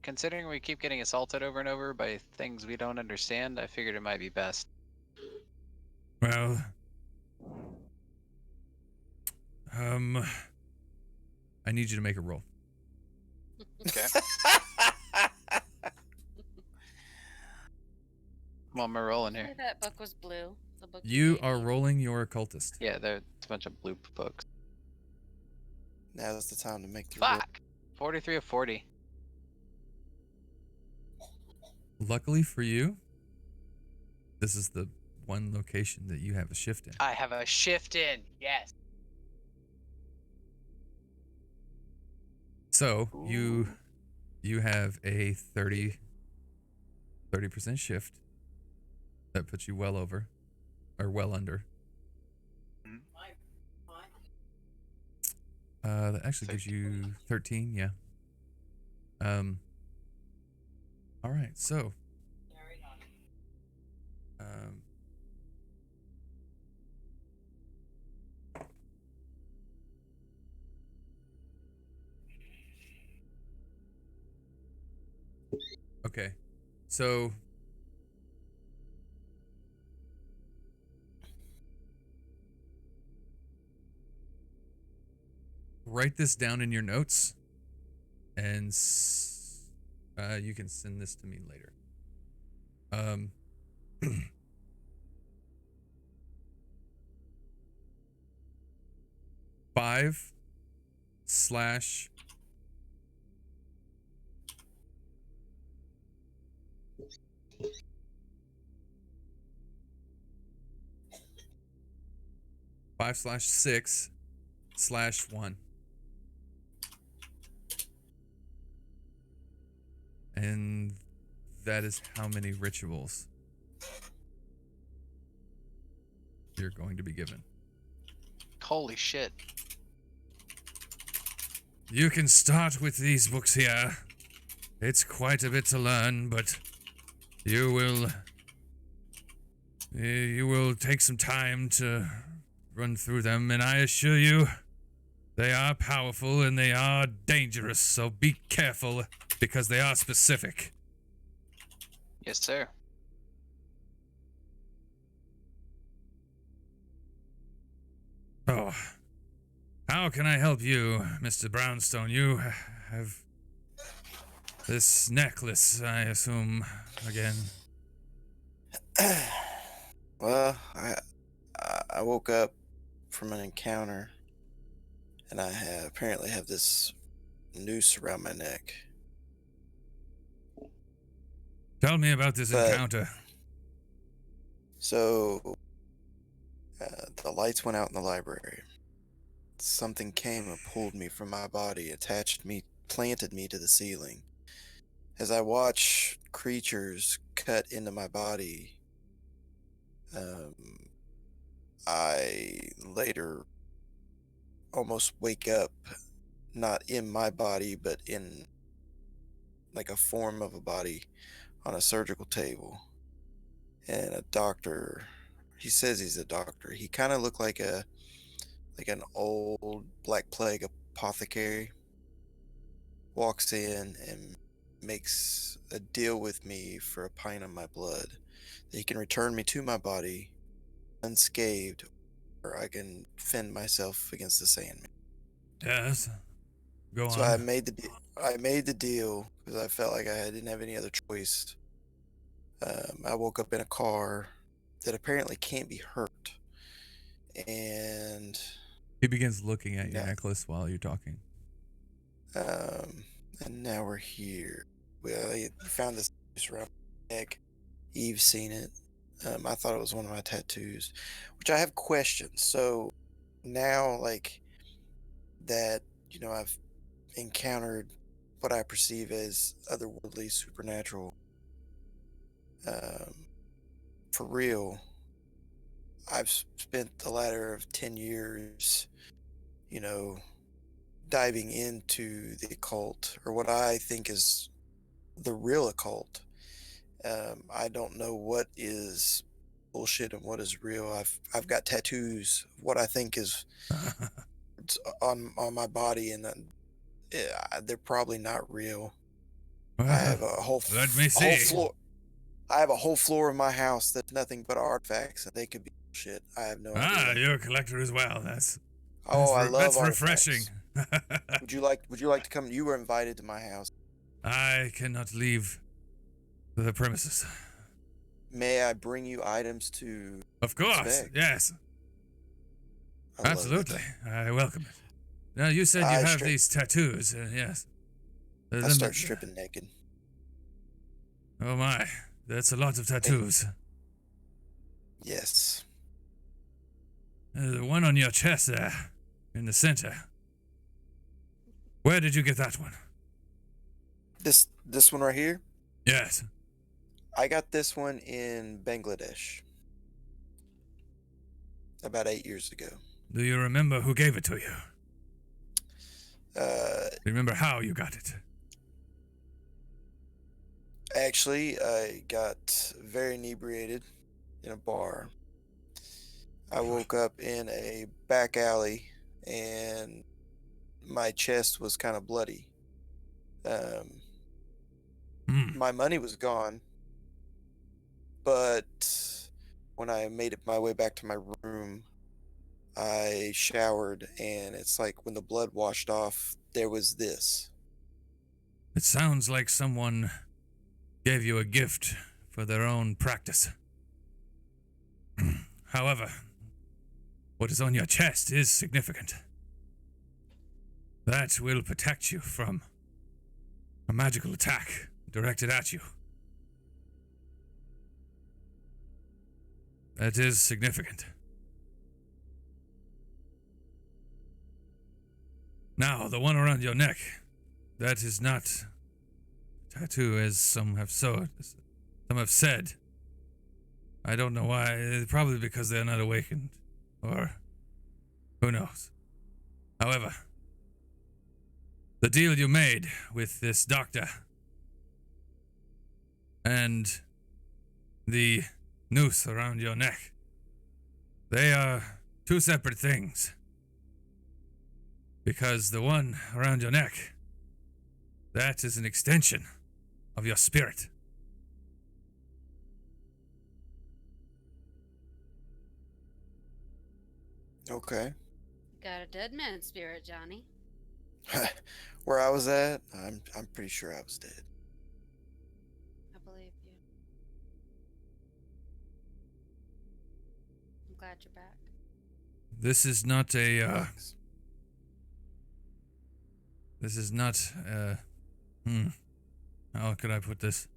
Considering we keep getting assaulted over and over by things we don't understand, I figured it might be best. Well, I need you to make a roll. Okay. Well, am I rolling Say here? that book was blue. The book You gave are me. rolling your occultist. Yeah, there's a bunch of blue books. Now's the time to make the roll. Fuck! 43 of 40. Luckily for you, this is the one location that you have a shift in. I have a shift in. Yes. So you have a 30% shift. That puts you well over, or well under. That actually gives you 13, yeah. All right, so. Okay, so. Write this down in your notes, and you can send this to me later. 5 slash five slash 6 slash 1. And that is how many rituals you're going to be given. Holy shit. You can start with these books here. It's quite a bit to learn, but you will take some time to run through them, and I assure you, they are powerful and they are dangerous, so be careful because they are specific. Yes, sir. Oh, how can I help you, Mr. Brownstone? You have this necklace, I assume, again. Well, I woke up from an encounter, and I apparently have this noose around my neck. Tell me about this encounter. So, the lights went out in the library. Something came and pulled me from my body, planted me to the ceiling. As I watch creatures cut into my body, I later almost wake up, not in my body, but in like a form of a body on a surgical table. And a doctor, he says he's a doctor. He kind of looked like an old Black Plague apothecary. Walks in and makes a deal with me for a pint of my blood. That he can return me to my body unscathed, or I can fend myself against the Sandman. Yes. Go on. So I made the deal because I felt like I didn't have any other choice. I woke up in a car that apparently can't be hurt, and he begins looking at your necklace while you're talking. And now we're here. We found this around my neck. Eve's seen it. I thought it was one of my tattoos, which I have questions. So now, like that, I've encountered what I perceive as otherworldly, supernatural. For real, I've spent the latter of 10 years, diving into the occult, or what I think is the real occult. I don't know what is bullshit and what is real. I've got tattoos of what I think is on my body, and they're probably not real. I have a whole floor. I have a whole floor of my house that's nothing but artifacts, and they could be bullshit. I have no idea. You're a collector as well. That's I love that's refreshing. Would you like to come? You were invited to my house. I cannot leave the premises. May I bring you items to? Of course, inspect? yes. Absolutely, I welcome it. Now you said you have these tattoos. Yes. I start stripping naked. Oh my, that's a lot of tattoos. Yes. The one on your chest there, in the center. Where did you get that one? This one right here? Yes. I got this one in Bangladesh about 8 years ago. Do you remember who gave it to you? Do you remember how you got it? Actually, I got very inebriated in a bar. I woke up in a back alley, and my chest was kind of bloody. My money was gone, but when I made my way back to my room, I showered, and it's like when the blood washed off, there was this. It sounds like someone gave you a gift for their own practice. However, what is on your chest is significant. that will protect you from a magical attack directed at you. That is significant. Now, the one around your neck, that is not a tattoo, as some have said. I don't know why, probably because they are not awakened, or who knows. However, the deal you made with this doctor and the noose around your neck, they are two separate things. Because the one around your neck, that is an extension of your spirit. Okay. Got a dead man spirit, Johnny. Where I was at, I'm pretty sure I was dead. I believe you. I'm glad you're back. This is not a, Thanks. this is not, how could I put this?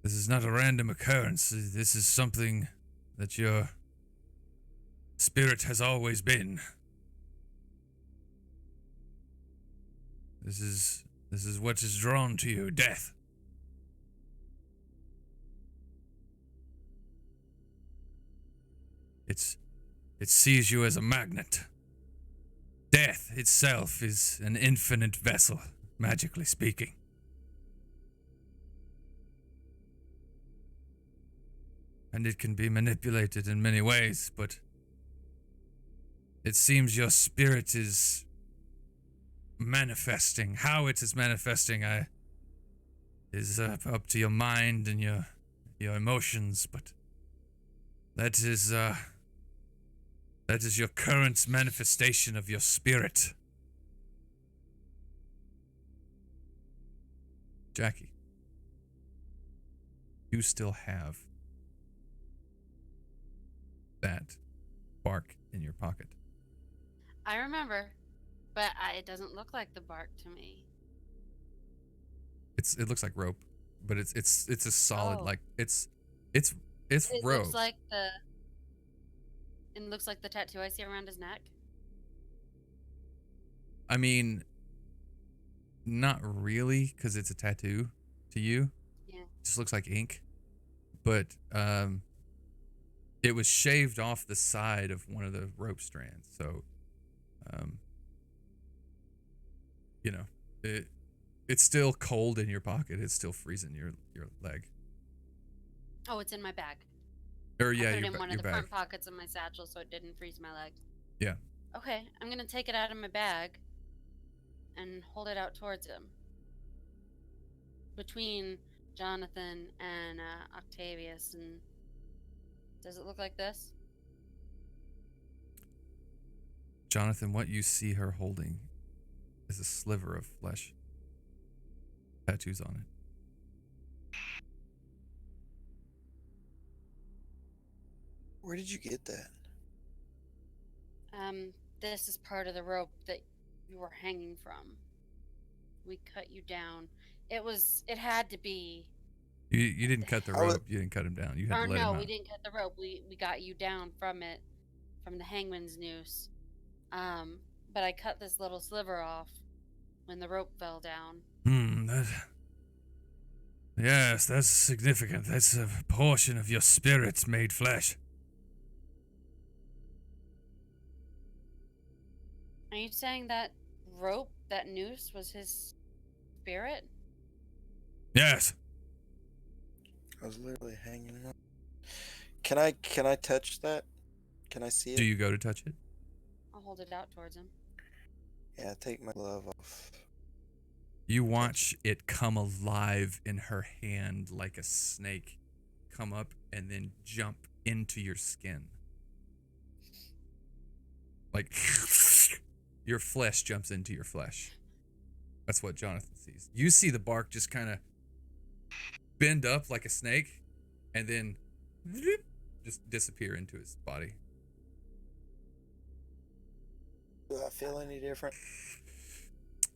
This is not a random occurrence. This is something that your spirit has always been. This is what is drawn to you, death. It sees you as a magnet. Death itself is an infinite vessel, magically speaking. And it can be manipulated in many ways, but it seems your spirit is manifesting. How it is manifesting is up to your mind and your emotions, but that is your current manifestation of your spirit. Jackie, you still have that bark in your pocket. I remember, but it doesn't look like the bark to me. It looks like rope, but it's a solid Oh. like it's It rope. looks like it looks like the tattoo I see around his neck. I mean, not really, because it's a tattoo to you. Yeah. It just looks like ink, but it was shaved off the side of one of the rope strands, so you know, it's still cold in your pocket. It's still freezing your leg. Oh, it's in my bag. Or yeah, I put it your in one of your the bag. front pockets of my satchel so it didn't freeze my leg. Yeah. Okay, I'm gonna take it out of my bag and hold it out towards him. Between Jonathan and Octavius, and does it look like this? Jonathan, what you see her holding is a sliver of flesh. Tattoos on it. Where did you get that? This is part of the rope that you were hanging from. We cut you down. It had to be. You didn't cut the I was- rope. You didn't cut him down. You had Or to let no, him we out. didn't cut the rope. We got you down from it, from the hangman's noose. But I cut this little sliver off when the rope fell down. Yes, that's significant. That's a portion of your spirit made flesh. Are you saying that rope, that noose, was his spirit? Yes. I was literally hanging on. Can I touch that? Can I see it? Do you go to touch it? I'll hold it out towards him. Yeah, take my glove off. You watch it come alive in her hand like a snake, come up and then jump into your skin. Like your flesh jumps into your flesh. That's what Jonathan sees. You see the bark just kind of bend up like a snake and then just disappear into his body. Do I feel any different?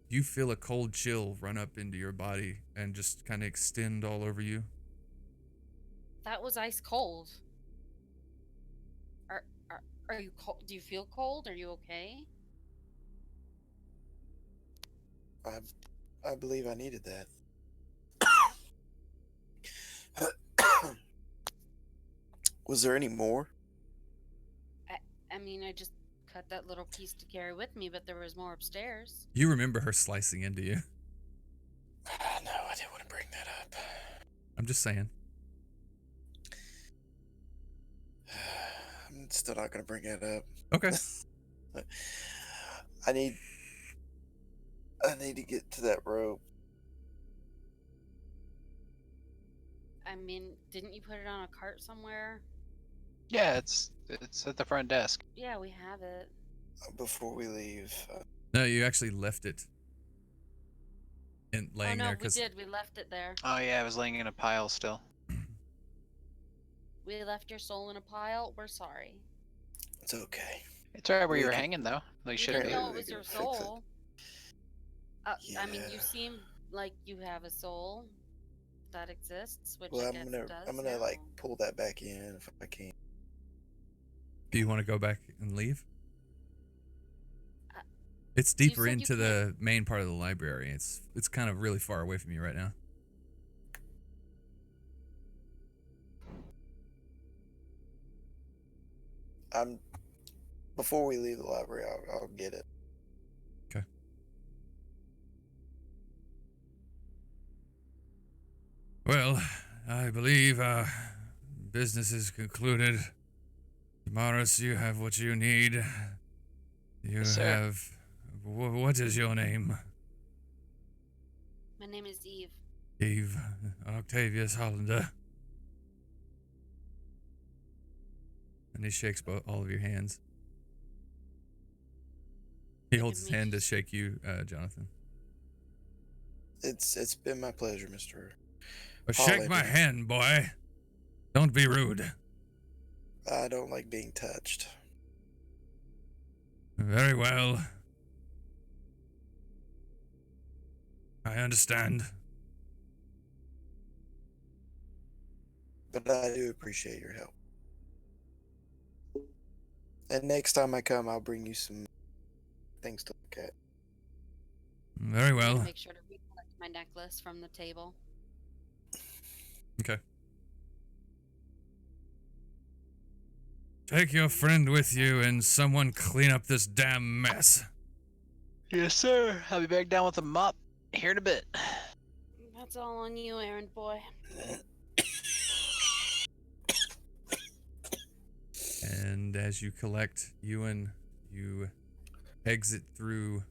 You feel a cold chill run up into your body and just kind of extend all over you. That was ice cold. Are, are you cold? Do you feel cold? Are you okay? I believe I needed that. Was there any more? I mean, I just cut that little piece to carry with me, but there was more upstairs. You remember her slicing into you. No, I didn't want to bring that up. I'm just saying. I'm still not going to bring that up. Okay. I need to get to that rope. I mean, didn't you put it on a cart somewhere? Yeah, it's at the front desk. Yeah, we have it. Before we leave. No, you actually left it and laying oh no, there we did. We left it there. Oh yeah, I was laying in a pile still. We left your soul in a pile. We're sorry. It's okay. It's right where We you were can- hanging though. They We should didn't be. know it We're was your gonna fix it. soul. I mean, you Yeah. seem like you have a soul that exists, which Well, I I'm guess gonna it does. I'm gonna now. like pull that back in if I can. Do you want to go back and leave? Uh, It's deeper said you into the main part of the library. It's kind of really far away from you right now. Before we leave the library, I'll get it. Okay. Well, I believe business is concluded. Maris, you have what you need. You Yes, sir. have. What is your name? My name is Eve. Eve Octavius Hollander. And he shakes all of your hands. He holds his me- hand to shake you, Jonathan. It's been my pleasure, Mr. Shake my Hollander. hand, boy. Don't be rude. I don't like being touched. Very well. I understand. But I do appreciate your help. And next time I come, I'll bring you some things to look at. Very I'm gonna well. make sure to recollect my necklace from the table. Okay. Take your friend with you and someone clean up this damn mess. Yes, sir. I'll be back down with a mop here in a bit. That's all on you, errand boy. And as you collect Ewan, you exit through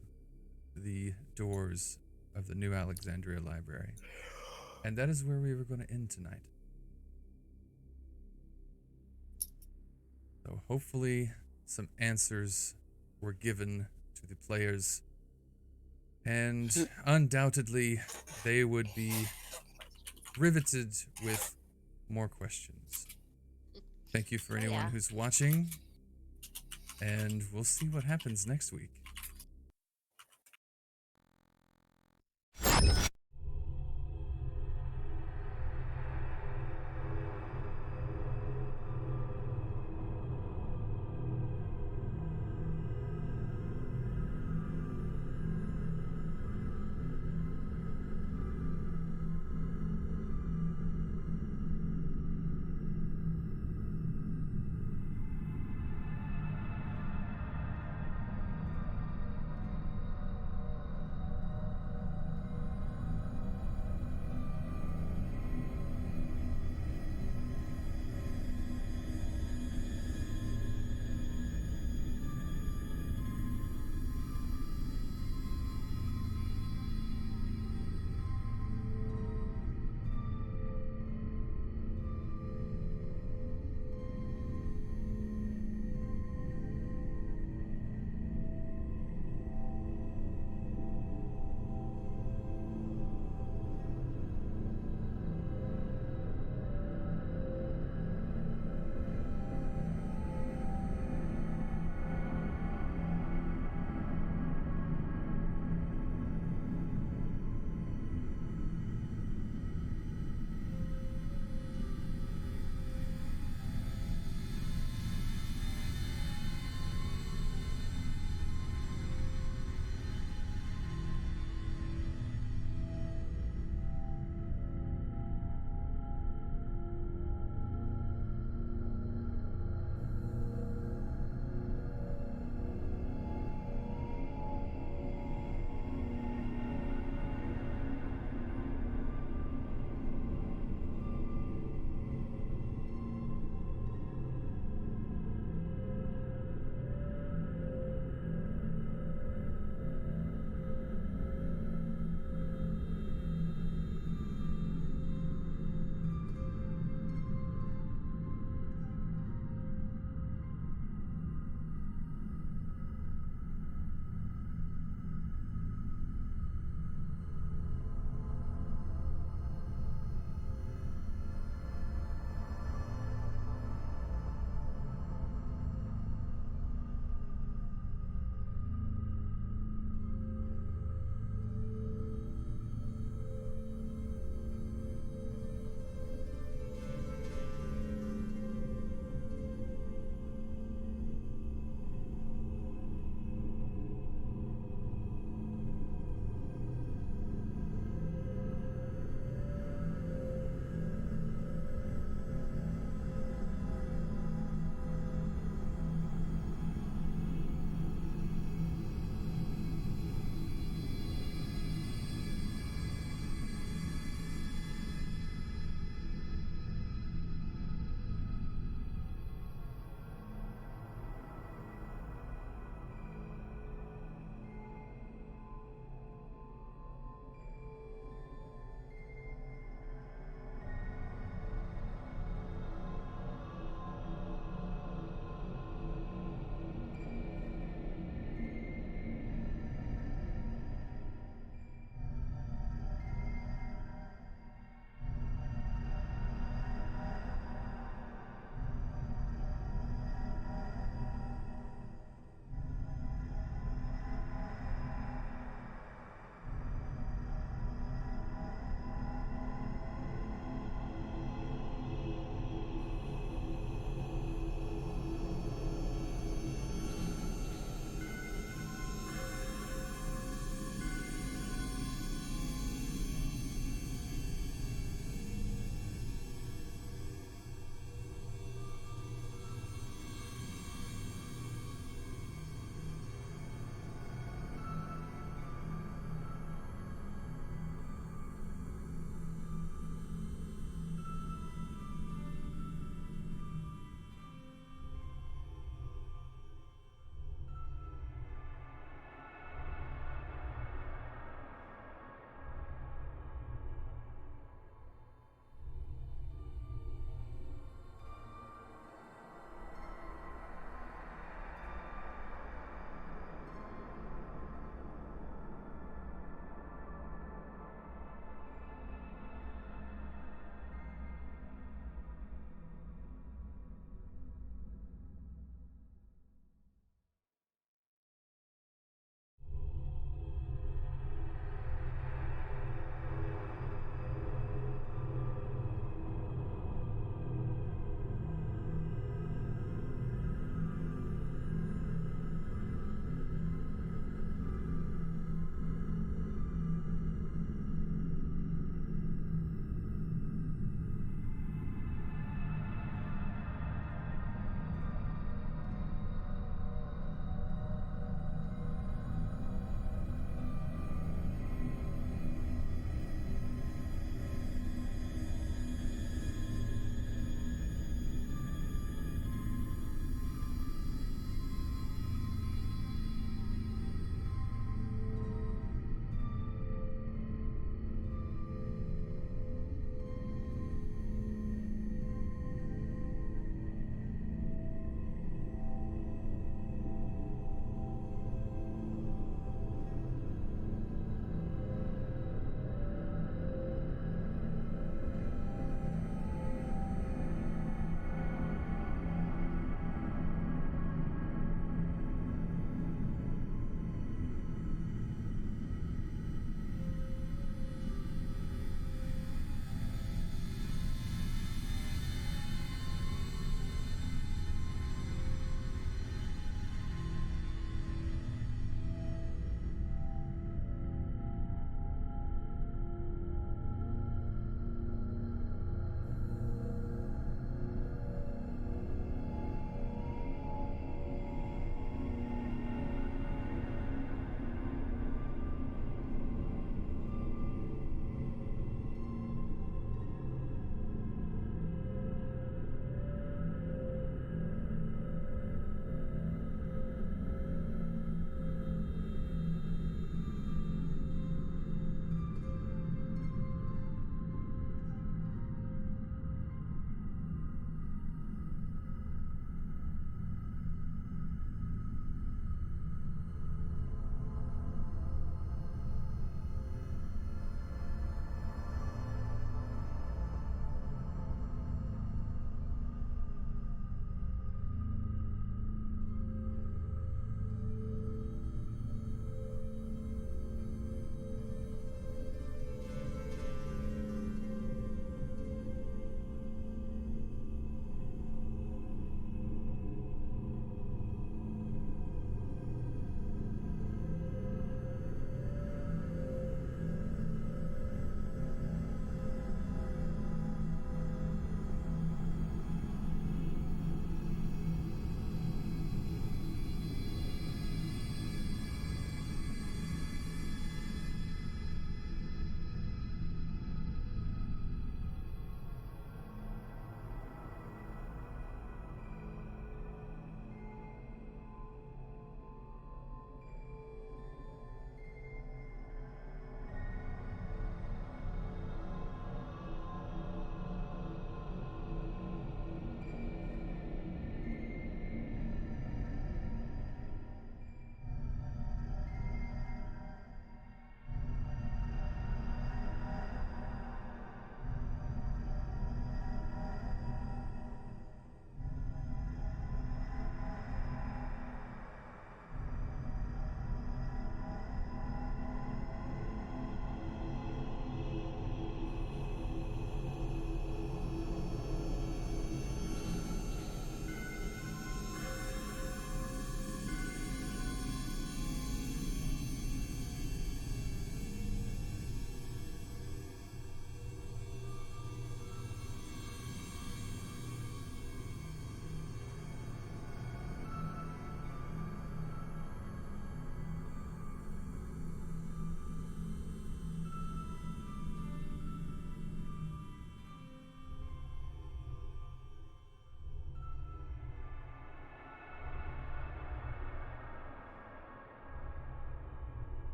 the doors of the New Alexandria Library. And that is where we were going to end tonight. So hopefully some answers were given to the players. And undoubtedly they would be riveted with more questions. Thank you for anyone Yeah. who's watching. And we'll see what happens next week.